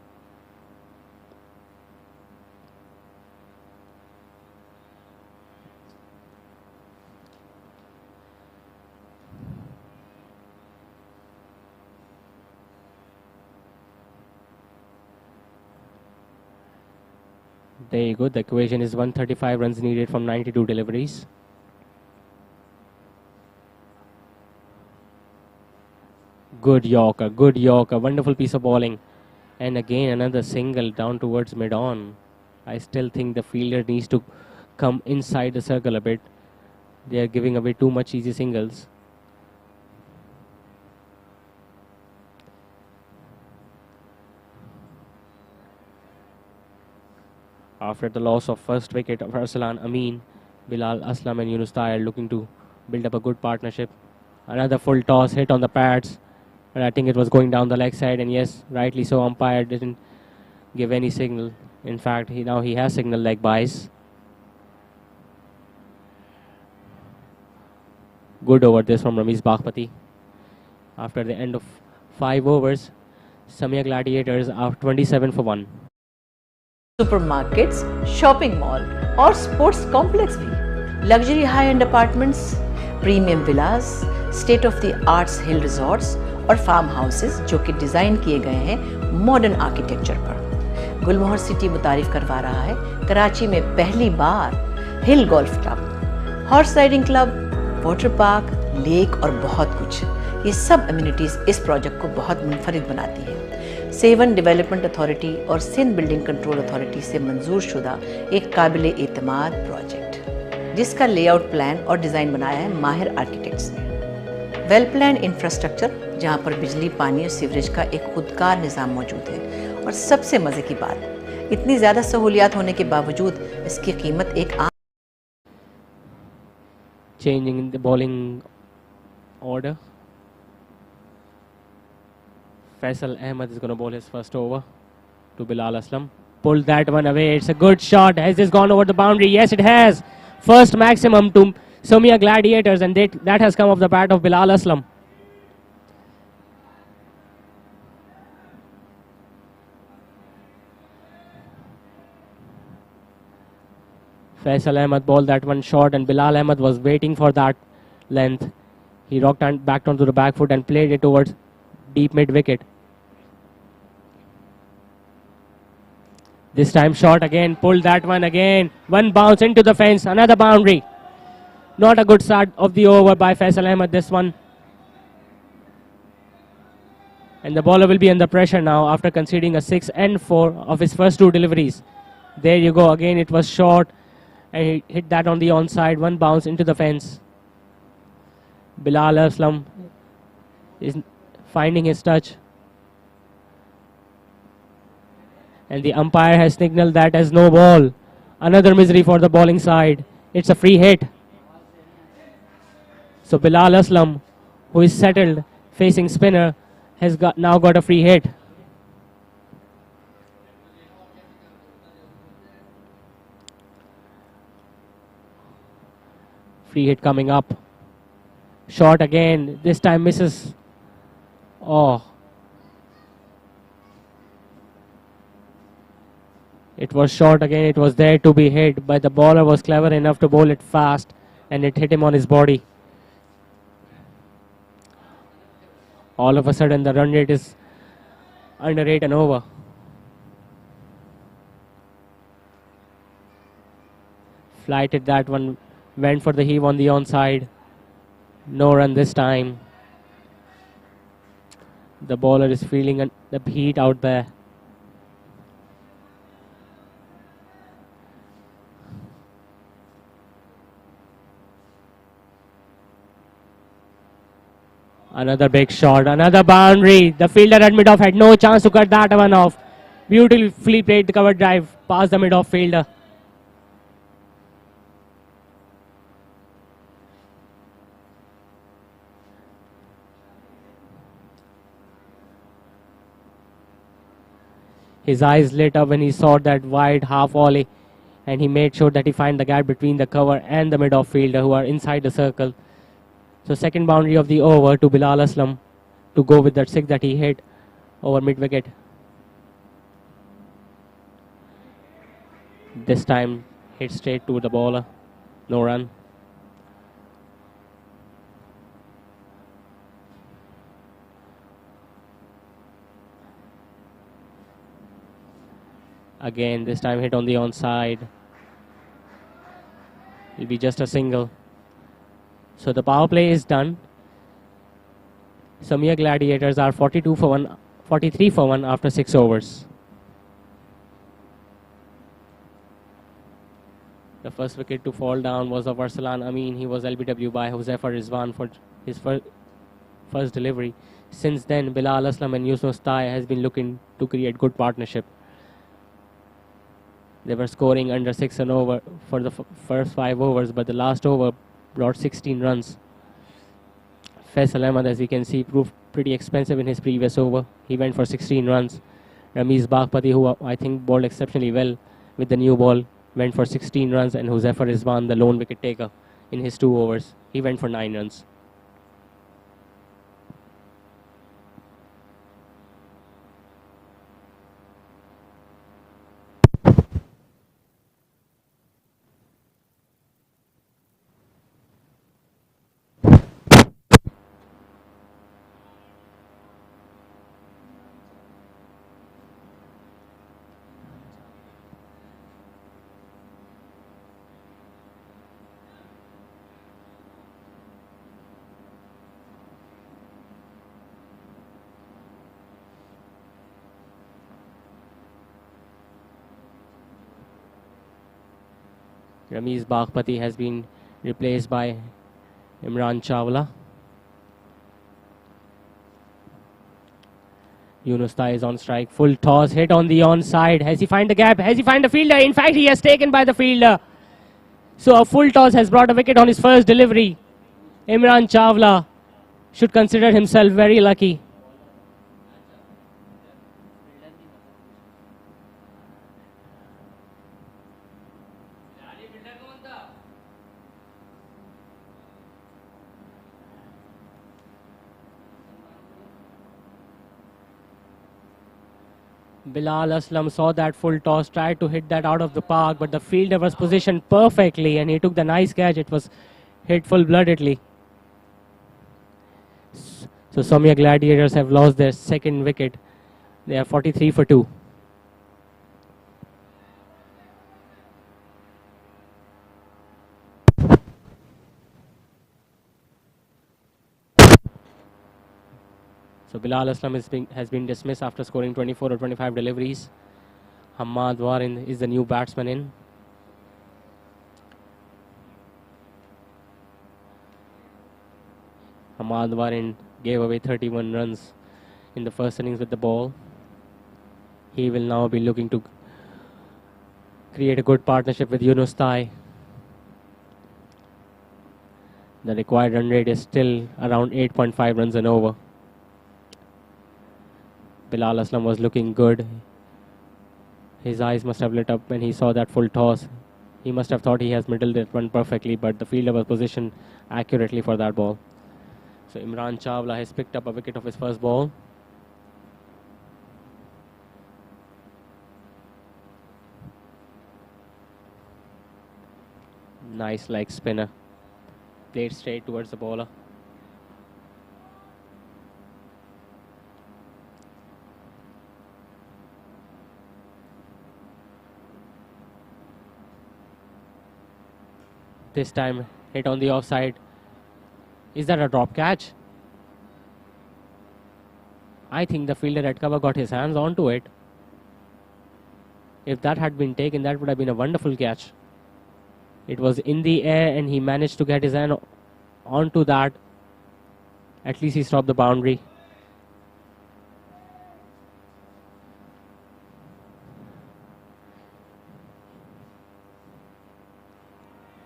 There you go. The equation is 135 runs needed from 92 deliveries. Good Yorker, good Yorker. Wonderful piece of bowling. And again, another single down towards mid-on. I still think the fielder needs to come inside the circle a bit. They are giving away too much easy singles. After the loss of first wicket of Arsalan Amin, Bilal Aslam and Yunus Thai are looking to build up a good partnership. Another full toss hit on the pads. And I think it was going down the leg side, and yes, rightly so, umpire didn't give any signal. In fact, now he has signal leg bias. Good over this from Ramiz Baghpati. After the end of 5 overs, Sumya Gladiators are 27 for 1. Supermarkets, shopping mall और sports complex भी, luxury high end apartments, premium villas, state of the arts hill resorts और farm houses जो कि design किए गए हैं modern architecture पर। गुलमोहर city मुतारिफ करवा रहा है कराची में पहली बार hill golf club, horse riding club, water park, lake और बहुत कुछ। ये सब अम्यूनिटीज़ इस प्रोजेक्ट को बहुत मुनफरिद बनाती है। सेवन डेवलपमेंट अथॉरिटी और सिंध बिल्डिंग कंट्रोल अथॉरिटी से मंजूर शुदा एक काबिल एतमाद प्रोजेक्ट, जिसका लेआउट प्लान और डिज़ाइन बनाया है माहिर आर्किटेक्ट्स ने। वेल प्लान इंफ्रास्ट्रक्चर जहां पर बिजली, पानी और सीवरेज का एक खुदकार निज़ाम मौजूद है। और सबसे मज़े की बात, इतनी ज़्यादा सहूलियात होने के बावजूद इसकी कीमत एक आम। Changing in the bowling order. Faisal Ahmed is going to bowl his first over to Bilal Aslam. Pull that one away. It's a good shot. Has this gone over the boundary? Yes, it has. First maximum to Sumya Gladiators, and that has come off the bat of Bilal Aslam. Faisal Ahmed bowled that one short, and Bilal Ahmed was waiting for that length. He rocked and backed onto the back foot and played it towards deep mid wicket. This time short again, pulled that one again. One bounce into the fence, another boundary. Not a good start of the over by Faisal Ahmed, this one. And the bowler will be under pressure now after conceding a 6 and 4 of his first 2 deliveries. There you go, again it was short. And he hit that on the onside, one bounce into the fence. Bilal Aslam is finding his touch. And the umpire has signaled that as no ball. Another misery for the bowling side. It's a free hit. So Bilal Aslam, who is settled facing spinner, has now got a free hit. Free hit coming up. Shot again. This time misses. Oh. It was short again. It was there to be hit, but the bowler was clever enough to bowl it fast, and it hit him on his body. All of a sudden, the run rate is under 8 and over. Flighted that one, went for the heave on the onside. No run this time. The bowler is feeling the heat out there. Another big shot, another boundary. The fielder at mid-off had no chance to cut that one off. Beautifully played the cover drive past the mid-off fielder. His eyes lit up when he saw that wide half volley, and he made sure that he find the gap between the cover and the mid-off fielder who are inside the circle. So second boundary of the over to Bilal Aslam to go with that six that he hit over mid-wicket. This time hit straight to the bowler. No run. Again, this time hit on the onside. It'll be just a single. So the power play is done. Sumya Gladiators are 42 for 1, 43 for 1 after 6 overs. The first wicket to fall down was of Arsalan Amin. He was LBW by Huzaifa Rizwan for his first delivery. Since then, Bilal Aslam and Yusuf Tai has been looking to create good partnership. They were scoring under 6 and over for the first 5 overs, but the last over brought 16 runs. Faisal Ahmad, as we can see, proved pretty expensive in his previous over. He went for 16 runs. Ramiz Baghpati, who I think bowled exceptionally well with the new ball, went for 16 runs, and Huzaifa Rizwan, the lone wicket taker, in his 2 overs, he went for 9 runs. Ramiz Baghpati has been replaced by Imran Chawla. Yunus Tai is on strike. Full toss, hit on the onside. Has he find the gap? Has he find the fielder? In fact, he has taken by the fielder. So a full toss has brought a wicket on his first delivery. Imran Chawla should consider himself very lucky. Bilal Aslam saw that full toss, tried to hit that out of the park, but the fielder was positioned perfectly and he took the nice catch. It was hit full-bloodedly. So Sumya Gladiators have lost their second wicket. They are 43 for 2. So Bilal Aslam has been dismissed after scoring 24 or 25 deliveries. Hamad Warin is the new batsman in. Hamad Warin gave away 31 runs in the first innings with the ball. He will now be looking to create a good partnership with Yunus Thai. The required run rate is still around 8.5 runs an over. Bilal Aslam was looking good. His eyes must have lit up when he saw that full toss. He must have thought he has middled that one perfectly, but the fielder was positioned accurately for that ball. So Imran Chawla has picked up a wicket of his first ball. Nice leg spinner. Played straight towards the bowler. This time hit on the offside. Is that a drop catch? I think the fielder at cover got his hands onto it. If that had been taken, that would have been a wonderful catch. It was in the air and he managed to get his hand onto that. At least he stopped the boundary.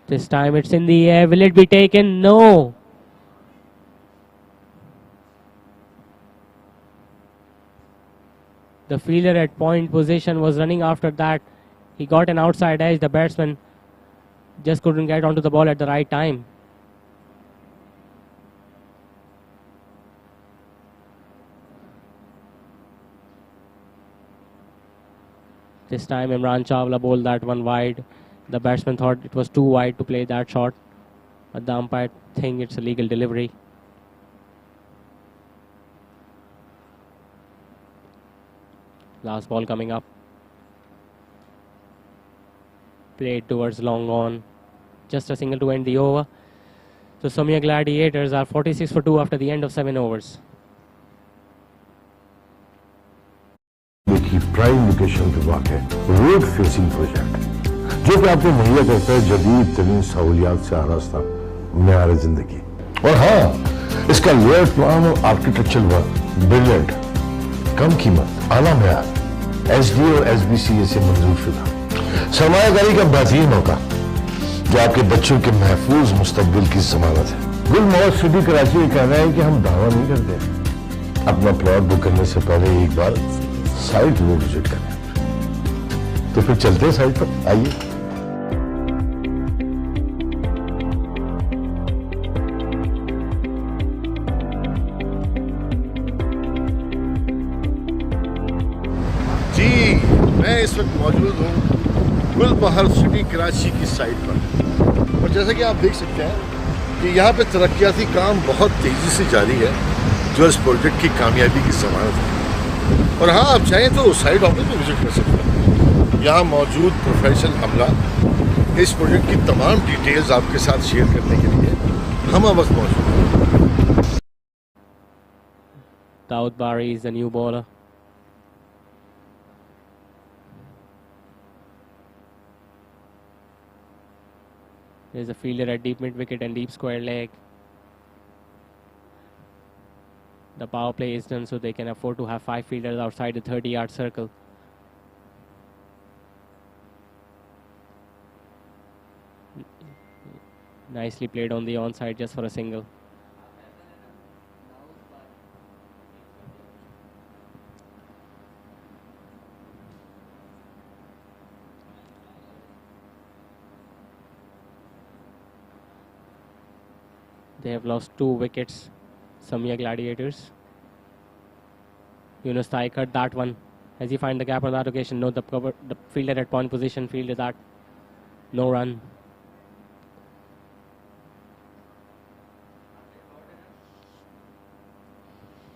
This time it's in the air. Will it be taken? No. The fielder at point position was running after that. He got an outside edge. The batsman just couldn't get onto the ball at the right time. This time Imran Chawla bowled that one wide. The batsman thought it was too wide to play that shot, but the umpire thinks it's a legal delivery. Last ball coming up. Played towards long on. Just a single to end the over. So Sumya Gladiators are 46 for 2 after the end of 7 overs. देखिए prime location पे वाक़ है road facing project जो कि आपको मुहैया करता है जदीद तरीन सहूलियात से आरास्ता मेयार जिंदगी। और हाँ, इसका लेआउट प्लान और आर्किटेक्चर वर्क ब्रिलियंट, कम कीमत, आला मेयार, एसडी और एसबीसी से मंजूर शुदा, सरमायाकारी का बेहतरीन मौका जो आपके बच्चों के महफूज मुस्तकबिल की जमानत है। गुलमोहर सिटी कराची कह रहा है कि हम दावा नहीं करते। अपना प्लॉट बुक करने से पहले एक बार साइट वो विजिट करें। तो फिर चलते हैं साइट पर, आइए। जी, मैं इस वक्त मौजूद हूँ गुलमोहर सिटी कराची की साइट पर, और जैसा कि आप देख सकते हैं कि यहाँ पे तरक्याती काम बहुत तेज़ी से जारी है जो इस प्रोजेक्ट की कामयाबी की ज़मानत है। और हाँ, आप चाहें तो साइट ऑफिस में विजिट कर सकते हैं। यहाँ मौजूद प्रोफेशनल अमला इस प्रोजेक्ट की तमाम डिटेल्स आपके साथ शेयर करने के लिए हम वक्त मौजूद हैं। Daud Bari is the new bowler. There's a fielder at deep mid wicket and deep square leg. The power play is done so they can afford to have 5 fielders outside the 30-yard circle. Nicely played on the onside just for a single. They have lost 2 wickets, Sumya Gladiators. Yunus Thai cut that one. As he find the gap on that occasion, no, the fielder at point position fielded that. No run.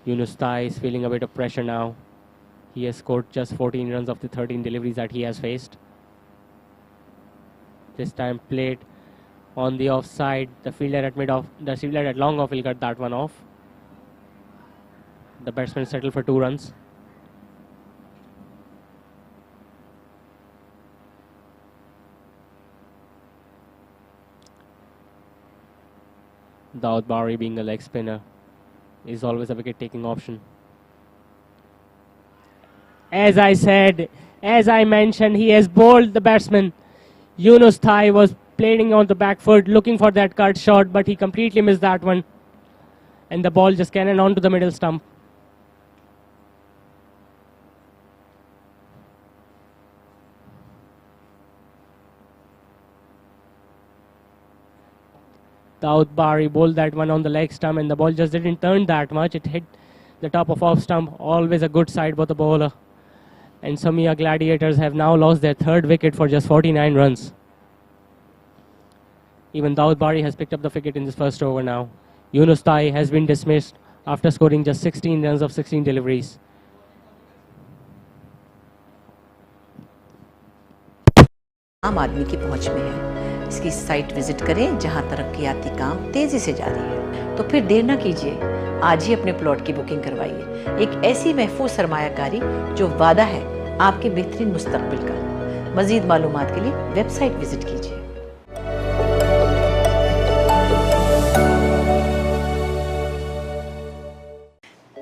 Yunus Thai is feeling a bit of pressure now. He has scored just 14 runs of the 13 deliveries that he has faced. This time played on the offside. The fielder at long off will cut that one off. The batsman settled for 2 runs. Daud Bari being a leg spinner is always a wicket-taking option. As I said, as I mentioned, he has bowled the batsman. Yunus Thai was playing on the back foot, looking for that cut shot, but he completely missed that one. And the ball just cannoned onto the middle stump. Daud Bari bowled that one on the leg stump, and the ball just didn't turn that much. It hit the top of off stump. Always a good side for the bowler. And Sumya Gladiators have now lost their third wicket for just 49 runs. Even Daud Bari has picked up the wicket in this first over now. Yunus Thai has been dismissed after scoring just 16 runs of 16 deliveries. आम आदमी की पहुंच में है। इसकी site visit करें जहां तरक्कियाती काम तेजी से जारी है। तो फिर देर न कीजिए, आज ही अपने प्लॉट की बुकिंग करवाइए। एक ऐसी महफूज सरमायाकारी जो वादा है आपके बेहतरीन मुस्तकबिल का। मजीद मालूमात के लिए वेबसाइट विजिट कीजिए।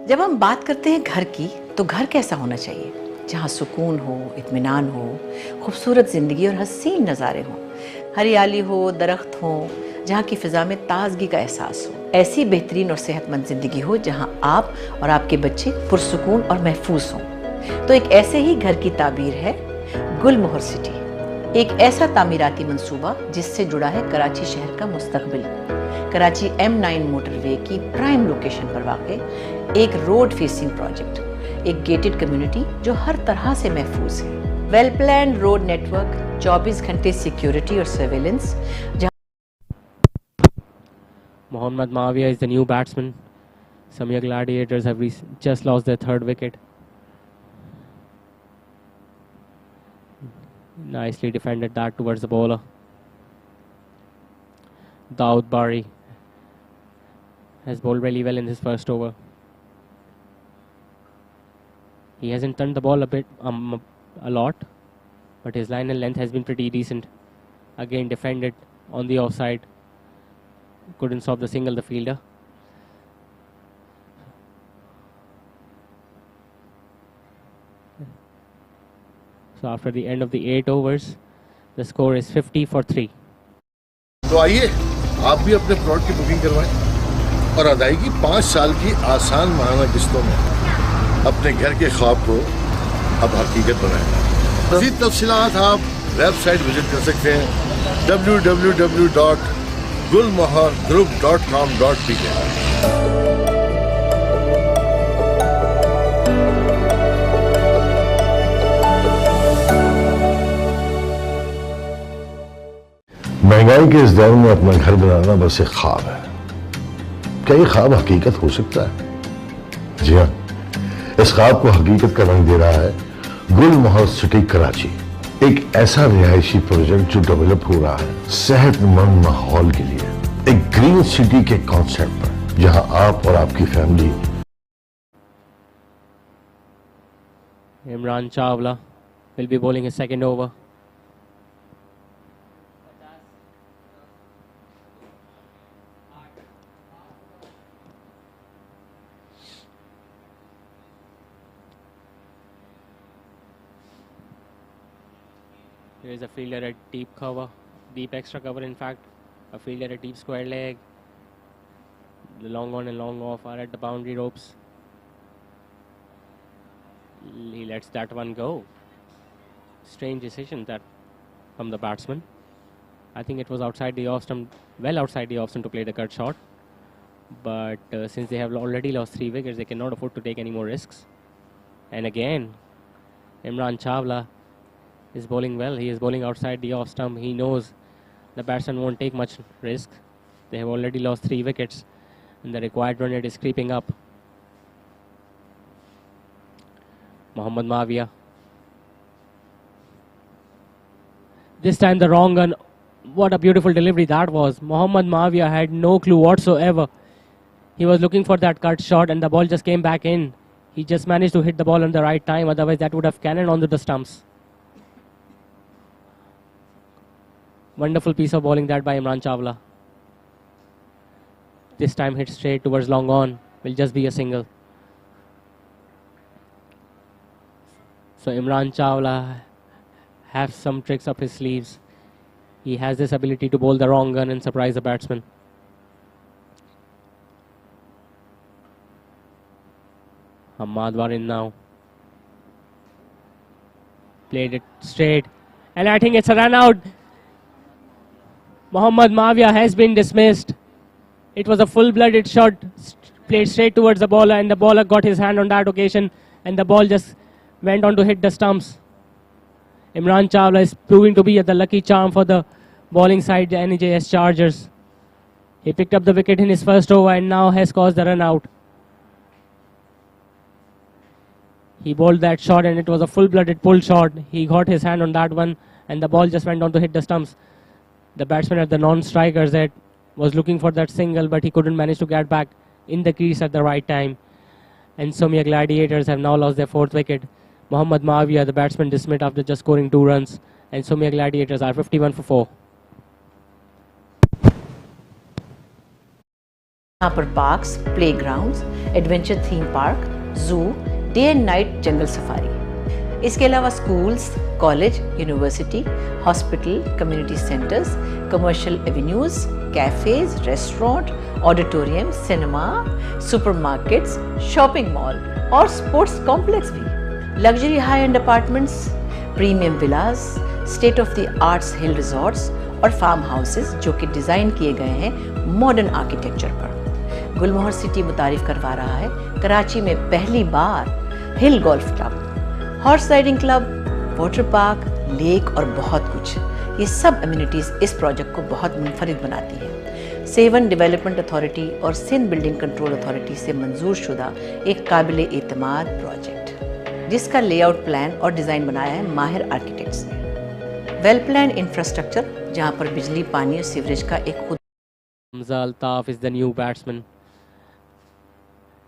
जब हम बात करते हैं घर की, तो घर कैसा होना चाहिए? जहाँ सुकून हो, इत्मीनान हो, खूबसूरत ज़िंदगी और हसीन नज़ारे हों, हरियाली हो, दरख्त हो, जहाँ की फ़िज़ा में ताजगी का एहसास हो। ऐसी बेहतरीन और सेहतमंद ज़िंदगी हो जहाँ आप और आपके बच्चे पुरसुकून और महफूज हों। तो एक ऐसे ही घर की ताबीर है गुलमोहर सिटी, एक ऐसा तामीराती मंसूबा जिससे जुड़ा है कराची शहर का मुस्तकबिल। कराची M9 मोटरवे की प्राइम लोकेशन पर वाक़ एक रोड फेसिंग प्रोजेक्ट, एक गेटेड कम्युनिटी जो हर तरह से महफूज है। वेल प्लान रोड नेटवर्क, 24 घंटे सिक्योरिटी और surveillance. Mohammad Mavia is the new batsman. Sumya Gladiators have just lost their third wicket. Nicely defended that towards the bowler. Daud Bari has bowled really well in his first over. He hasn't turned the ball a lot, but his line and length has been pretty decent. Again defended on the offside. Couldn't stop the single, the fielder. So after the end of the 8 overs, the score is 50 for 3. तो आइए आप भी अपने plot की booking करवाएं और अदायगी 5 साल की आसान माहाना किस्तों में अपने घर के ख्वाब को अब हकीकत बनाएं। मज़ीद तफसीलात आप वेबसाइट विजिट कर सकते हैं www.gulmohargroup.com.pk। महंगाई के इस दौर में अपना घर बनाना बस एक ख्वाब है। क्या ये ख्वाब हकीकत हो सकता है? जी हाँ, इस ख्वाब को हकीकत का रंग दे रहा है गुलमोहर सिटी कराची, एक ऐसा रिहायशी प्रोजेक्ट जो डेवलप हो रहा है सेहतमंद माहौल के लिए, एक ग्रीन सिटी के कॉन्सेप्ट पर, जहां आप और आपकी family. Imran Chawla will be bowling his second over. There is a fielder at deep cover, deep extra cover in fact, a fielder at deep square leg. The long on and long off are at the boundary ropes. He lets that one go. Strange decision that from the batsman. I think it was outside the off stump, well outside the off stump to play the cut shot. But since they have already lost 3 wickets, they cannot afford to take any more risks. And again, Imran Chawla is bowling well. He is bowling outside the off stump. He knows the batsman won't take much risk. They have already lost 3 wickets and the required run rate is creeping up. Mohammad Mavia. This time the wrong gun. What a beautiful delivery that was. Mohammad Mavia had no clue whatsoever. He was looking for that cut shot and the ball just came back in. He just managed to hit the ball on the right time. Otherwise that would have cannoned onto the stumps. Wonderful piece of bowling that by Imran Chawla. This time hit straight towards long on. will just be a single. So Imran Chawla has some tricks up his sleeves. He has this ability to bowl the wrong gun and surprise the batsman. Hamad were in now. Played it straight. And I think it's a run out. Mohammad Mavia has been dismissed. It was a full-blooded shot played straight towards the bowler, and the bowler got his hand on that occasion, and the ball just went on to hit the stumps. Imran Chawla is proving to be the lucky charm for the bowling side, the NJS Chargers. He picked up the wicket in his first over and now has caused the run out. He bowled that shot and it was a full-blooded pull shot. He got his hand on that one and the ball just went on to hit the stumps. The batsman at the non-strikers that was looking for that single, but he couldn't manage to get back in the crease at the right time. And Sumya Gladiators have now lost their fourth wicket. Mohammad Mavia, the batsman, dismissed after just scoring 2 runs. And Sumya Gladiators are 51 for 4. यहाँ पर parks, playgrounds, adventure theme park, zoo, day and night jungle safari. इसके अलावा schools, college, university, hospital, community centres, commercial avenues, cafes, restaurant, auditorium, cinema, supermarkets, shopping mall और sports complex भी। Luxury high end apartments, premium villas, state of the arts hill resorts और farm houses जो कि design किए गए हैं modern architecture पर। गुलमोहर city मुतारिफ करवा रहा है कराची में पहली बार hill golf club, horse riding club, water park, lake और बहुत कुछ। ये सब एमिनिटीज़ इस प्रोजेक्ट को बहुत मुनफरिद बनाती है। सेवन डेवलपमेंट अथॉरिटी और सिंध बिल्डिंग कंट्रोल अथॉरिटी से मंजूर शुदा एक काबिल एतमाद प्रोजेक्ट, जिसका लेआउट प्लान और डिज़ाइन बनाया है माहिर आर्किटेक्ट्स ने। वेल प्लान इंफ्रास्ट्रक्चर जहाँ पर बिजली, पानी और सीवरेज का एक खुद। Hamza Altaf is the new batsman.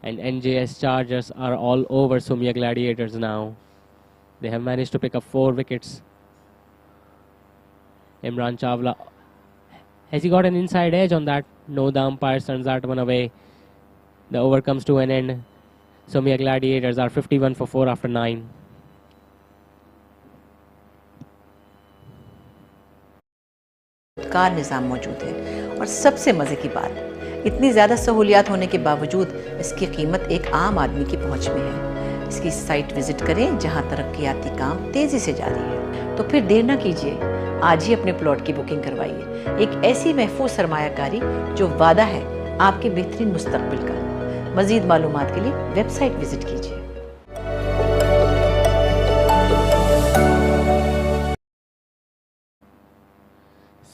And NJS Chargers are all over Sumya Gladiators now. They have managed to pick up 4 wickets. Imran Chawla, has he got an inside edge on that? No, the umpire turns that one away. The over comes to an end. Sumya Gladiators are 51 for 4 after 9. Car निज़ाम मौजूद है और सबसे मज़े की बात, इतनी ज़्यादा सहूलियात होने के बावजूद इसकी कीमत एक आम आदमी की पहुंच में है। इसकी साइट विजिट करें जहां तरक्याती काम तेज़ी से जारी है। तो फिर देर ना कीजिए, आज ही अपने प्लॉट की बुकिंग करवाइए। एक ऐसी महफूज सरमायाकारी जो वादा है आपके बेहतरीन मुस्तकबिल का। मज़ीद मालूमात के लिए वेबसाइट विजिट कीजिए।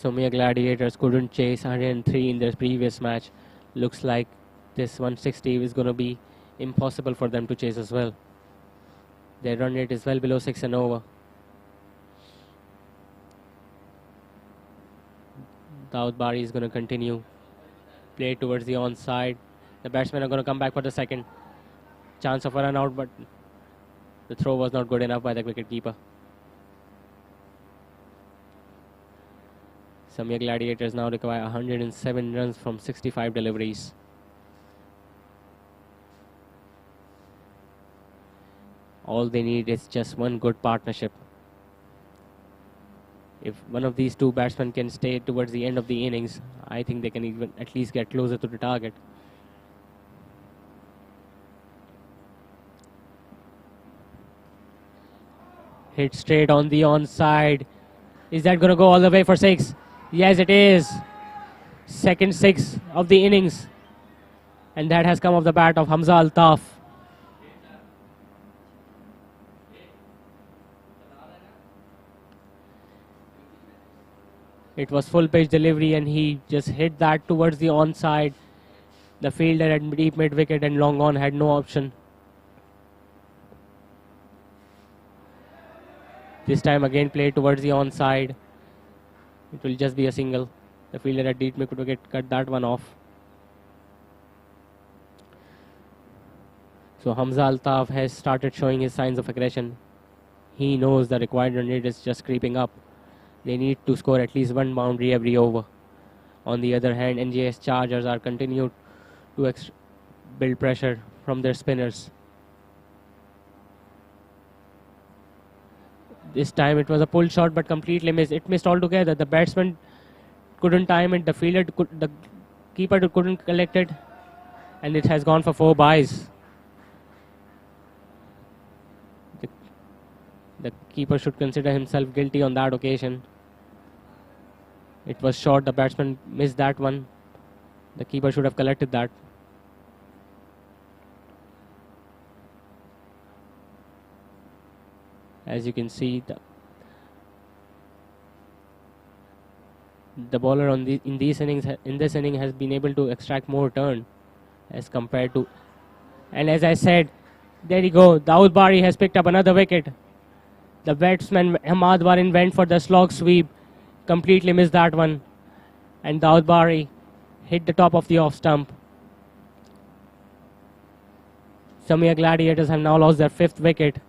Sumya Gladiators couldn't chase 103 in their previous match. Looks like this 160 is going to be impossible for them to chase as well. Their run rate is well below 6 and over. Daud Bari is going to continue. Play towards the onside. The batsmen are going to come back for the second. Chance of a run out, but the throw was not good enough by the wicketkeeper. Sumya Gladiators now require 107 runs from 65 deliveries. All they need is just one good partnership. If one of these two batsmen can stay towards the end of the innings, I think they can even at least get closer to the target. Hit straight on the onside. Is that going to go all the way for 6? Yes, it is. Second 6 of the innings. And that has come off the bat of Hamza Altaf. It was full pitch delivery and he just hit that towards the onside. The fielder at deep mid wicket and long on had no option. This time again played towards the onside. It will just be a single. The fielder at deep mid wicket cut that one off. So Hamza Altaf has started showing his signs of aggression. He knows the required run rate is just creeping up. They need to score at least one boundary every over. On the other hand, NJS Chargers are continued to build pressure from their spinners. This time it was a pull shot, but completely missed. It missed altogether. The batsman couldn't time it. The keeper couldn't collect it, and it has gone for 4 byes. The keeper should consider himself guilty on that occasion. It was short. The batsman missed that one. The keeper should have collected that. As you can see, the bowler in this inning has been able to extract more turn as compared to. And as I said, there you go. Dawood Bari has picked up another wicket. The batsman Hamad Warin went for the slog sweep, completely missed that one, and Dawood Bari hit the top of the off stump. Sumya Gladiators have now lost their 5th wicket.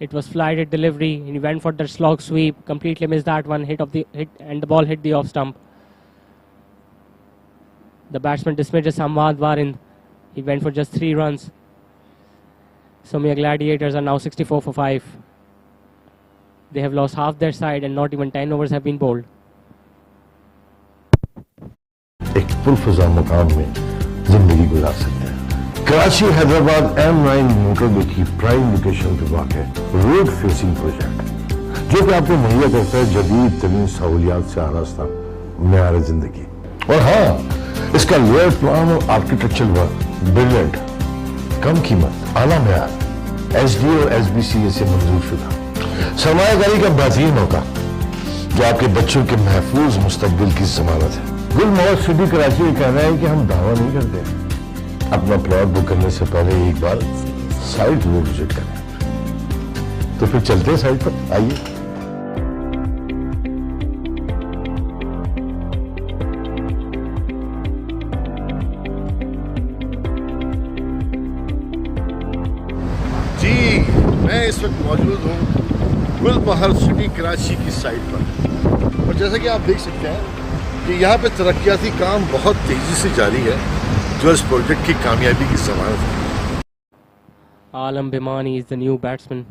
It was flighted delivery. He went for the slog sweep, completely missed that one. And the ball hit the off stump. The batsman dismissed Hamad Warin. He went for just 3 runs. Sumya Gladiators are now 64 for 5. They have lost half their side and not even 10 overs have been bowled. एक पुरफजा मुकाम में जिंदगी गुजार सकते हैं। Karachi Hyderabad M9 motorway की prime location पे वाक़ रोड फेसिंग प्रोजेक्ट, जो कि आपको मुहैया करता है जदीद तरीन सहूलियात से आरास्ता मेयार जिंदगी। और हाँ, इसका लेयर प्लान और आर्किटेक्चर वर्क ब्रिलियंट, कम कीमत, आला मेयार, SD और SBCA से मंजूर शुदा, सरमायाकारी का बेहतरीन मौका जो आपके बच्चों के महफूज मुस्तकबिल की जमानत है। गुलमोहर सिटी कराची का कहना है कि हम दावा नहीं करते, अपना प्लॉट बुक करने से पहले एक बार साइट जरूर विजिट करें। तो फिर चलते हैं साइट पर, आइए। मैं इस वक्त मौजूद हूँ गुलमोहर सिटी कराची की साइट पर, और जैसा कि आप देख सकते हैं कि यहाँ पे तरक्याती काम बहुत तेज़ी से जारी है, जो इस प्रोजेक्ट की कामयाबी की ज़मानत है। Alam Bhimani is the new batsman.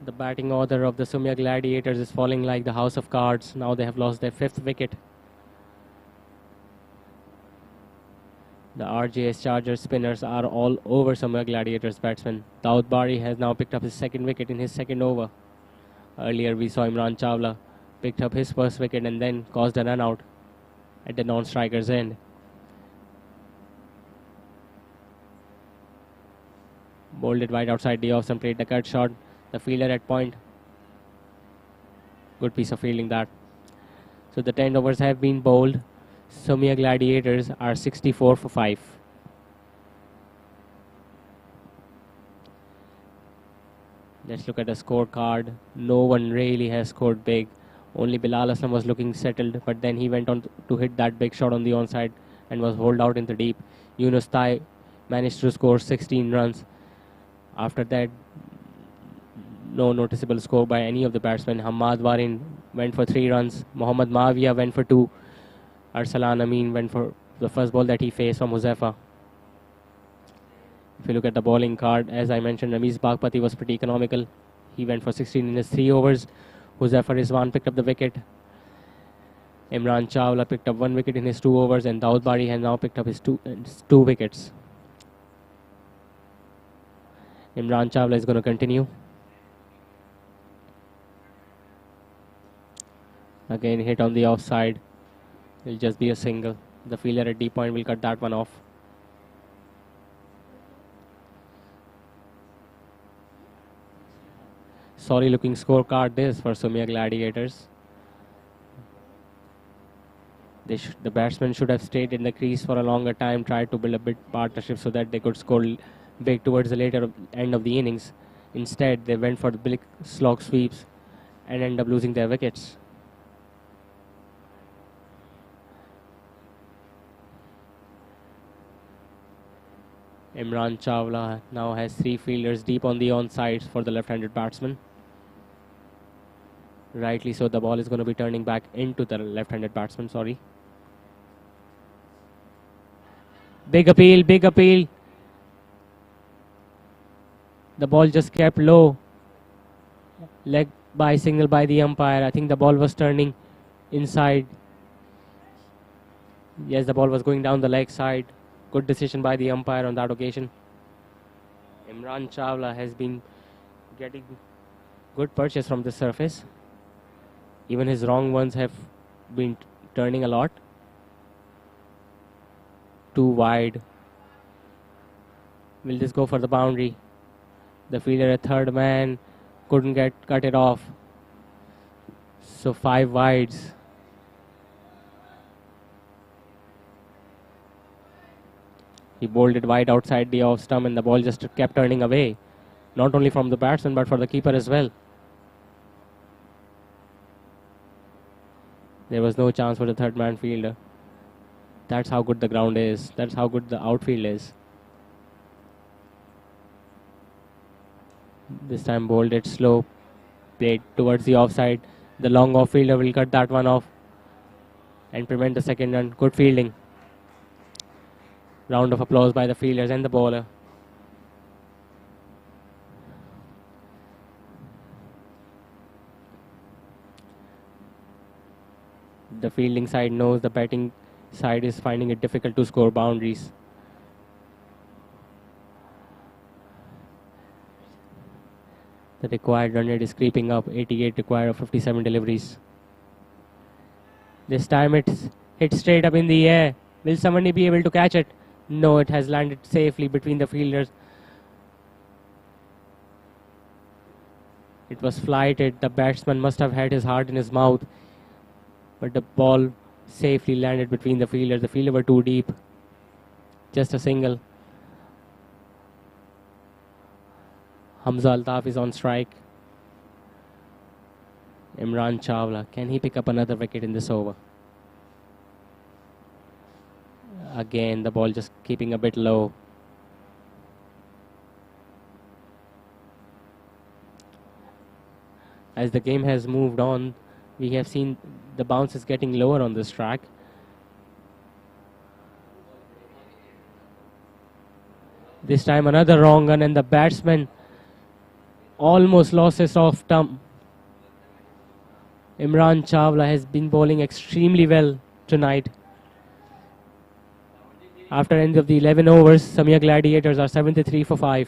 The batting order of the Sumya Gladiators is falling like the house of cards. Now they have lost their 5th wicket. The RJS Chargers spinners are all over Sumya Gladiators batsman. Dawood Bari has now picked up his 2nd wicket in his 2nd over. Earlier we saw Imran Chawla picked up his 1st wicket and then caused a run out at the non-striker's end. Bowled it wide outside the off and played the cut shot. The fielder at point. Good piece of fielding that. So the 10 overs have been bowled. Sumya Gladiators are 64 for 5. Let's look at the scorecard. No one really has scored big. Only Bilal Aslam was looking settled, but then he went on to hit that big shot on the onside and was holed out in the deep. Yunus Tai managed to score 16 runs. After that, no noticeable score by any of the batsmen. Hamad Warin went for 3 runs. Mohammad Mawiya went for 2. Arsalan Amin went for the first ball that he faced from Huzaifa. If you look at the bowling card, as I mentioned, Ramiz Bagpati was pretty economical. He went for 16 in his 3 overs. Huzaifa Rizwan picked up the wicket. Imran Chawla picked up 1 wicket in his 2 overs, and Dawood Bari has now picked up his two wickets. Imran Chawla is going to continue. Again, hit on the offside. It'll just be a single. The fielder at deep point will cut that one off. Sorry looking scorecard this for Sumya Gladiators. The batsmen should have stayed in the crease for a longer time, tried to build a bit partnership so that they could score big towards the later end of the innings. Instead, they went for the big slog sweeps and ended up losing their wickets. Imran Chawla now has 3 fielders deep on the onsides for the left-handed batsman. Rightly so, the ball is going to be turning back into the left-handed batsman, sorry. Big appeal, big appeal. The ball just kept low. Leg by signal by the umpire. I think the ball was turning inside. Yes, the ball was going down the leg side. Good decision by the umpire on that occasion. Imran Chawla has been getting good purchase from the surface. Even his wrong ones have been turning a lot. Too wide. Will this go for the boundary? The fielder at third man couldn't cut it off. So 5 wides. He bowled it wide outside the off stump and the ball just kept turning away. Not only from the batsman but for the keeper as well. There was no chance for the third man fielder. That's how good the ground is. That's how good the outfield is. This time bowled it slow. Played towards the offside. The long off fielder will cut that one off and prevent the second run. Good fielding. Round of applause by the fielders and the bowler. The fielding side knows the batting side is finding it difficult to score boundaries. The required run rate is creeping up. 88 required of 57 deliveries. This time it's hit straight up in the air. Will somebody be able to catch it? No, it has landed safely between the fielders. It was flighted. The batsman must have had his heart in his mouth. But the ball safely landed between the fielders. The fielder were too deep. Just a single. Hamza Altaf is on strike. Imran Chawla. Can he pick up another wicket in this over? Again, the ball just keeping a bit low. As the game has moved on, we have seen the bounce is getting lower on this track. This time another wrong run and the batsman almost lost his off stump. Imran Chawla has been bowling extremely well tonight. After end of the 11 overs, Sumya Gladiators are 73 for 5.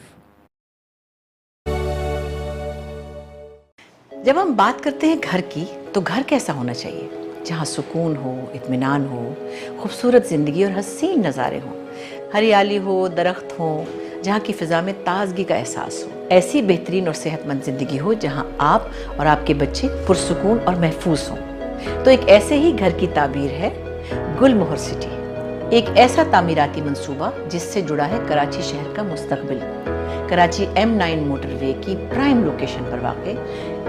जब हम बात करते हैं घर की, तो घर कैसा होना चाहिए? जहाँ सुकून हो, इत्मीनान हो, खूबसूरत ज़िंदगी और हसीन नज़ारे हों, हरियाली हो, दरख्त हो, जहाँ की फ़िज़ा में ताज़गी का एहसास हो। ऐसी बेहतरीन और सेहतमंद ज़िंदगी हो जहाँ आप और आपके बच्चे पुरसुकून और महफूज हों। तो एक ऐसे ही घर की ताबीर है गुलमोहर सिटी, एक ऐसा तामीराती मंसूबा जिससे जुड़ा है कराची शहर का मुस्तकबिल। कराची M9 मोटरवे की प्राइम लोकेशन पर वाक़े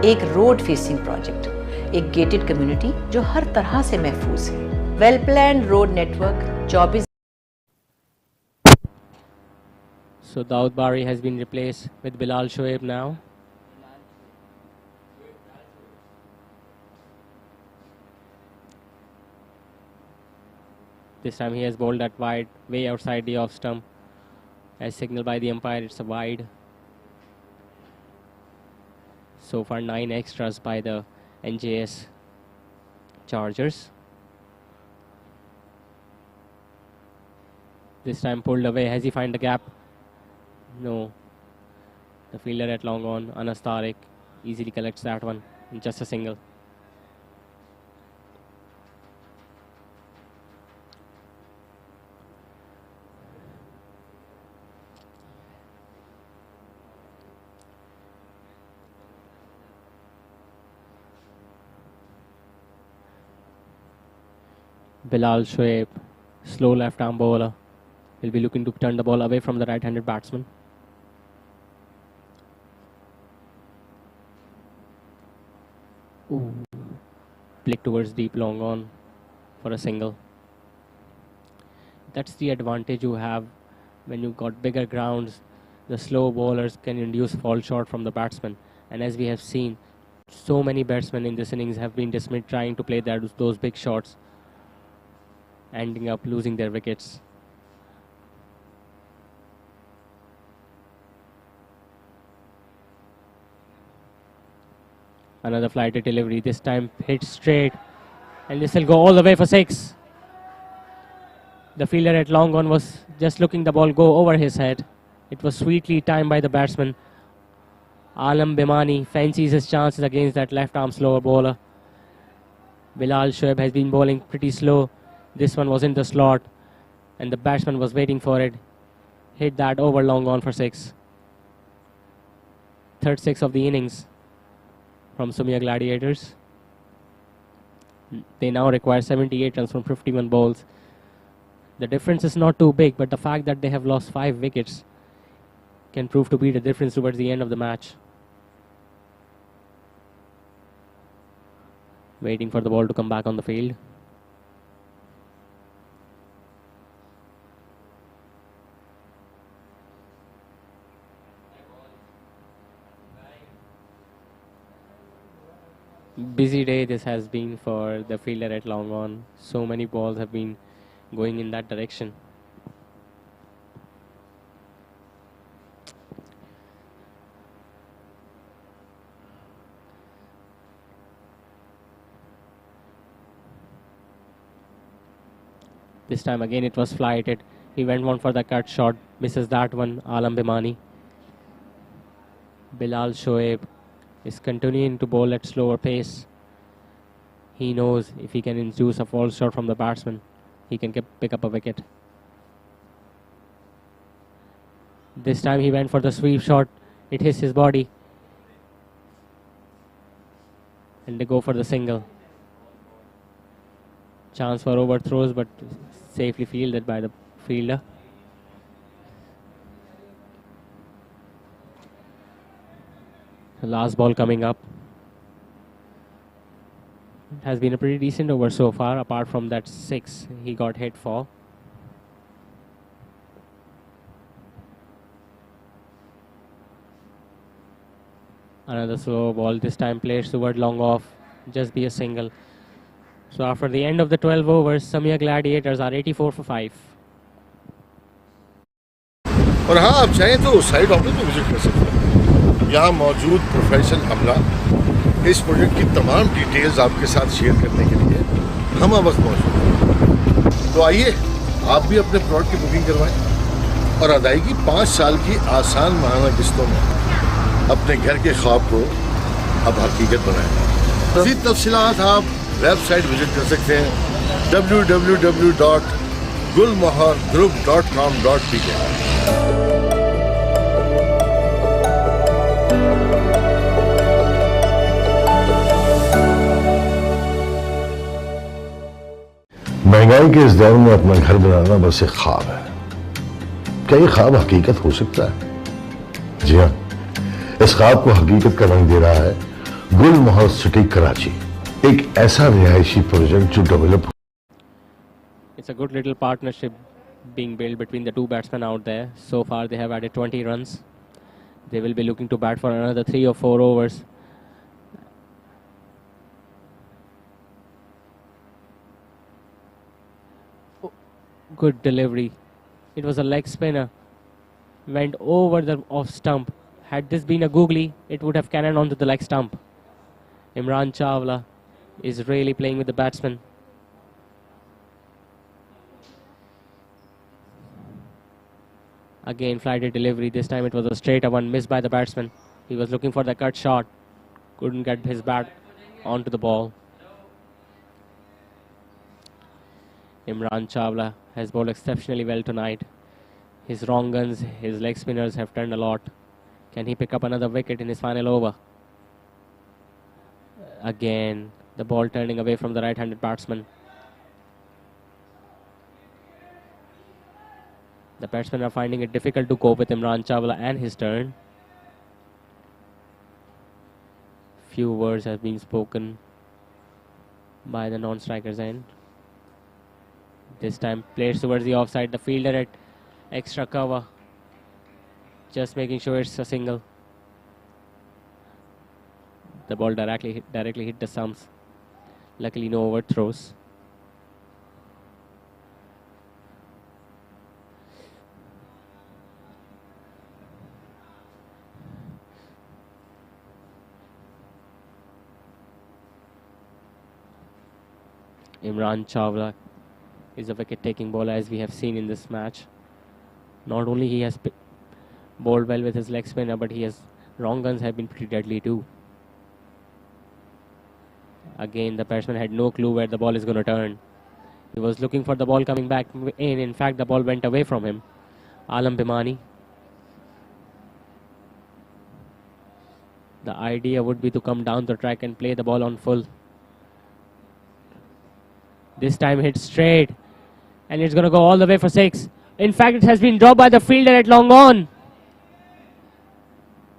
एक रोड फेसिंग प्रोजेक्ट, एक गेटेड कम्युनिटी जो हर तरह से महफूज है। Well plan road network 24। So Daud Bari has been replaced with Bilal Shoaib now. This time he has bowled that wide, way outside the off stump. As signaled by the umpire, it's a wide. So far 9 extras by the NJS Chargers. This time pulled away. Has he found the gap? No. The fielder at long on, Anas Tariq, easily collects that one in just a single. Bilal Shoaib, slow left arm bowler, will be looking to turn the ball away from the right-handed batsman. Ooh. Flick towards deep long on for a single. That's the advantage you have when you've got bigger grounds. The slow bowlers can induce fall short from the batsman, and as we have seen, so many batsmen in this innings have been dismissed trying to play those big shots, ending up losing their wickets. Another flighted delivery. This time hit straight. And this will go all the way for 6. The fielder at long on was just looking the ball go over his head. It was sweetly timed by the batsman. Alam Bimani fancies his chances against that left arm slower bowler. Bilal Shoaib has been bowling pretty slow. This one was in the slot and the batsman was waiting for it. Hit that over long on for 6. Third 6 of the innings from Sumya Gladiators. They now require 78 runs from 51 balls. The difference is not too big, but the fact that they have lost 5 wickets can prove to be the difference towards the end of the match. Waiting for the ball to come back on the field. Busy day this has been for the fielder at long on. So many balls have been going in that direction. This time again it was flighted. He went one for the cut shot. Misses that one. Alam Bimani. Bilal Shoaib is continuing to bowl at slower pace. He knows if he can induce a false shot from the batsman, he can pick up a wicket. This time he went for the sweep shot. It hits his body. And they go for the single. Chance for overthrows, but safely fielded by the fielder. The last ball coming up. It has been a pretty decent over so far, apart from that 6 he got hit for. Another slow ball, this time played toward long off, just be a single. So after the end of the 12 overs, Sumya Gladiators are 84 for 5. और हाँ, आप चाहें तो side office में visit कर सकते हैं। यहाँ मौजूद प्रोफेशनल अमला इस प्रोजेक्ट की तमाम डिटेल्स आपके साथ शेयर करने के लिए हम वक्त मौजूद हैं। तो आइए, आप भी अपने प्लॉट की बुकिंग करवाएं और अदायगी 5 साल की आसान माहाना किस्तों में अपने घर के ख्वाब को अब हकीकत बनाएं। मज़ीद तफसीलात आप वेबसाइट विजिट कर सकते हैं www.gulmohargroup.com.pk। महंगाई के इस दौर में अपना घर बनाना बस एक ख्वाब है। क्या ये ख्वाब हकीकत हो सकता है? जी हाँ, इस ख्वाब को हकीकत का रंग दे रहा है गुलमोहर सिटी कराची, एक ऐसा रिहायशी प्रोजेक्ट जो develop. It's a good little partnership being built between the two batsmen out there. So far they have added 20 runs. They will be looking to bat for another 3 or 4 overs. Good delivery. It was a leg spinner. Went over the off stump. Had this been a googly, it would have cannoned onto the leg stump. Imran Chawla is really playing with the batsman. Again, flighted delivery. This time it was a straight one missed by the batsman. He was looking for the cut shot. Couldn't get his bat onto the ball. Imran Chawla has bowled exceptionally well tonight. His wrong guns, his leg spinners have turned a lot. Can he pick up another wicket in his final over? Again, the ball turning away from the right-handed batsman. The batsmen are finding it difficult to cope with Imran Chawla and his turn. Few words have been spoken by the non-strikers end. This time played towards the offside. The fielder at extra cover, just making sure it's a single. The ball directly hit the stumps. Luckily no overthrows. Imran Chawla is a wicket-taking bowler, as we have seen in this match. Not only he has bowled well with his leg spinner, but wrong guns have been pretty deadly too. Again, the batsman had no clue where the ball is going to turn. He was looking for the ball coming back in. In fact, the ball went away from him. Alam Bimani. The idea would be to come down the track and play the ball on full. This time hit straight. And it's going to go all the way for 6. In fact, it has been dropped by the fielder at long on.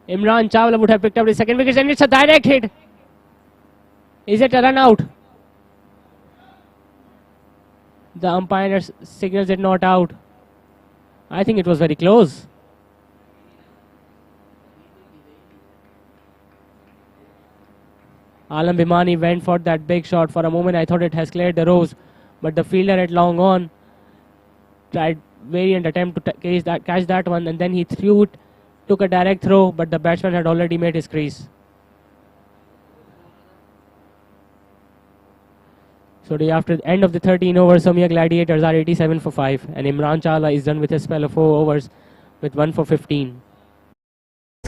Imran Chawla would have picked up the second wicket, and it's a direct hit. Is it a run out? The umpire signals it not out. I think it was very close. Alam Bimani went for that big shot. For a moment I thought it has cleared the rows, but the fielder at long on tried variant attempt to catch that one, and then he threw it, took a direct throw, but the batsman had already made his crease. So after the end of the 13 overs, Sumya Gladiators are 87 for 5, and Imran Chawla is done with a spell of 4 overs with 1 for 15.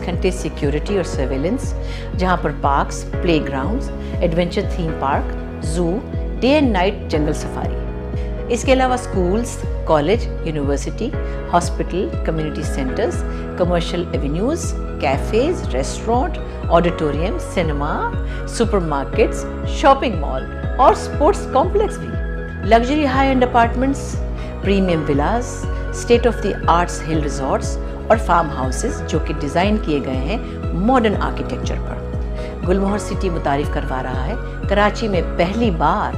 घंटे security और surveillance, जहां पर parks, playgrounds, adventure theme park, zoo, day and night jungle safari. इसके अलावा schools, college, university, hospital, community centres, commercial avenues, cafes, restaurant, auditorium, cinema, supermarkets, shopping mall और sports complex भी। Luxury high end apartments, premium villas, state of the arts hill resorts और farm houses जो कि design किए गए हैं modern architecture पर। गुलमोहर city मुतारिफ करवा रहा है कराची में पहली बार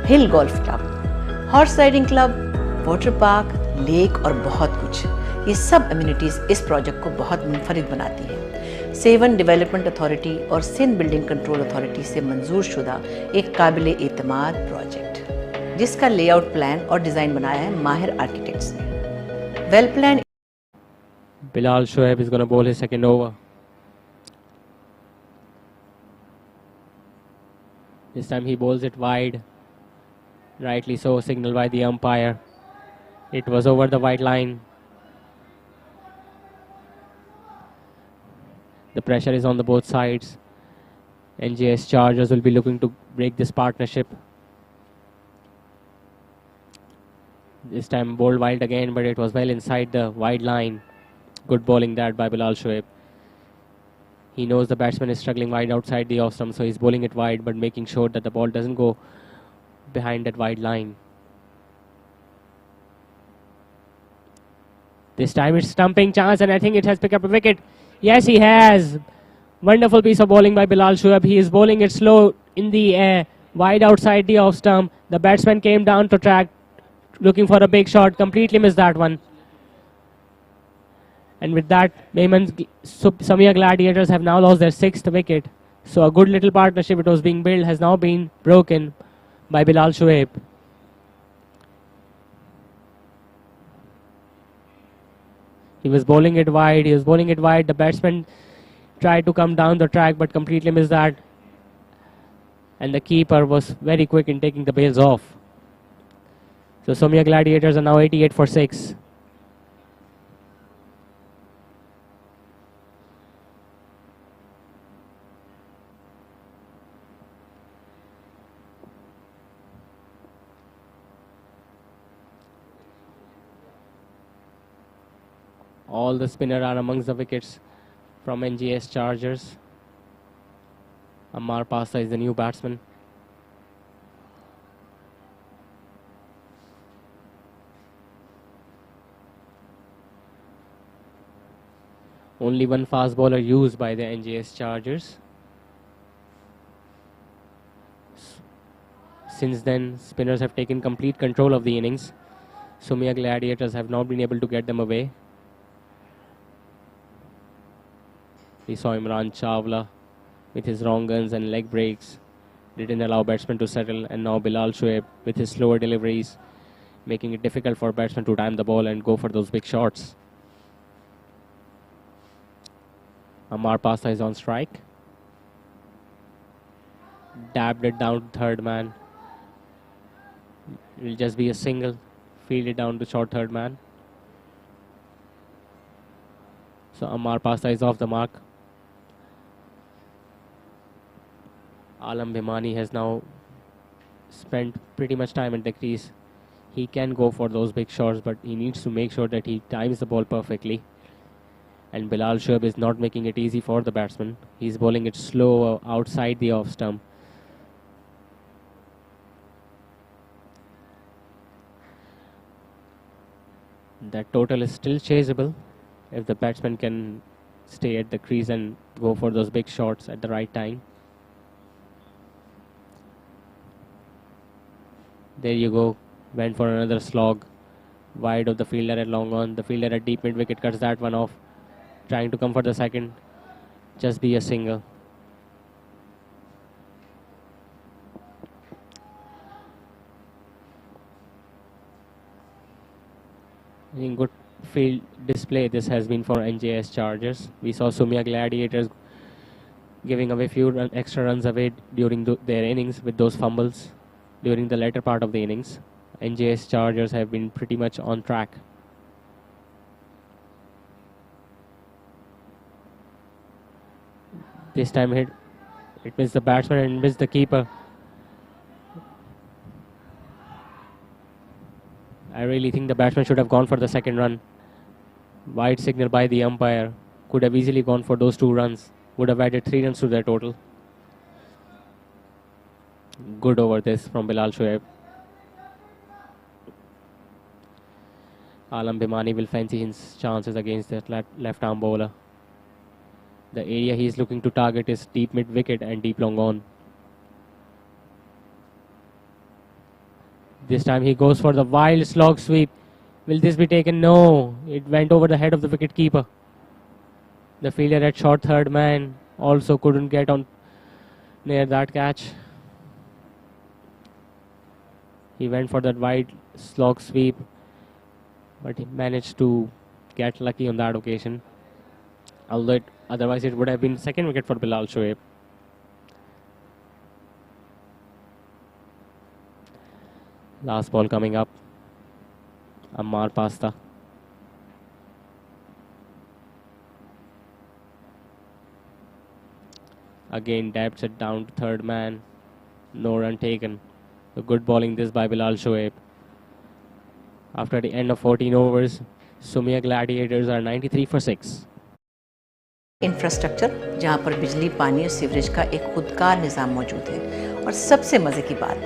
hill golf club, horse riding club, water park, lake और बहुत कुछ। ये सब एमिनिटीज़ इस प्रोजेक्ट को बहुत मुनफरिद बनाती हैं। सेवन डेवलपमेंट अथॉरिटी और सिंध बिल्डिंग कंट्रोल अथॉरिटी से मंजूर शुदा एक काबिल एतमाद प्रोजेक्ट, जिसका लेआउट प्लान और डिज़ाइन बनाया है माहिर आर्किटेक्ट्स ने। Well plan. Bilal Shoaib is going to bowl his second over. This time he bowls it wide. Rightly so, signaled by the umpire. It was over the white line. The pressure is on the both sides. NJS Chargers will be looking to break this partnership. This time bowled wide again, but it was well inside the wide line. Good bowling that by Bilal Shoaib. He knows the batsman is struggling wide outside the off stump, so he's bowling it wide but making sure that the ball doesn't go behind that wide line. This time it's stumping chance, and I think it has picked up a wicket. Yes, he has. Wonderful piece of bowling by Bilal Shoaib. He is bowling it slow in the air, wide outside the off stump. The batsman came down to track, looking for a big shot, completely missed that one. And with that, Sumya Gladiators have now lost their 6th wicket. So a good little partnership it was being built has now been broken by Bilal Shoaib. He was bowling it wide. The batsman tried to come down the track but completely missed that. And the keeper was very quick in taking the bails off. So Sumya Gladiators are now 88 for 6. All the spinner are amongst the wickets from NJS Chargers. Ammar Pasa is the new batsman. Only one fast bowler used by the NJS Chargers. Since then, spinners have taken complete control of the innings. Sumya Gladiators have not been able to get them away. We saw Imran Chawla with his wrong guns and leg breaks didn't allow batsmen to settle, and now Bilal Shoaib with his slower deliveries making it difficult for batsmen to time the ball and go for those big shots. Ammar Pasa is on strike. Dabbed it down to third man. It will just be a single, fielded down to short third man. So Ammar Pasta is off the mark. Alam Bhimani has now spent pretty much time at the crease. He can go for those big shots, but he needs to make sure that he times the ball perfectly. And Bilal Shoaib is not making it easy for the batsman. He's bowling it slow outside the off stump. That total is still chaseable if the batsman can stay at the crease and go for those big shots at the right time. There you go. Went for another slog. Wide of the fielder at long on. The fielder at deep mid wicket cuts that one off. Trying to come for the second. Just be a single. In good field display this has been for NJS Chargers. We saw Sumya Gladiators giving away few extra runs away during their innings with those fumbles during the latter part of the innings. NJS Chargers have been pretty much on track. This time it missed the batsman and missed the keeper. I really think the batsman should have gone for the second run. Wide signal by the umpire. Could have easily gone for those 2 runs. Would have added 3 runs to their total. Good over this from Bilal Shoaib. Alam Bhimani will fancy his chances against that left arm bowler. The area he is looking to target is deep mid wicket and deep long on. This time he goes for the wild slog sweep. Will this be taken? No. It went over the head of the wicket keeper. The fielder at short third man also couldn't get on near that catch. He went for that wide slog sweep, but he managed to get lucky on that occasion. Although otherwise it would have been second wicket for Bilal Shoaib. Last ball coming up. Ammar Pasta. Again dabs it down to third man. No run taken. A good bowling this by Bilal Shoaib. After the end of 14 overs, Sumya Gladiators are 93 for 6. Infrastructure जहाँ पर बिजली, पानी और sewerage का एक खुदकार निज़ाम मौजूद है। और सबसे मज़े की बात,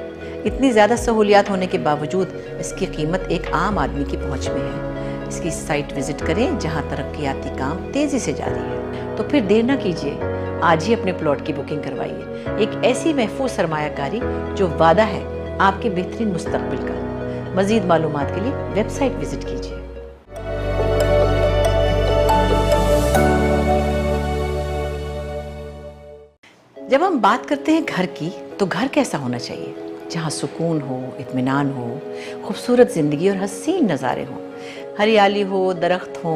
इतनी ज़्यादा सहूलियात होने के बावजूद इसकी कीमत एक आम आदमी की पहुँच में है। इसकी साइट विज़िट करें जहाँ तरक्याती काम तेज़ी से जारी है। तो फिर देर ना कीजिए, आज ही अपने प्लॉट की बुकिंग करवाइए। एक ऐसी महफूज सरमायाकारी जो वादा है आपके बेहतरीन मुस्तकबिल का। मज़ीद मालूमात के लिए वेबसाइट विज़िट कीजिए। जब हम बात करते हैं घर की, तो घर कैसा होना चाहिए? जहाँ सुकून हो, इत्मीनान हो, खूबसूरत ज़िंदगी और हसीन नज़ारे हों, हरियाली हो, दरख्त हो,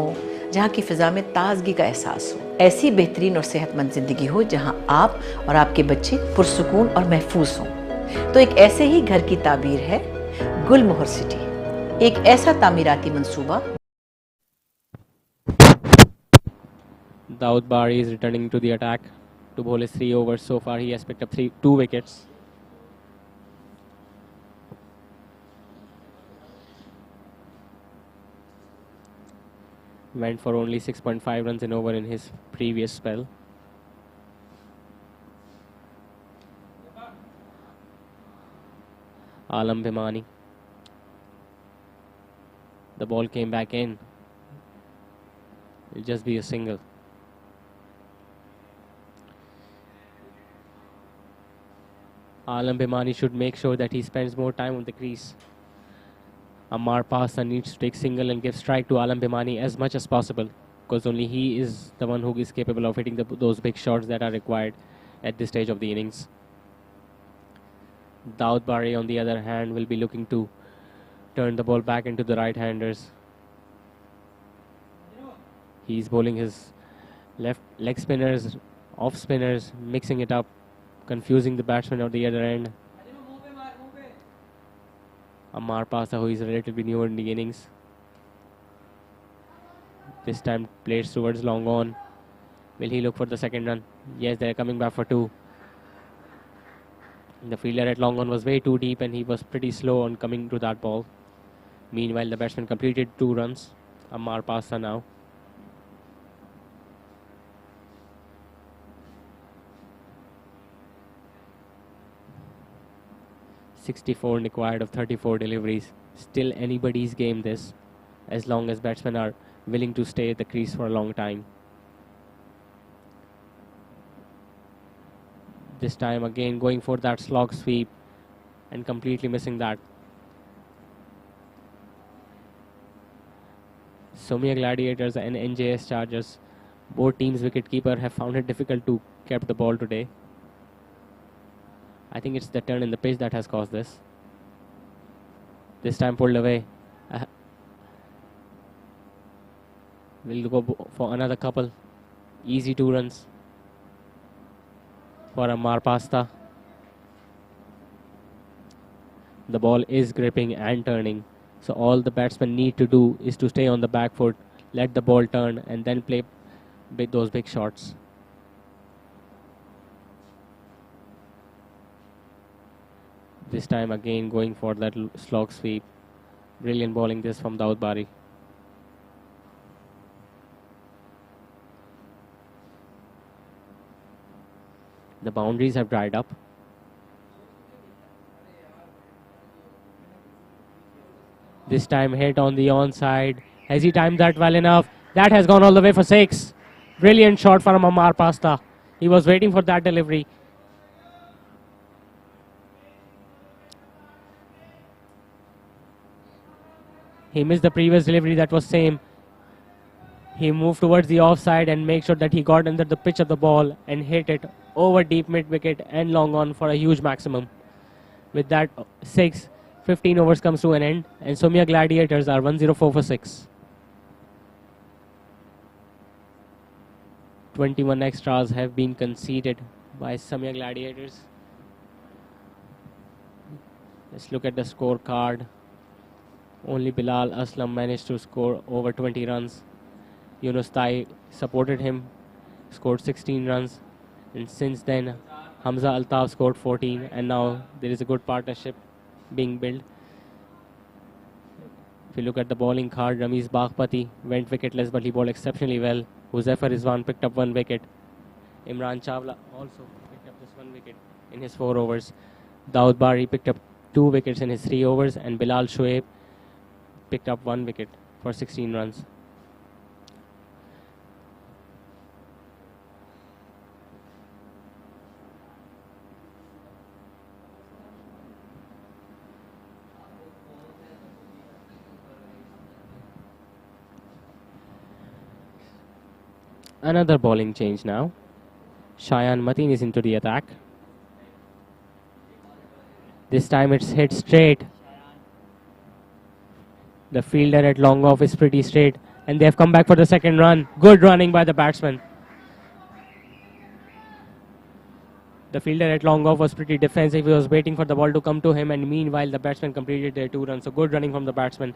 जहाँ की फ़िज़ा में ताज़गी का एहसास हो। ऐसी बेहतरीन और सेहतमंद ज़िंदगी हो जहाँ आप और आपके बच्चे पुरसुकून और महफूज हों। तो एक ऐसे ही घर की ताबीर है गुलमोहर सिटी। एक ऐसा तामीराती मंसूबा। Daud Bari is returning to the attack to bowl his 3 overs. So far he has picked up 2 wickets. Went for only 6.5 runs in over in his previous spell. Alam Bhimani. The ball came back in. It'll just be a single. Alam Bhimani should make sure that he spends more time on the crease. Ammar Pasta needs to take single and give strike to Alam Bhimani as much as possible, because only he is the one who is capable of hitting those big shots that are required at this stage of the innings. Daud Bari, on the other hand, will be looking to turn the ball back into the right-handers. He's bowling his left leg spinners, off spinners, mixing it up, confusing the batsman at the other end. Amar Pasta, who is relatively new in the innings. This time plays towards long on. Will he look for the second run? Yes, they're coming back for 2. The fielder at long on was way too deep and he was pretty slow on coming to that ball. Meanwhile, the batsman completed 2 runs. Amar Pasta now. .64 required of 34 deliveries. Still anybody's game this, as long as batsmen are willing to stay at the crease for a long time. This time again going for that slog sweep and completely missing that. Sumya Gladiators and NJS Chargers, both teams' wicketkeeper have found it difficult to keep the ball today. I think it's the turn in the pitch that has caused this. This time pulled away. We'll go for another couple. Easy 2 runs for Amar Pasta. The ball is gripping and turning. So all the batsmen need to do is to stay on the back foot, let the ball turn and then play those big shots. This time again going for that slog sweep. Brilliant bowling this from Daud Bari. The boundaries have dried up. This time hit on the onside. Has he timed that well enough? That has gone all the way for 6. Brilliant shot from Amar Pasta. He was waiting for that delivery. He missed the previous delivery, that was same. He moved towards the offside and make sure that he got under the pitch of the ball and hit it over deep mid wicket and long on for a huge maximum. With that 6, 15 overs comes to an end and Sumya Gladiators are 104 for 6. 21 extras have been conceded by Sumya Gladiators. Let's look at the scorecard. Only Bilal Aslam managed to score over 20 runs. Yunus Tai supported him, scored 16 runs. And since then, Hamza Altaf scored 14. And now there is a good partnership being built. If you look at the bowling card, Ramiz Baghpati went wicketless, but he bowled exceptionally well. Huzaifar Rizwan picked up 1 wicket. Imran Chawla also picked up just 1 wicket in his 4 overs. Daud Bari picked up 2 wickets in his 3 overs. And Bilal Shoaib picked up 1 wicket for 16 runs. Another bowling change now. Shayan Mateen is into the attack. This time it's hit straight. The fielder at long off is pretty straight. And they have come back for the second run. Good running by the batsman. The fielder at long off was pretty defensive. He was waiting for the ball to come to him. And meanwhile, the batsman completed their 2 runs. So good running from the batsman.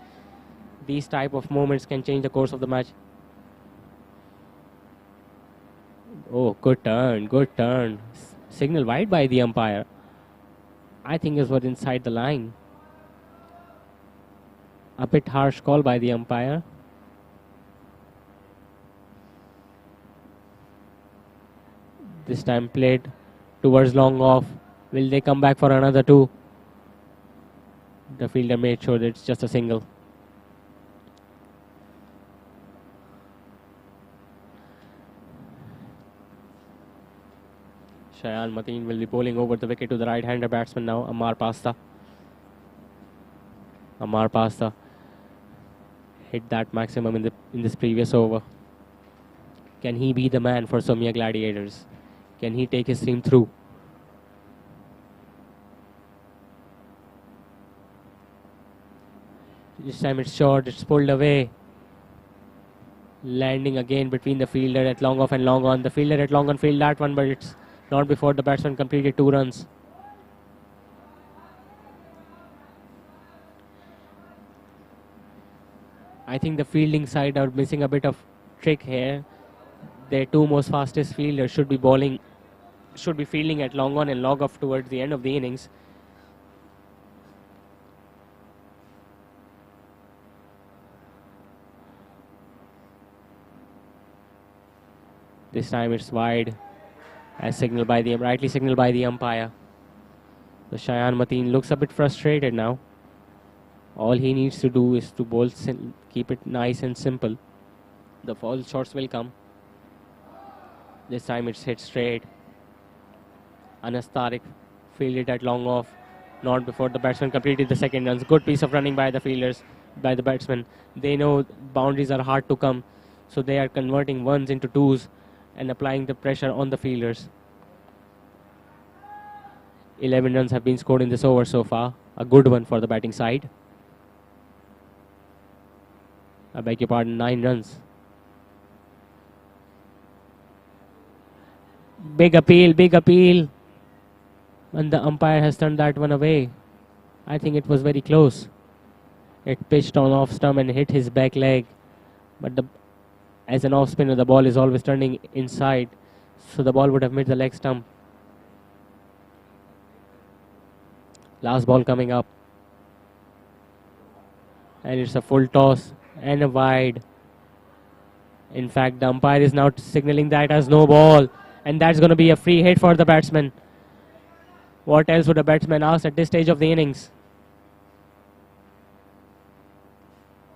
These type of moments can change the course of the match. Oh, good turn, good turn. Signal wide by the umpire. I think it was inside the line. A bit harsh call by the umpire. This time played towards long off. Will they come back for another 2? The fielder made sure that it's just a single. Shayan Mateen will be bowling over the wicket to the right-hander batsman now, Amar Pasta. Amar Pasta hit that maximum in this previous over. Can he be the man for Sumya Gladiators? Can he take his team through? This time it's short, it's pulled away. Landing again between the fielder at long off and long on. The fielder at long on failed that one, but it's not before the batsman completed 2 runs. I think the fielding side are missing a bit of trick here. Their two most fastest fielders should be fielding at long on and long off towards the end of the innings. This time it's wide, as rightly signaled by the umpire. The Shayan Mateen looks a bit frustrated now. All he needs to do is to bowl, keep it nice and simple. The foul shots will come. This time it's hit straight. Anas Tariq fielded at long off, not before the batsman completed the second runs. Good piece of running by the fielders, by the batsmen. They know boundaries are hard to come, so they are converting ones into twos and applying the pressure on the fielders. 11 runs have been scored in this over so far. A good one for the batting side. I beg your pardon, 9 runs. Big appeal. And the umpire has turned that one away. I think it was very close. It pitched on off stump and hit his back leg. But as an off spinner, the ball is always turning inside. So the ball would have made the leg stump. Last ball coming up. And it's a full toss and a wide. In fact, the umpire is now signaling that as no ball. And that's going to be a free hit for the batsman. What else would a batsman ask at this stage of the innings?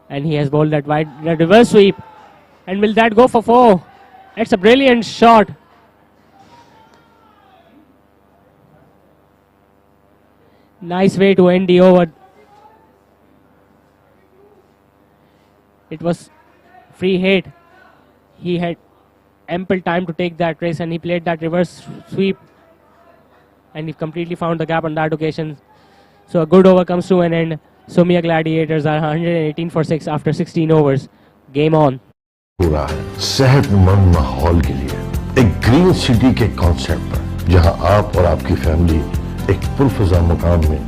And he has bowled that wide reverse sweep. And will that go for 4? It's a brilliant shot. Nice way to end the over. It was free hit. He had ample time to take that risk and he played that reverse sweep. And he completely found the gap on that occasion. So a good over comes to an end. Sumya Gladiators are 118 for 6 after 16 overs. Game on. पूरा है सेहतमंद माहौल के लिए एक green city के concept पर जहां आप और आपकी फैमिली एक पुरफजा मकान में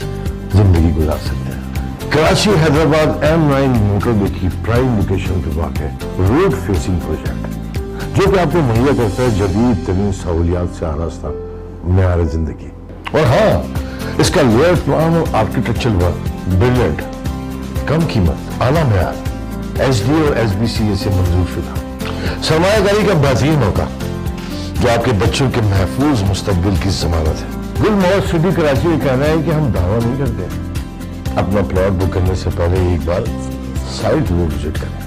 जिंदगी गुजार सकते हैं। कराची हैदराबाद M9 मोटरवे की प्राइम लोकेशन पर वाक़ रोड फेसिंग प्रोजेक्ट जो कि आपको मुहैया करता है जदीद तरीन सहूलियात से आरास्ता मेयार जिंदगी। और हाँ, इसका लेयर प्लान और आर्किटेक्चरल वर्क ब्रिलियंट, कम कीमत, आला मेयार, HD और SBCA से मंजूर शुदा, सरमायाकारी का बेहतरीन मौका जो आपके बच्चों के महफूज मुस्तकबिल की जमानत है। गुलमोहर सिटी कराची में कहना है कि हम दावा नहीं करते। अपना प्लॉट बुक करने से पहले एक बार साइट वो विजिट करें।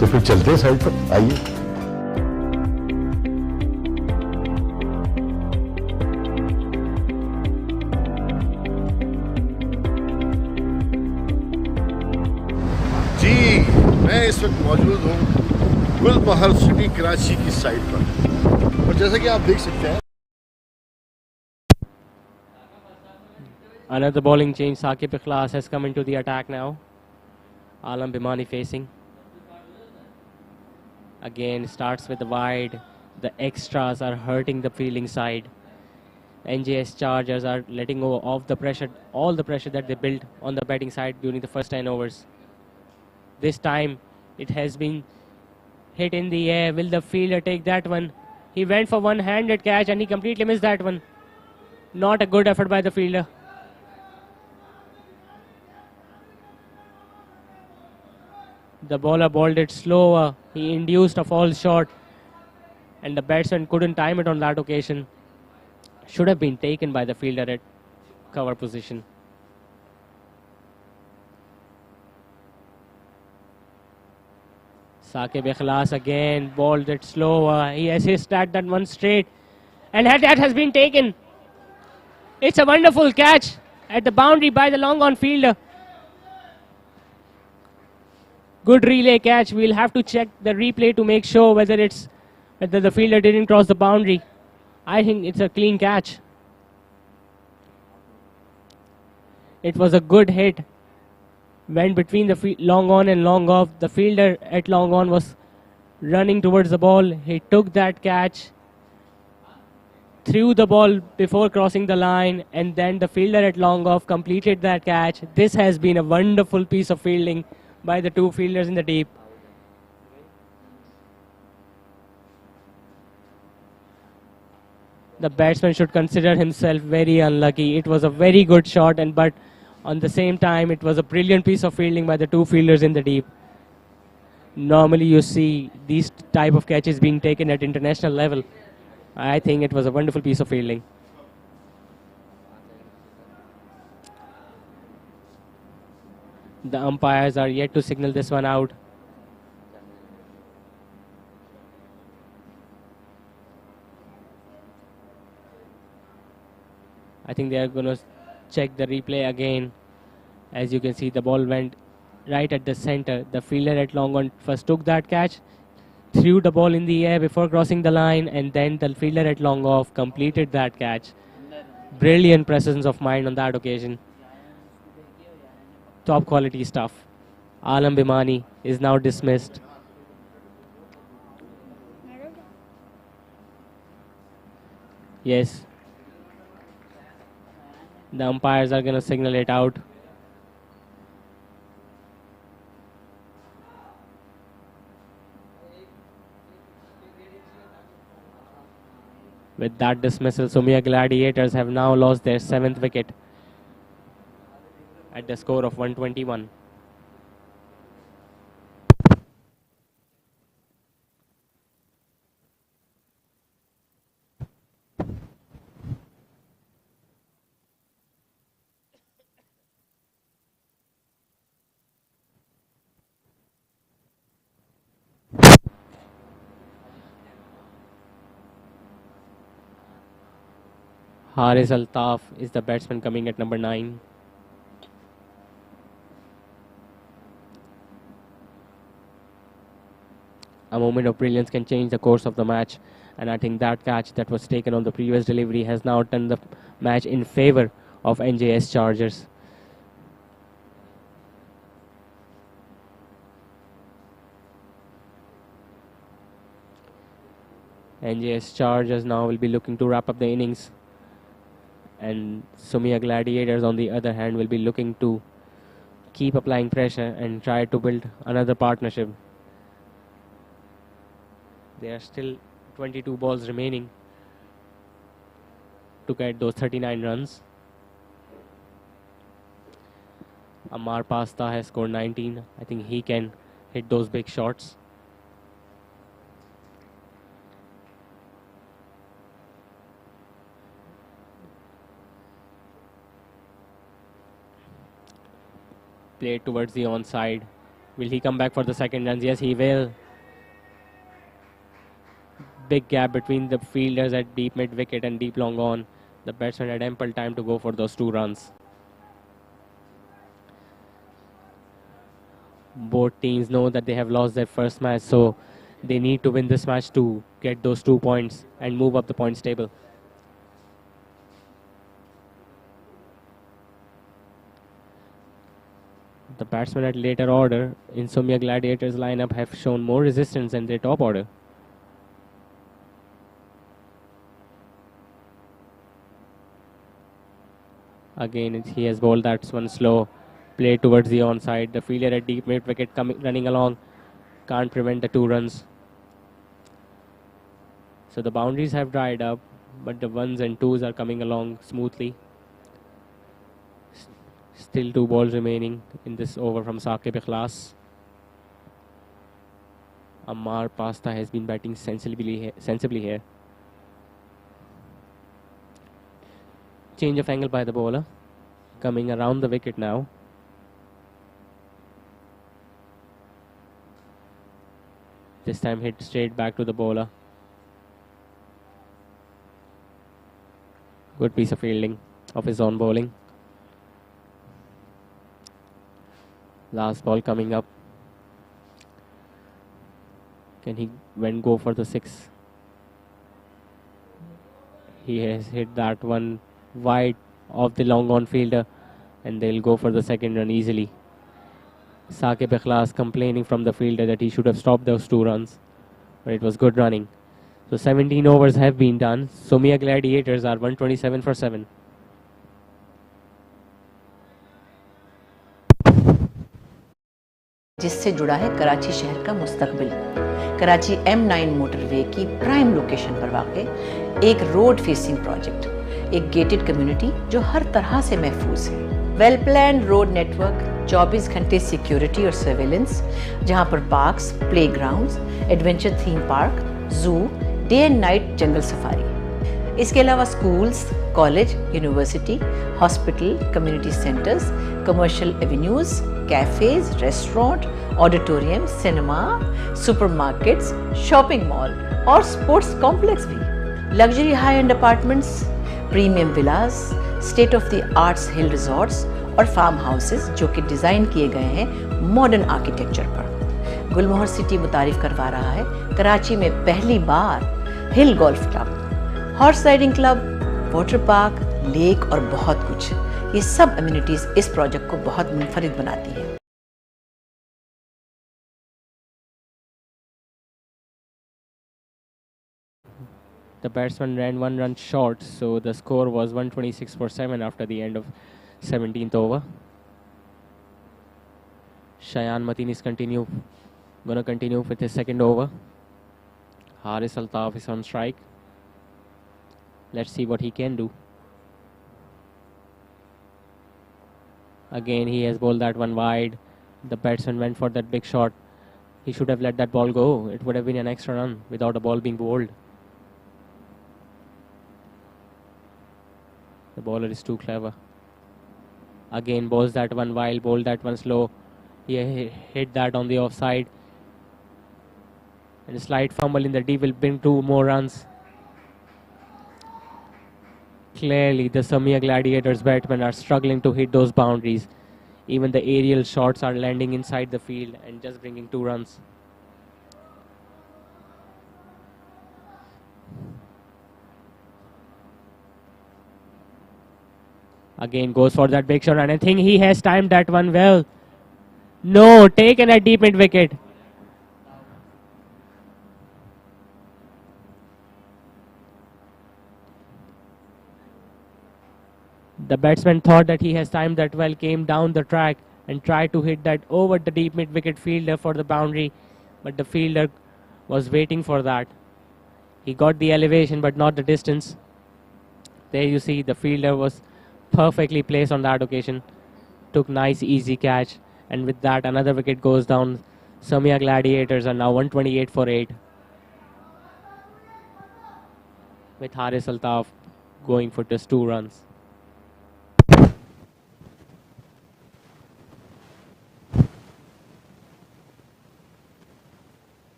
तो फिर चलते हैं साइट पर, आइए। मैं इस वक्त मौजूद हूँ गुलमोहर सिटी कराची की साइड पर और जैसा कि आप देख सकते हैं Another bowling change. Saqib Ikhlas has come into the attack now. Alam Bimani facing. Again starts with the wide. The extras are hurting the fielding side. NJS Chargers are letting go of the pressure, all the pressure that they built on the batting side during the first 10 overs. This time it has been hit in the air. Will the fielder take that one? He went for one-handed catch and he completely missed that one. Not a good effort by the fielder. The bowler bowled it slower. He induced a false shot and the batsman couldn't time it on that occasion. Should have been taken by the fielder at cover position. Saqib Ikhlas again bowled it slower. He assisted that one straight. And that has been taken. It's a wonderful catch at the boundary by the long on fielder. Good relay catch. We'll have to check the replay to make sure whether the fielder didn't cross the boundary. I think it's a clean catch. It was a good hit. Went between the long on and long off. The fielder at long on was running towards the ball. He took that catch, threw the ball before crossing the line, and then the fielder at long off completed that catch. This has been a wonderful piece of fielding by the two fielders in the deep. The batsman should consider himself very unlucky. It was a very good shot, but on the same time, it was a brilliant piece of fielding by the two fielders in the deep. Normally, you see these type of catches being taken at international level. I think it was a wonderful piece of fielding. The umpires are yet to signal this one out. I think they are going to check the replay again. As you can see, the ball went right at the center. The fielder at long on first took that catch, threw the ball in the air before crossing the line, and then the fielder at long off completed that catch. Brilliant presence of mind on that occasion. Top quality stuff. Alam Bimani is now dismissed. Yes. The umpires are going to signal it out. With that dismissal, Sumya Gladiators have now lost their 7th wicket at the score of 121. Haris Altaf is the batsman coming at number 9. A moment of brilliance can change the course of the match, and I think that catch that was taken on the previous delivery has now turned the match in favor of NJS Chargers. NJS Chargers now will be looking to wrap up the innings, and Sumya Gladiators on the other hand will be looking to keep applying pressure and try to build another partnership. There are still 22 balls remaining to get those 39 runs. Amar Pasta has scored 19. I think he can hit those big shots. Played towards the onside. Will he come back for the second runs? Yes, he will. Big gap between the fielders at deep mid wicket and deep long on. The batsman had ample time to go for those 2 runs. Both teams know that they have lost their first match, so they need to win this match to get those 2 points and move up the points table. The batsmen at later order in Sumya Gladiators lineup have shown more resistance than their top order. Again, he has bowled that one slow. Played towards the onside. The fielder at deep mid wicket running along. Can't prevent the 2 runs. So the boundaries have dried up, but the 1s and 2s are coming along smoothly. Still 2 balls remaining in this over from Saqib Ikhlas. Amar Pasta has been batting sensibly here. Change of angle by the bowler. Coming around the wicket now. This time hit straight back to the bowler. Good piece of fielding of his own bowling. Last ball coming up. Can he go for the 6? He has hit that one wide of the long on fielder, and they'll go for the second run easily. Saqib Ikhlas complaining from the fielder that he should have stopped those 2 runs, but it was good running. So 17 overs have been done. Sumya Gladiators are 127 for 7. जिससे जुड़ा है कराची शहर का मुस्तकबिल। Karachi M9 motorway की prime location पर वाक़ एक रोड फेसिंग प्रोजेक्ट, एक गेटेड कम्युनिटी जो हर तरह से महफूज है। वेल प्लान रोड नेटवर्क, 24 घंटे सिक्योरिटी और सर्वेलेंस, जहां पर parks, playgrounds, adventure theme park, zoo, day and night jungle safari. इसके अलावा schools, college, university, hospital, community centres, commercial avenues, cafes, restaurant, auditorium, cinema, supermarkets, shopping mall और sports complex भी। Luxury high end apartments, premium villas, state of the arts hill resorts और farm houses जो कि design किए गए हैं modern architecture पर। गुलमोहर city मुतारिफ करवा रहा है कराची में पहली बार hill golf club, horse riding club, water park, lake और बहुत कुछ। ये सब अम्यूनिटीज़ इस प्रोजेक्ट को बहुत मुनफरिद बनाती है। The batsman ran 1 run short, so the score was 126 for 7 after the end of 17th over. Shayan Mateen is gonna continue with his second over. Haris Altaf is on strike. Let's see what he can do. Again, he has bowled that one wide. The batsman went for that big shot. He should have let that ball go. It would have been an extra run without a ball being bowled. The bowler is too clever. Again, bowls that one wild, bowled that one slow. He hit that on the offside. And a slight fumble in the deep will bring 2 more runs. Clearly, the Sumya Gladiators batsmen are struggling to hit those boundaries. Even the aerial shots are landing inside the field and just bringing 2 runs. Again goes for that big shot, and I think he has timed that one well. No, taken a deep mid wicket. The batsman thought that he has timed that well, came down the track and tried to hit that over the deep mid wicket fielder for the boundary, but the fielder was waiting for that. He got the elevation but not the distance. There you see the fielder was perfectly placed on that occasion. Took nice easy catch, and with that another wicket goes down. Sumya Gladiators are now 128 for 8. With Haris Altaf going for just 2 runs.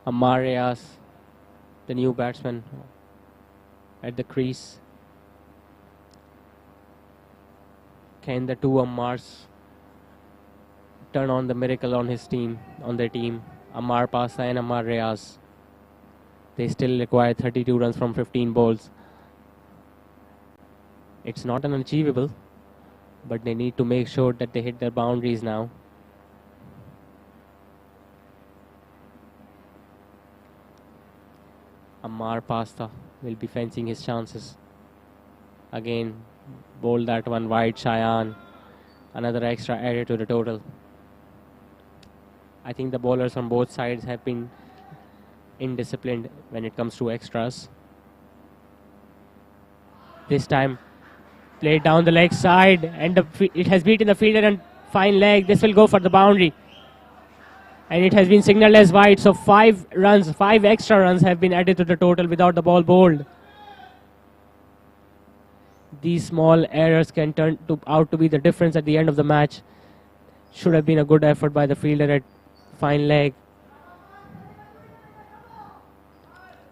Ammar Rayas, the new batsman, at the crease. Can the 2 Ammars turn on the miracle on their team? Ammar Pasa and Ammar Rayas. They still require 32 runs from 15 balls. It's not unachievable, but they need to make sure that they hit their boundaries now. Ammar Pasta will be fencing his chances. Again, bowl that one wide, Shayan. Another extra added to the total. I think the bowlers on both sides have been indisciplined when it comes to extras. This time, played down the leg side, and it has beaten the fielder and fine leg. This will go for the boundary. And it has been signalled as wide, so 5 extra runs have been added to the total without the ball bowled. These small errors can turn out to be the difference at the end of the match. Should have been a good effort by the fielder at fine leg.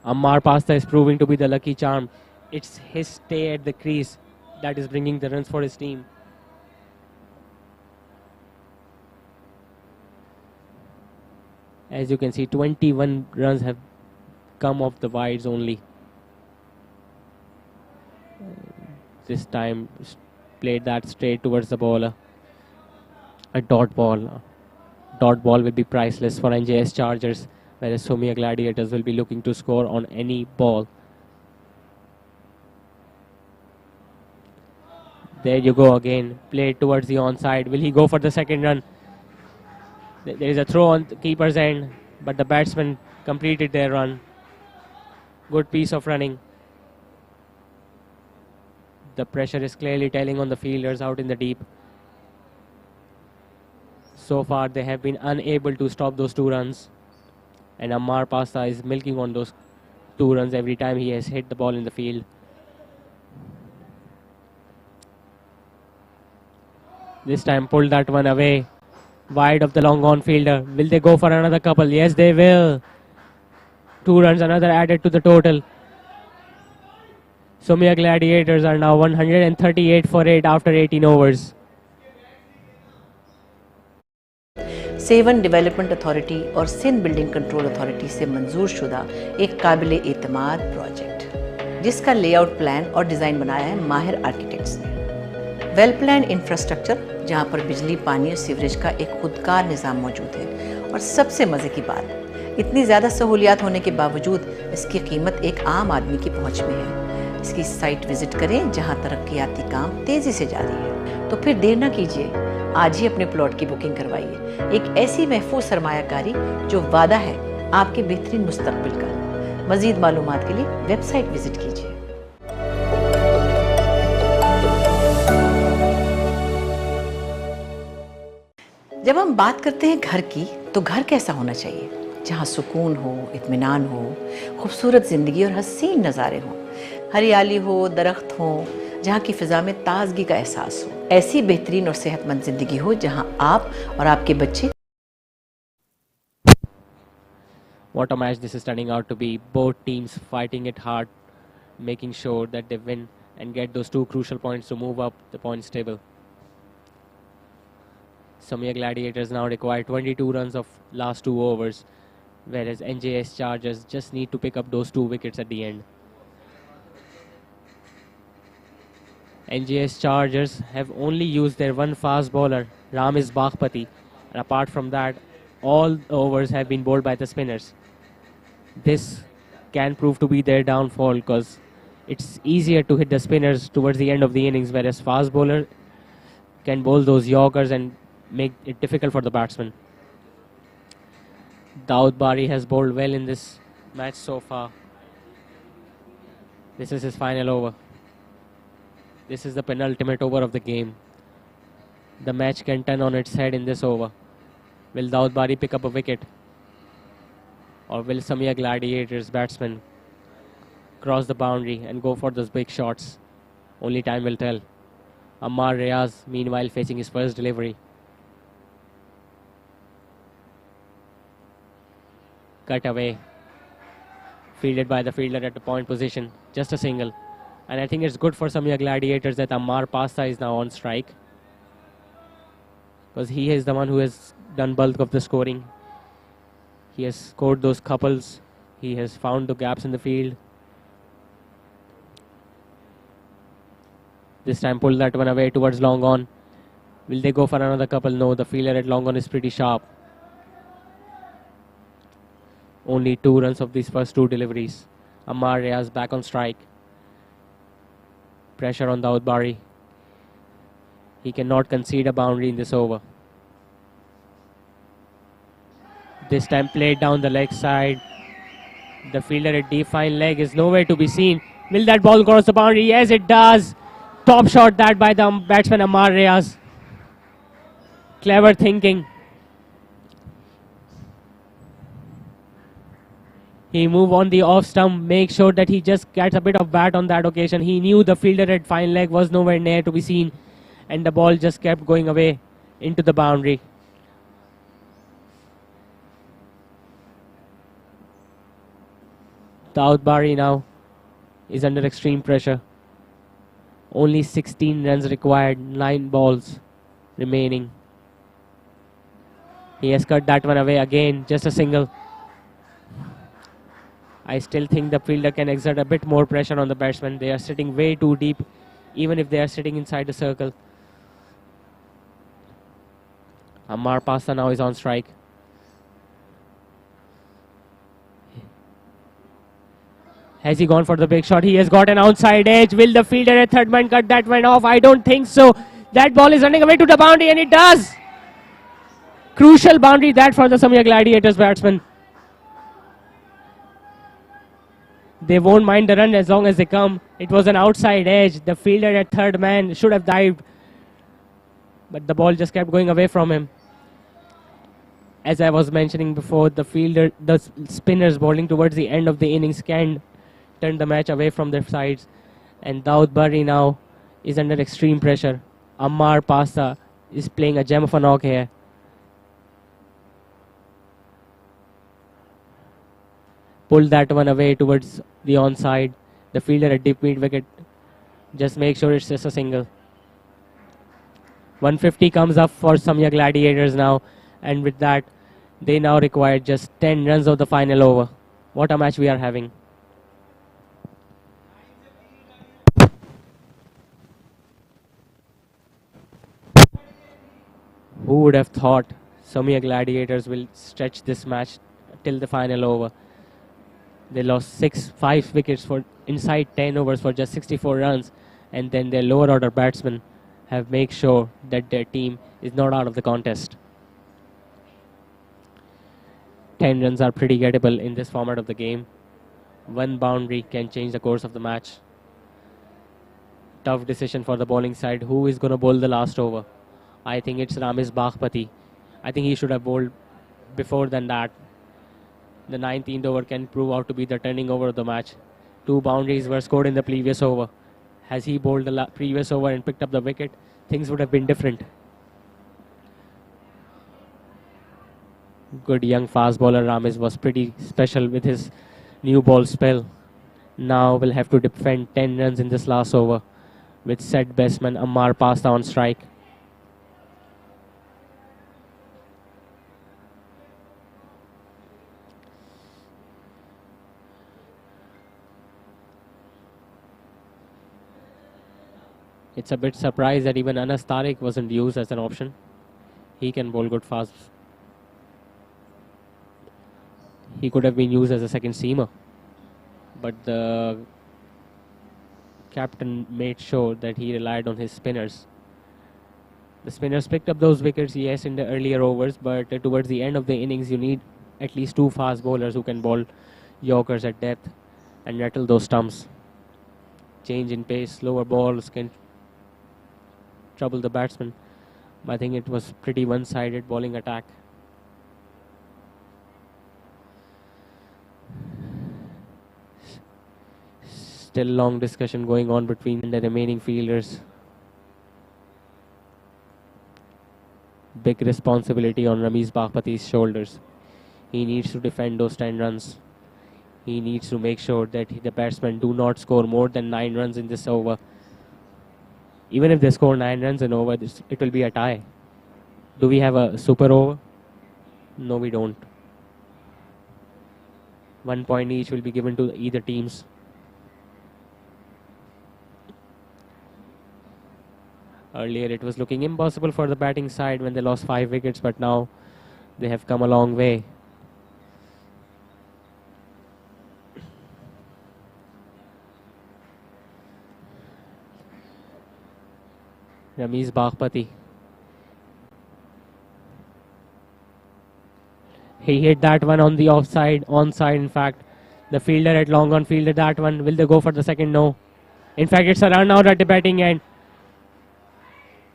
Ammar Pasta is proving to be the lucky charm. It's his stay at the crease that is bringing the runs for his team. As you can see, 21 runs have come off the wides only. This time played that straight towards the bowler. A dot ball. dot ball will be priceless for NJS Chargers, whereas Sumya Gladiators will be looking to score on any ball. There you go again. Played towards the onside. Will he go for the second run? There is a throw on the keeper's end, but the batsman completed their run. Good piece of running. The pressure is clearly telling on the fielders out in the deep. So far, they have been unable to stop those 2 runs. And Ammar Pasta is milking on those 2 runs every time he has hit the ball in the field. This time pulled that one away. Wide of the long on fielder. Will they go for another couple? Yes, they will. 2 runs, another added to the total. Sumya Gladiators are now 138 for 8 after 18 overs. Seven development authority और Sindh building control authority से मंजूर शुदा एक काबिल एतमाद project, जिसका layout plan और design बनाया है माहिर आर्किटेक्ट्स ने। वेल प्लान इंफ्रास्ट्रक्चर, जहां पर बिजली, पानी और सीवरेज का एक खुदकार निज़ाम मौजूद है। और सबसे मज़े की बात, इतनी ज़्यादा सहूलियात होने के बावजूद इसकी कीमत एक आम आदमी की पहुंच में है। इसकी साइट विजिट करें, जहां तरक्याती काम तेज़ी से जारी है। तो फिर देर न कीजिए, आज ही अपने प्लॉट की बुकिंग करवाइए। एक ऐसी महफूज सरमायाकारी जो वादा है आपके बेहतरीन मुस्तकबिल का। मज़ीद मालूमात के लिए वेबसाइट विजिट कीजिए। जब हम बात करते हैं घर की, तो घर कैसा होना चाहिए? जहाँ सुकून हो, इत्मीनान हो, खूबसूरत ज़िंदगी और हसीन नज़ारे हों, हरियाली हो, दरख्त हो, जहाँ की फ़िज़ा में ताजगी का एहसास हो। ऐसी बेहतरीन और सेहतमंद ज़िंदगी हो जहाँ आप और आपके बच्चे। What a match this is turning out to be. Both teams fighting it hard, making sure that they win and get those 2 crucial points to move up the points table. Sumya Gladiators now require 22 runs of last 2 overs, whereas NJS Chargers just need to pick up those 2 wickets at the end. NJS Chargers have only used their 1 fast bowler, Ramiz Baghpati, and apart from that, all overs have been bowled by the spinners. This can prove to be their downfall because it's easier to hit the spinners towards the end of the innings, whereas fast bowler can bowl those yorkers and make it difficult for the batsman. Daud Bari has bowled well in this match so far. This is his final over. This is the penultimate over of the game. The match can turn on its head in this over. Will Daud Bari pick up a wicket? Or will Sumya Gladiators batsmen cross the boundary and go for those big shots? Only time will tell. Ammar Riaz, meanwhile, facing his first delivery. Cut away. Fielded by the fielder at the point position. Just a single. And I think it's good for Sumya Gladiators that Ammar Pasta is now on strike, because he is the one who has done bulk of the scoring. He has scored those couples. He has found the gaps in the field. This time pulled that one away towards long on. Will they go for another couple? No, the fielder at long on is pretty sharp. Only 2 runs of these first 2 deliveries. Ammar Riaz back on strike. Pressure on Daud Bari. He cannot concede a boundary in this over. This time played down the leg side. The fielder at deep fine leg is nowhere to be seen. Will that ball cross the boundary? Yes, it does. Top shot that by the batsman Ammar Riaz. Clever thinking. He moved on the off stump, make sure that he just gets a bit of bat on that occasion. He knew the fielder at fine leg was nowhere near to be seen, and the ball just kept going away into the boundary. Daud Bari now is under extreme pressure. Only 16 runs required, 9 balls remaining. He has cut that one away again, just a single. I still think the fielder can exert a bit more pressure on the batsmen. They are sitting way too deep, even if they are sitting inside the circle. Ammar Pasta now is on strike. Has he gone for the big shot? He has got an outside edge. Will the fielder at third man cut that one off? I don't think so. That ball is running away to the boundary, and it does. Crucial boundary that for the Sumya Gladiators batsmen. They won't mind the run as long as they come. It was an outside edge. The fielder at third man should have dived, but the ball just kept going away from him. As I was mentioning before, the spinners bowling towards the end of the innings can turn the match away from their sides. And Daud Barry now is under extreme pressure. Ammar Pasta is playing a gem of a knock here. Pull that one away towards the onside. The fielder at deep mid wicket. Just make sure it's just a single. 150 comes up for Sumya Gladiators now. And with that, they now require just 10 runs of the final over. What a match we are having. Who would have thought Sumya Gladiators will stretch this match till the final over? They lost 5 wickets for inside 10 overs for just 64 runs, and then their lower order batsmen have made sure that their team is not out of the contest. 10 runs are pretty gettable in this format of the game. One boundary can change the course of the match. Tough decision for the bowling side. Who is going to bowl the last over? I think it's Ramesh Baghpati. I think he should have bowled before than that. The 19th over can prove out to be the turning over of the match. 2 boundaries were scored in the previous over. Has he bowled the previous over and picked up the wicket, things would have been different. Good young fast bowler Ramesh was pretty special with his new ball spell. Now will have to defend 10 runs in this last over with set batsman Ammar Pasta on strike. It's a bit surprised that even Anas Tariq wasn't used as an option. He can bowl good fast. He could have been used as a second seamer. But the captain made sure that he relied on his spinners. The spinners picked up those wickets, yes, in the earlier overs, but towards the end of the innings, you need at least 2 fast bowlers who can bowl yorkers at depth and rattle those stumps. Change in pace, slower balls can trouble the batsman. I think it was pretty one-sided bowling attack. Still long discussion going on between the remaining fielders. Big responsibility on Ramesh Baghpati's shoulders. He needs to defend those 10 runs. He needs to make sure that the batsmen do not score more than 9 runs in this over. Even if they score 9 runs in over, it will be a tie. Do we have a super over? No, we don't. 1 point each will be given to either teams. Earlier it was looking impossible for the batting side when they lost 5 wickets, but now they have come a long way. Ramesh Baghpati. He hit that one on the offside, onside in fact. The fielder at long on fielded that one. Will they go for the second? No. In fact, it's a run out at the batting end.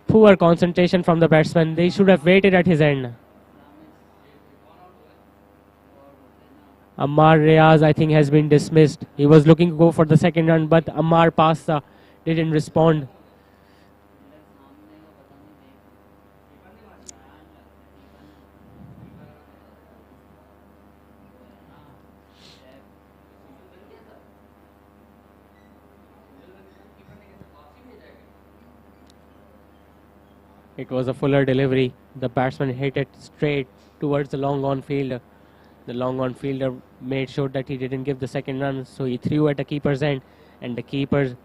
Poor concentration from the batsman. They should have waited at his end. Ammar Riaz, I think, has been dismissed. He was looking to go for the second run, but Ammar Pasta didn't respond. It was a fuller delivery. The batsman hit it straight towards the long on fielder. The long on fielder made sure that he didn't give the second run, so he threw at the keeper's end, and the keeper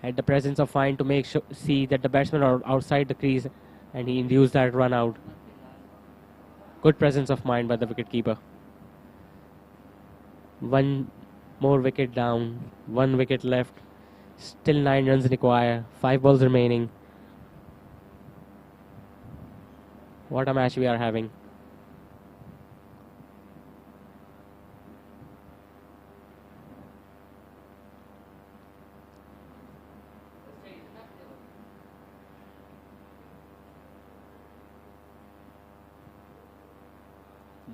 had the presence of mind to make sure, see that the batsmen are outside the crease. and he induced that run out. Good presence of mind by the wicketkeeper. One more wicket down, 1 wicket left. Still 9 runs required, 5 balls remaining. What a match we are having.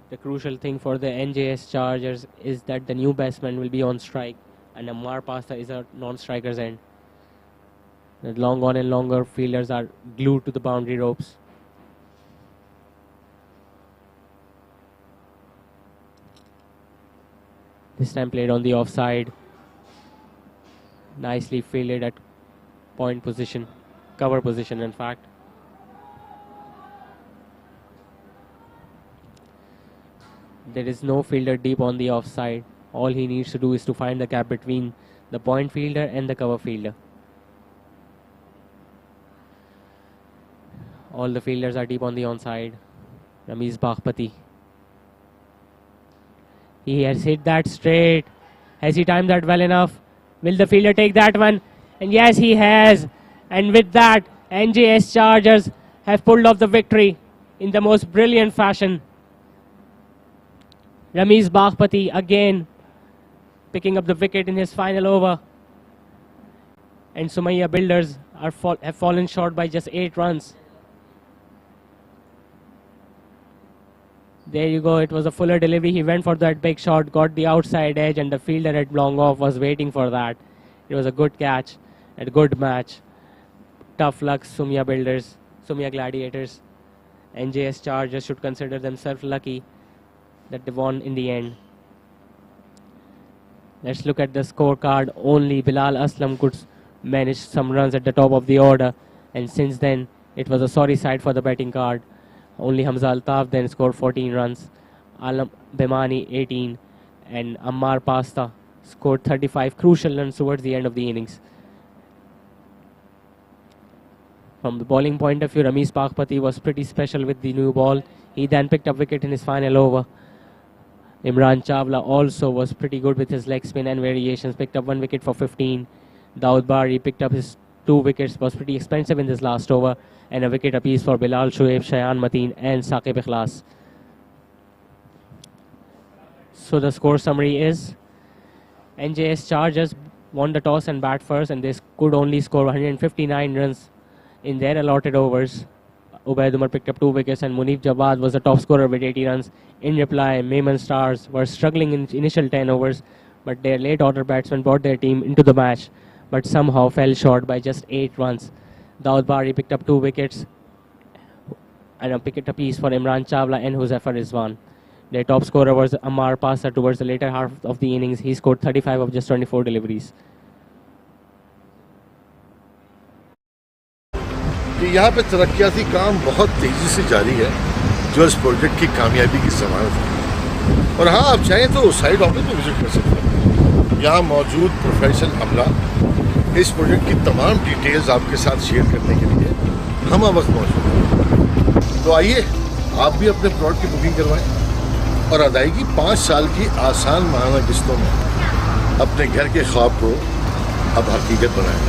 The crucial thing for the NJS Chargers is that the new batsman will be on strike and Ammar Pasta is a non-striker's end. The long on and longer fielders are glued to the boundary ropes. This time played on the offside. Nicely fielded at point position, cover position in fact. There is no fielder deep on the offside. All he needs to do is to find the gap between the point fielder and the cover fielder. All the fielders are deep on the onside. Ramiz Baghpati. He has hit that straight. Has he timed that well enough? Will the fielder take that one? And yes, he has. And with that, NJS Chargers have pulled off the victory in the most brilliant fashion. Ramiz Baghpati again picking up the wicket in his final over. And Sumya Builders have fallen short by just 8 runs. There you go, it was a fuller delivery. He went for that big shot, got the outside edge, and the fielder at long off was waiting for that. It was a good catch, a good match. Tough luck, Sumya Builders, Sumya Gladiators. NJS Chargers should consider themselves lucky that they won in the end. Let's look at the scorecard. Only Bilal Aslam could manage some runs at the top of the order, and since then it was a sorry sight for the batting card. Only Hamza Altaf then scored 14 runs, Alam Bemani 18, and Ammar Pasta scored 35 crucial runs towards the end of the innings. From the bowling point of view, Ramiz Baghpati was pretty special with the new ball. He then picked up wicket in his final over. Imran Chawla also was pretty good with his leg spin and variations, picked up 1 wicket for 15. Daud Bari picked up his 2 wickets, was pretty expensive in this last over, and a wicket apiece for Bilal Shoaib, Shayan Mateen and Saqib Ikhlas. So the score summary is NJS Chargers won the toss and bat first, and they could only score 159 runs in their allotted overs. Ubaid Umar picked up 2 wickets and Muneeb Jawad was the top scorer with 80 runs. In reply, Maiman Stars were struggling in initial 10 overs, but their late order batsmen brought their team into the match, but somehow fell short by just 8 runs. Daud Bari picked up 2 wickets and a wicket apiece for Imran Chawla and Huzaifa Rizwan. Their top scorer was Ammar Pasta towards the later half of the innings. He scored 35 of just 24 deliveries. कि यहाँ पे तरक्याती काम बहुत तेज़ी से जारी है जो इस प्रोजेक्ट की कामयाबी की ज़मानत है। और हाँ, आप चाहें तो साइड ऑफिस में विजिट कर सकते हैं। यहाँ मौजूद प्रोफेशनल अमला इस प्रोजेक्ट की तमाम डिटेल्स आपके साथ शेयर करने के लिए हम वक्त मौजूद हैं। तो आइए आप भी अपने प्लॉट की बुकिंग करवाएं और अदायगी 5 साल की आसान माहाना किस्तों में अपने घर के ख्वाब को अब हकीकत बनाएं।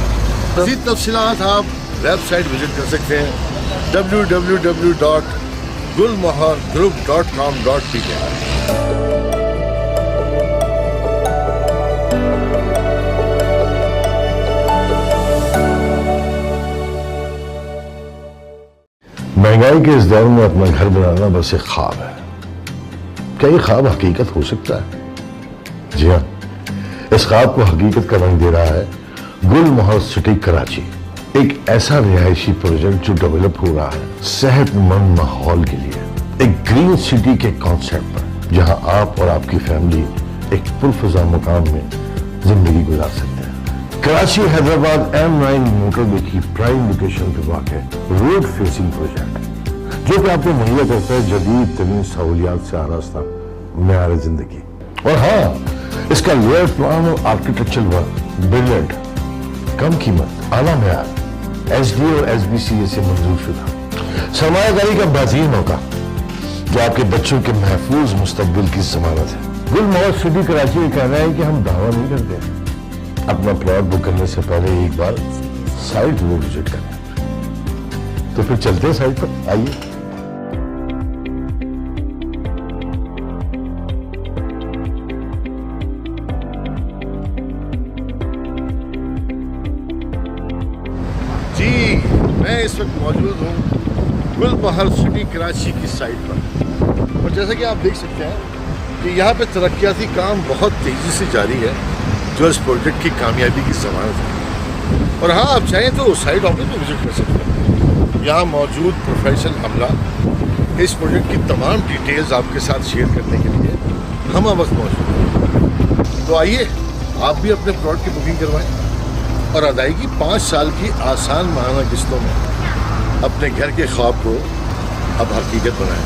मज़ीद तफसीलात आप वेबसाइट विजिट कर सकते हैं www.gulmohargroup.com.pk। महंगाई के इस दौर में अपना घर बनाना बस एक ख्वाब है। क्या ये ख्वाब हकीकत हो सकता है? जी हाँ, इस ख्वाब को हकीकत का रंग दे रहा है गुलमोहर सिटी कराची, एक ऐसा रिहायशी प्रोजेक्ट जो डेवलप हो रहा है सेहतमंद माहौल के लिए, एक ग्रीन सिटी के कॉन्सेप्ट पर, जहां आप और आपकी फैमिली एक पुरफिजा मुकाम में जिंदगी गुजार सकते हैं। कराची हैदराबाद M9 मोटरवे की प्राइम लोकेशन पे वाक़ रोड फेसिंग प्रोजेक्ट, जो कि आपको मुहैया करता है जदीद तरीन सहूलियात से आरास्ता मेयार जिंदगी। और हाँ, इसका लेआउट प्लान और आर्किटेक्चरल वर्क ब्रिलियंट, कम कीमत, आला मेयार, SD और SBCA से मंजूर शुदा। सरमाया कारी का बेहतरीन मौका जो आपके बच्चों के महफूज मुस्तकबिल की जमानत है। गुलमोहर सिटी कराची ये कहना है कि हम दावा नहीं करते, अपना प्लॉट बुक करने से पहले एक बार साइट जरूर विजिट करें। तो फिर चलते हैं साइट पर, आइए। जी मैं इस वक्त मौजूद हूँ गुलमोहर सिटी कराची की साइट पर, और जैसा कि आप देख सकते हैं कि यहाँ पे तरक्याती काम बहुत तेज़ी से जारी है जो इस प्रोजेक्ट की कामयाबी की ज़मानत है। और हाँ, आप चाहें तो साइट ऑफिस में विजिट कर सकते हैं। यहाँ मौजूद प्रोफेशनल अमला इस प्रोजेक्ट की तमाम डिटेल्स आपके साथ शेयर करने के लिए हम वक्त मौजूद हैं। तो आइए आप भी अपने प्लॉट की बुकिंग करवाएं और अदायगी 5 साल की आसान माहाना किस्तों में अपने घर के ख्वाब को अब हकीकत बनाएं।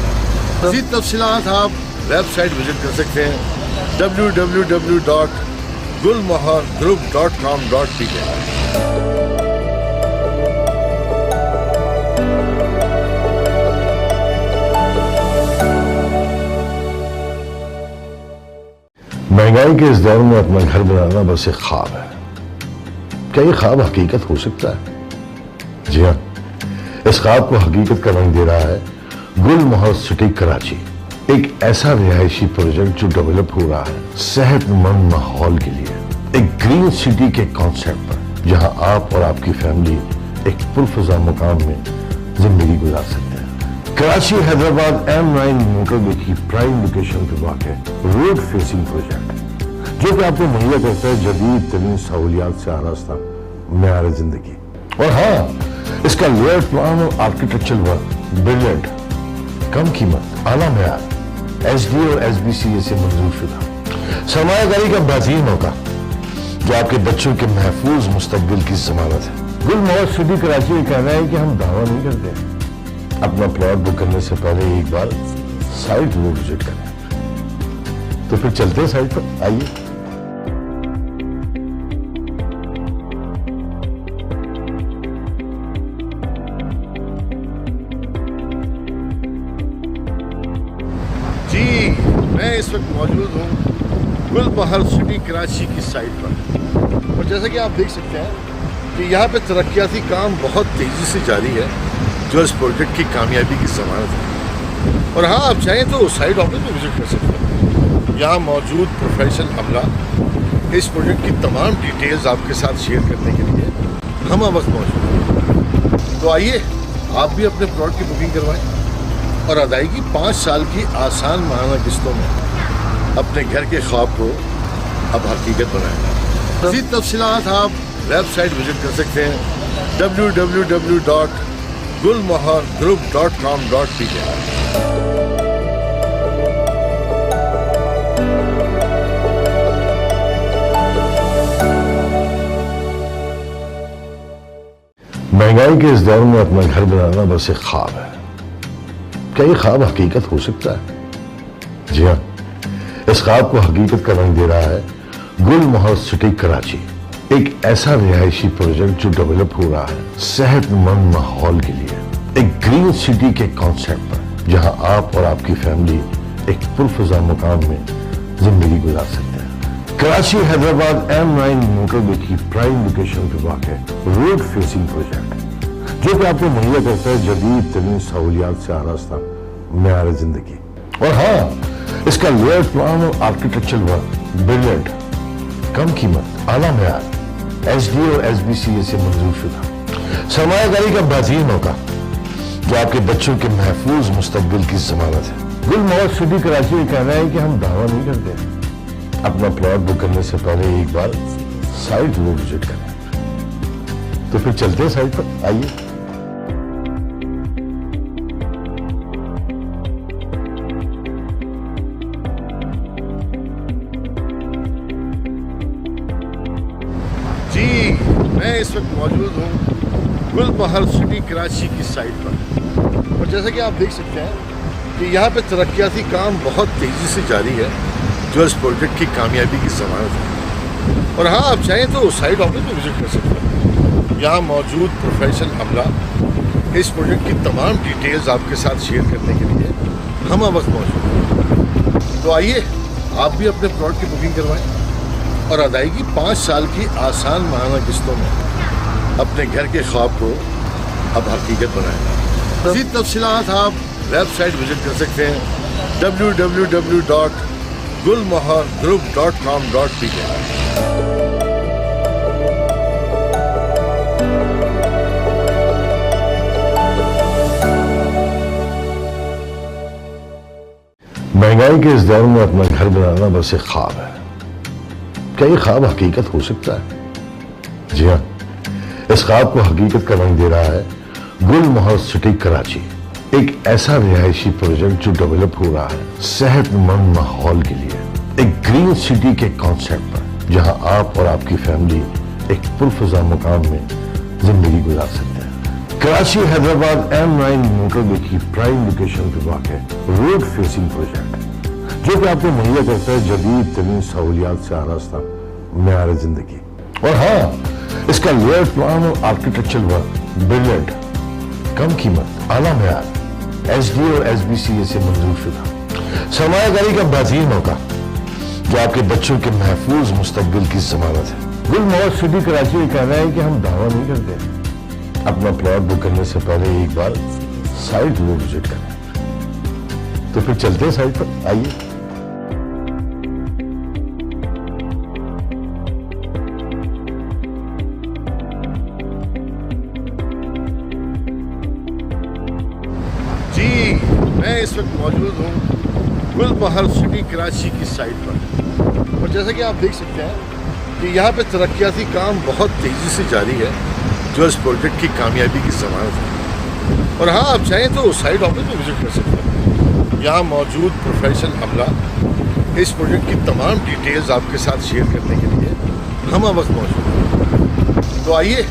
मज़ीद तफसीलात आप वेबसाइट विजिट कर सकते हैं www.gulmohargroup.com.pk। महंगाई के इस दौर में अपना घर बनाना बस एक ख्वाब है। क्या ये ख्वाब हकीकत हो सकता है? जी हाँ, इस ख्वाब को हकीकत का रंग दे रहा है गुलमोहर सिटी कराची, एक ऐसा रिहायशी प्रोजेक्ट जो डेवलप हो रहा है सेहतमंद माहौल के लिए, एक ग्रीन सिटी के कॉन्सेप्ट पर, जहां आप और आपकी फैमिली एक पुरफजा मुकाम में जिंदगी गुजार सकते हैं। कराची हैदराबाद M9 मोटरवे की प्राइम लोकेशन पर वाक़ रोड फेसिंग प्रोजेक्ट जो कि आपको मुहैया करता है जदीद तरीन सहूलियात से आरास्ता मेयार जिंदगी। और हाँ, इसका लेआउट प्लान और आर्किटेक्चरल वर्क ब्रिलियंट, कम कीमत, आला मेयार, SD और SBCA से मंजूर शुदा, सरमाया कारी का बेहतरीन मौका जो आपके बच्चों के महफूज मुस्तकबिल की जमानत है। गुलमोहर सिटी कराची ये कहना है कि हम दावा नहीं करते, अपना प्लॉट बुक करने से पहले एक बार साइट जरूर विजिट करें। तो फिर चलते हैं साइट पर, आइए। जी मैं इस वक्त मौजूद हूँ गुलमोहर सिटी कराची की साइट पर, और जैसा कि आप देख सकते हैं कि यहाँ पे तरक्याती काम बहुत तेज़ी से जारी है जो इस प्रोजेक्ट की कामयाबी की ज़मानत है। और हाँ, आप चाहें तो साइट ऑफिस में विजिट कर सकते हैं। यहाँ मौजूद प्रोफेशनल अमला इस प्रोजेक्ट की तमाम डिटेल्स आपके साथ शेयर करने के लिए हम वक्त मौजूद हैं। तो आइए आप भी अपने प्लॉट की बुकिंग करवाएं और अदायगी 5 साल की आसान माहाना किस्तों में अपने घर के ख्वाब को अब हकीकत बनाएं। मज़ीद तफसीलात आप वेबसाइट विजिट कर सकते हैं www.gulmohargroup.com.pk। महंगाई के इस दौर में अपना घर बनाना बस एक ख्वाब है। क्या ये ख्वाब हकीकत हो सकता है? जी हाँ, इस ख्वाब को हकीकत का रंग दे रहा है गुलमोहर सिटी कराची, एक ऐसा रिहायशी प्रोजेक्ट जो डेवलप हो रहा है सेहतमंद माहौल के लिए, एक ग्रीन सिटी के कॉन्सेप्ट पर, जहां आप और आपकी फैमिली एक पुरफजा मुकाम में जिंदगी गुजार सकते हैं। कराची हैदराबाद M9 मोटरवे की प्राइम लोकेशन पर वाक़ रोड फेसिंग प्रोजेक्ट जो कि आपको मुहैया करता है जदीद तरीन सहूलियात से आरास्ता मेयार जिंदगी। और हाँ, इसका लेआउट प्लान और आर्किटेक्चरल वर्क ब्रिलियंट, कम कीमत, आला मेयार, SD और SBCA से मंजूर शुदा, सरमाया कारी का बेहतरीन मौका जो आपके बच्चों के महफूज मुस्तकबिल की जमानत है। गुलमोहर सिटी कराची ये कहना है कि हम दावा नहीं करते, अपना प्लॉट बुक करने से पहले एक बार साइट जरूर विजिट करें। तो फिर चलते हैं साइट पर, आइए। जी मैं इस वक्त मौजूद हूँ गुलमोहर सिटी कराची की साइट पर, और जैसा कि आप देख सकते हैं कि यहाँ पे तरक्याती काम बहुत तेज़ी से जारी है जो इस प्रोजेक्ट की कामयाबी की ज़मानत है। और हाँ, आप चाहें तो साइट ऑफिस में विजिट कर सकते हैं। यहाँ मौजूद प्रोफेशनल अमला इस प्रोजेक्ट की तमाम डिटेल्स आपके साथ शेयर करने के लिए हम अब वक्त मौजूद हैं। तो आइए आप भी अपने प्लॉट की बुकिंग करवाएं और अदायगी 5 साल की आसान माहाना किस्तों में अपने घर के ख्वाब को अब हकीकत बनाएं। मज़ीद तफसीलात आप वेबसाइट विजिट कर सकते हैं www.gulmohargroup.com.pk। महंगाई के इस दौर में अपना घर बनाना बस एक ख्वाब है। क्या ये ख्वाब हकीकत हो सकता है? जी हाँ, इस ख्वाब को हकीकत का रंग दे रहा है गुलमोहर सिटी कराची, एक ऐसा रिहायशी प्रोजेक्ट जो डेवलप हो रहा है सेहतमंद माहौल के लिए, एक ग्रीन सिटी के कॉन्सेप्ट पर, जहां आप और आपकी फैमिली एक पुरफजा मुकाम में जिंदगी गुजार सकते हैं। कराची हैदराबाद M9 मोटरवे की प्राइम लोकेशन पे वाक़ रोड फेसिंग प्रोजेक्ट, जो कि आपको मुहैया करता है जदीद तरीन सहूलियात से आरास्ता मेयार जिंदगी। और हाँ, इसका लेआउट प्लान और आर्किटेक्चरल वर्क ब्रिलियंट, कम कीमत, आला मेयार, SD और SBCA से मंजूर शुदा, सरमायाकारी का बेहतरीन मौका जो आपके बच्चों के महफूज मुस्तकबिल की जमानत है। गुलमोहर सिटी कराची ये कह रहा है कि हम दावा नहीं करते। अपना प्लॉट बुक करने से पहले एक बार साइट वो विजिट करें। तो फिर चलते हैं साइट पर, आइए। जी, मैं इस वक्त मौजूद हूँ गुलमोहर सिटी कराची की साइट पर, और जैसा कि आप देख सकते हैं कि यहाँ पे तरक्याती काम बहुत तेज़ी से जारी है, जो इस प्रोजेक्ट की कामयाबी की ज़मानत है। और हाँ, आप चाहें तो साइट ऑफिस में विजिट कर सकते हैं। यहाँ मौजूद प्रोफेशनल अमला इस प्रोजेक्ट की तमाम डिटेल्स आपके साथ शेयर करने के लिए हम अब वक्त मौजूद हैं। तो आइए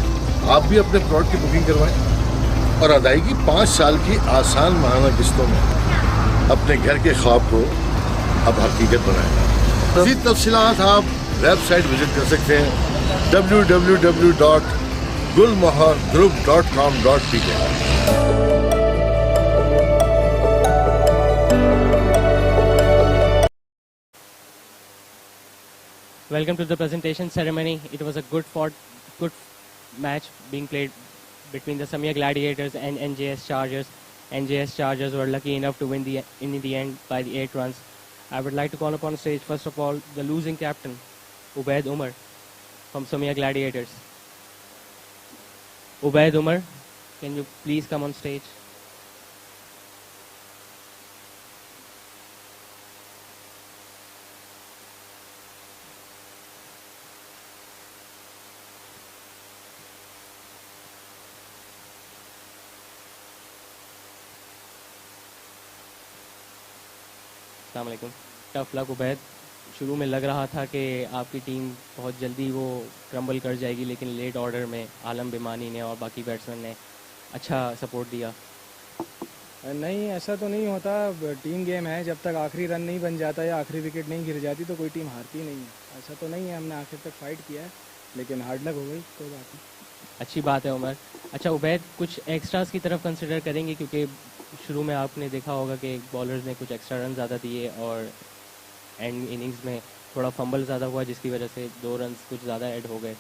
आप भी अपने प्लॉट की बुकिंग करवाएं और अदायगी 5 साल की आसान माहाना किस्तों में अपने घर के ख्वाब को अब हकीकत बनाएं। मज़ीद तफसीलात आप वेबसाइट विजिट कर सकते हैं www.gulmohargroup.com.pk। Welcome to the presentation ceremony. It was a good match being played between the Sumya Gladiators and NJS Chargers. NJS Chargers were lucky enough to win in the end by the 8 runs. I would like to call upon stage first of all the losing captain, Ubaid Umar from Sumya Gladiators. Ubaid Umar, can you please come on stage? अस्सलाम वालेकुम। Tough luck Ubaid, शुरू में लग रहा था कि आपकी team बहुत जल्दी वो क्रम्बल कर जाएगी, लेकिन लेट ऑर्डर में आलम बिमानी ने और बाकी बैट्समैन ने अच्छा सपोर्ट दिया। नहीं, ऐसा तो नहीं होता। टीम गेम है, जब तक आखिरी रन नहीं बन जाता या आखिरी विकेट नहीं गिर जाती तो कोई टीम हारती नहीं है। ऐसा तो नहीं है, हमने आखिर तक फाइट किया है, लेकिन हार्ड लक हो गई, कोई बात नहीं। अच्छी बात है उमर। अच्छा उबैद, कुछ एक्स्ट्रास की तरफ कंसिडर करेंगे, क्योंकि शुरू में आपने देखा होगा कि बॉलर्स ने कुछ एक्स्ट्रा रन ज़्यादा दिए और एंड इनिंग्स में थोड़ा फंबल ज़्यादा हुआ, जिसकी वजह से 2 रन कुछ ज़्यादा ऐड हो गए।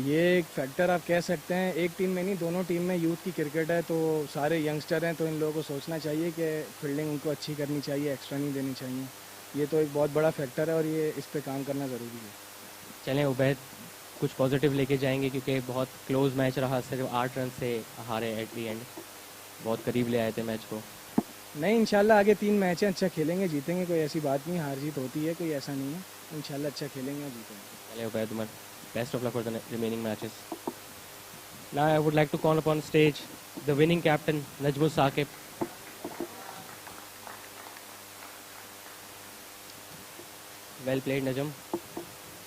ये एक फैक्टर आप कह सकते हैं। एक टीम में नहीं, दोनों टीम में यूथ की क्रिकेट है, तो सारे यंगस्टर हैं, तो इन लोगों को सोचना चाहिए कि फील्डिंग उनको अच्छी करनी चाहिए, एक्स्ट्रा नहीं देनी चाहिए। ये तो एक बहुत बड़ा फैक्टर है और ये इस पे काम करना ज़रूरी है। चलें उबैद, कुछ पॉजिटिव लेके जाएंगे, क्योंकि बहुत क्लोज मैच रहा, सिर्फ 8 रन से हारे एट दी एंड, बहुत करीब ले आए थे मैच को। नहीं, इंशाल्लाह आगे 3 मैच हैं, अच्छा खेलेंगे, जीतेंगे, कोई ऐसी बात नहीं, हार जीत होती है, कोई ऐसा नहीं है। इंशाल्लाह अच्छा खेलेंगे और जीतेंगे। चलिए Ubaid Umar, best of luck for the remaining matches. Now I would like to call upon stage the winning captain Najmul Saqib. Well played Najm.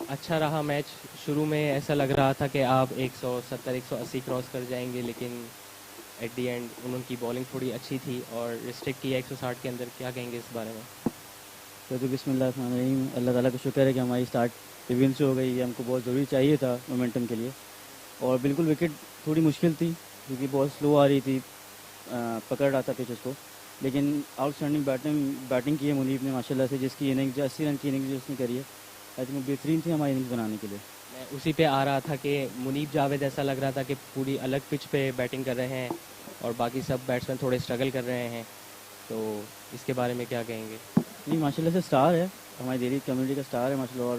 अच्छा रहा मैच। शुरू में ऐसा लग रहा था कि आप 170-180 क्रॉस कर जाएंगे, लेकिन एट दी एंड उनकी बॉलिंग थोड़ी अच्छी थी और रिस्ट्रिक्ट किया 160 के अंदर। क्या कहेंगे इस बारे में? तो बिस्मिल्लाहिर्रहमानिर्रहीम, अल्लाह ताला का शुक्र है कि हमारी स्टार्ट विन से हो गई। ये हमको बहुत ज़रूरी चाहिए था मोमेंटम के लिए, और बिल्कुल विकेट थोड़ी मुश्किल थी, क्योंकि बॉल स्लो आ रही थी, पकड़ रहा था पिच उसको, लेकिन आउटस्टैंडिंग बैटिंग की है मुनीब ने माशाल्लाह से, जिसकी इनिंग जो 80 रन की इनिंग जो उसने करी है, आई थिंक वो बेहतरीन थी हमारी इनिंग्स बनाने के लिए। मैं उसी पे आ रहा था कि मुनीब जावेद ऐसा लग रहा था कि पूरी अलग पिच पे बैटिंग कर रहे हैं और बाकी सब बैट्समैन थोड़े स्ट्रगल कर रहे हैं, तो इसके बारे में क्या कहेंगे? नहीं, माशाल्लाह से स्टार है, हमारी दिल्ली कम्युनिटी का स्टार है माशाल्लाह, और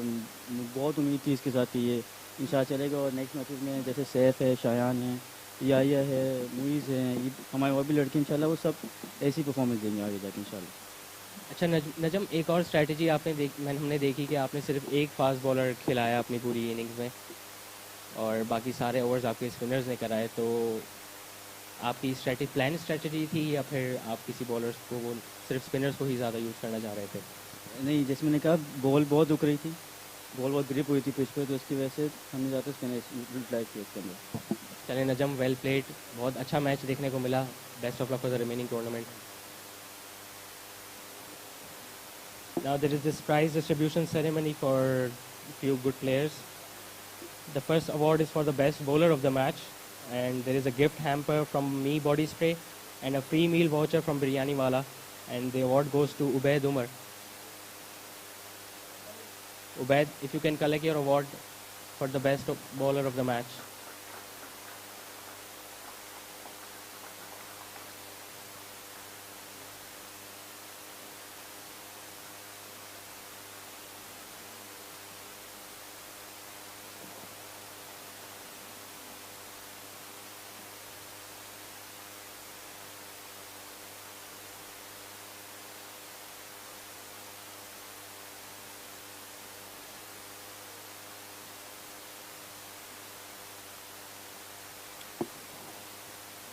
बहुत उम्मीद थी इसके साथ कि ये इंशाल्लाह चलेगा, और नेक्स्ट मैचेस में जैसे सैफ है, शायान है, याया है, मुइज़ है, ये हमारे और भी लड़के इंशाल्लाह वो सब ऐसी परफॉर्मेंस देंगे आगे जाके इंशाल्लाह। अच्छा नजम, एक और स्ट्रैटेजी हमने देखी कि आपने सिर्फ एक फास्ट बॉलर खिलाया अपनी पूरी इनिंग्स में और बाकी सारे ओवर्स आपके स्पिनर्स ने कराए, तो आपकी प्लान स्ट्रैटेजी थी या फिर आप किसी बॉलर्स को वो सिर्फ स्पिनर्स को ही ज़्यादा यूज़ करना चाह रहे थे? नहीं, जैसे मैंने कहा बॉल बहुत रुक रही थी, बॉल बहुत ग्रिप हुई थी पिच पे, तो उसकी वजह से हमने ज़्यादा स्पिनर्स यूटिलाइज किया इसके अंदर। चले नजम, वेल प्लेड, बहुत अच्छा मैच देखने को मिला, best of luck for the remaining tournament. Now there is this prize distribution ceremony for few good players. The first award is for the best bowler of the match, and there is a gift hamper from Me Body Spray and a free meal voucher from Biryani Wala, and the award goes to Ubaid Umar. Ubaid, if you can collect your award for the best bowler of the match.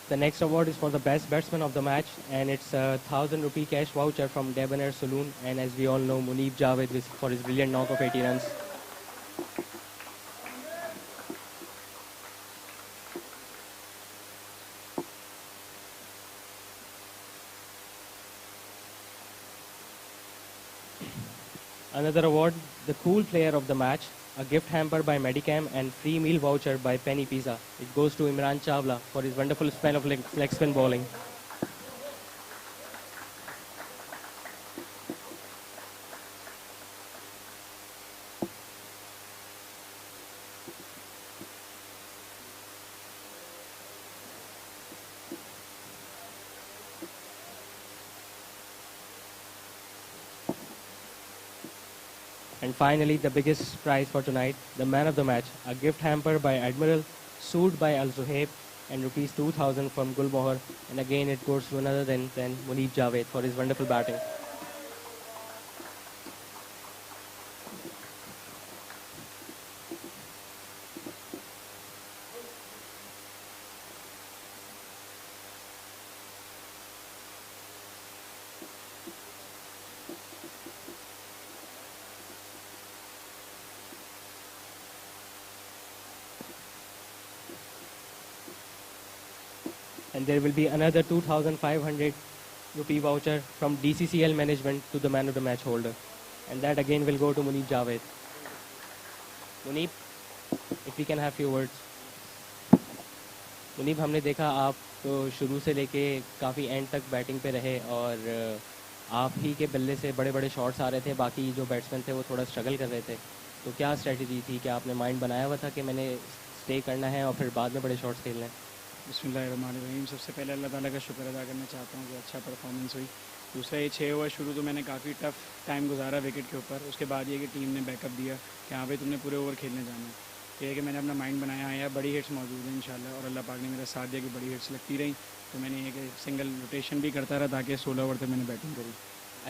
The next award is for the best batsman of the match, and it's a 1,000 rupee cash voucher from Debonair Saloon, and as we all know, Muneeb Javed for his brilliant knock of 80 runs. Another award, the cool player of the match, a gift hamper by Medicam and free meal voucher by Penny Pizza. It goes to Imran Chawla for his wonderful spell of leg spin bowling. And finally, the biggest prize for tonight, the man of the match, a gift hamper by Admiral, sued by Al Zuhaib, and rupees 2,000 from Gulmohar. And again, it goes to another than Muneeb Javed for his wonderful batting. And there will be another 2,500 rupee voucher from DCCL management to the man of the match holder, and that again will go to Muneeb Javed. Muneeb, if we can have few words. Muneeb, हमने देखा आप तो शुरू से लेके काफ़ी and तक batting पे रहे और आप ही के बल्ले से बड़े बड़े शॉट्स आ रहे थे, बाकी जो बैट्समैन थे वो थोड़ा स्ट्रगल कर रहे थे, तो क्या स्ट्रेटजी थी? क्या आपने माइंड बनाया हुआ था कि मैंने स्टे करना है और फिर बाद में बड़े शॉट्स खेलने हैं? बिस्मिल्लाहिर्रहमानिर्रहीम। सबसे पहले अल्लाह ताला का शुक्र अदा करना चाहता हूँ कि अच्छा परफॉर्मेंस हुई। दूसरा, ये 6 ओवर शुरू तो मैंने काफ़ी टफ टाइम गुजारा विकेट के ऊपर, उसके बाद ये कि टीम ने बैकअप दिया कि हाँ भाई तुमने पूरे ओवर खेलने जाना है। ये है कि मैंने अपना माइंड बनाया है, बड़ी हिट्स मौजूद हैं इंशाल्लाह, और अल्लाह पाक ने मेरा साथ दिया कि बड़ी हिट्स लगती रही, तो मैंने ये कि सिंगल रोटेशन भी करता रहा ताकि 16 ओवर तक मैंने बैटिंग करी।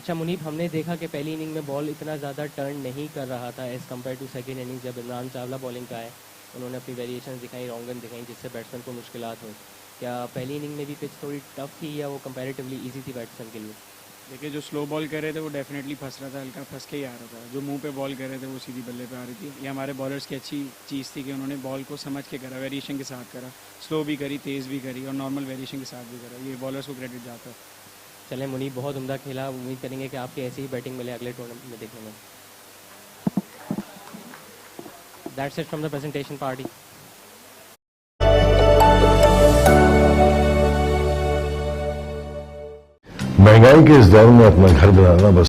अच्छा मुनीब, हमने देखा कि पहली इनिंग में बॉल इतना ज़्यादा टर्न नहीं कर रहा था as compare to second inning, जब इमरान चावला बॉलिंग का है उन्होंने अपनी वेरिएशन दिखाई, रॉन्गन दिखाई, जिससे बैट्समैन को मुश्किलात हुई। क्या पहली इनिंग में भी पिच थोड़ी टफ थी या वो कंपैरेटिवली इजी थी बैट्समैन के लिए? देखिए, जो स्लो बॉल कर रहे थे वो डेफिनेटली फंस रहा था, हल्का फंस के ही आ रहा था। जो मुंह पे बॉल कर रहे थे वो सीधी बल्ले पे आ रही थी। ये हमारे बॉलर्स की अच्छी चीज़ थी कि उन्होंने बॉल को समझ के करा, वेरिएशन के साथ करा, स्लो भी करी, तेज़ भी करी और नॉर्मल वेरिएशन के साथ भी करा। ये बॉलर्स को क्रेडिट जाता है। चलें मुनीब, बहुत उम्दा खेला, उम्मीद करेंगे कि आपकी ऐसी ही बैटिंग मिले अगले टूर्नामेंट में देखने में। That's it from the presentation party. महंगाई के इस दौर में अपना घर बनाना बस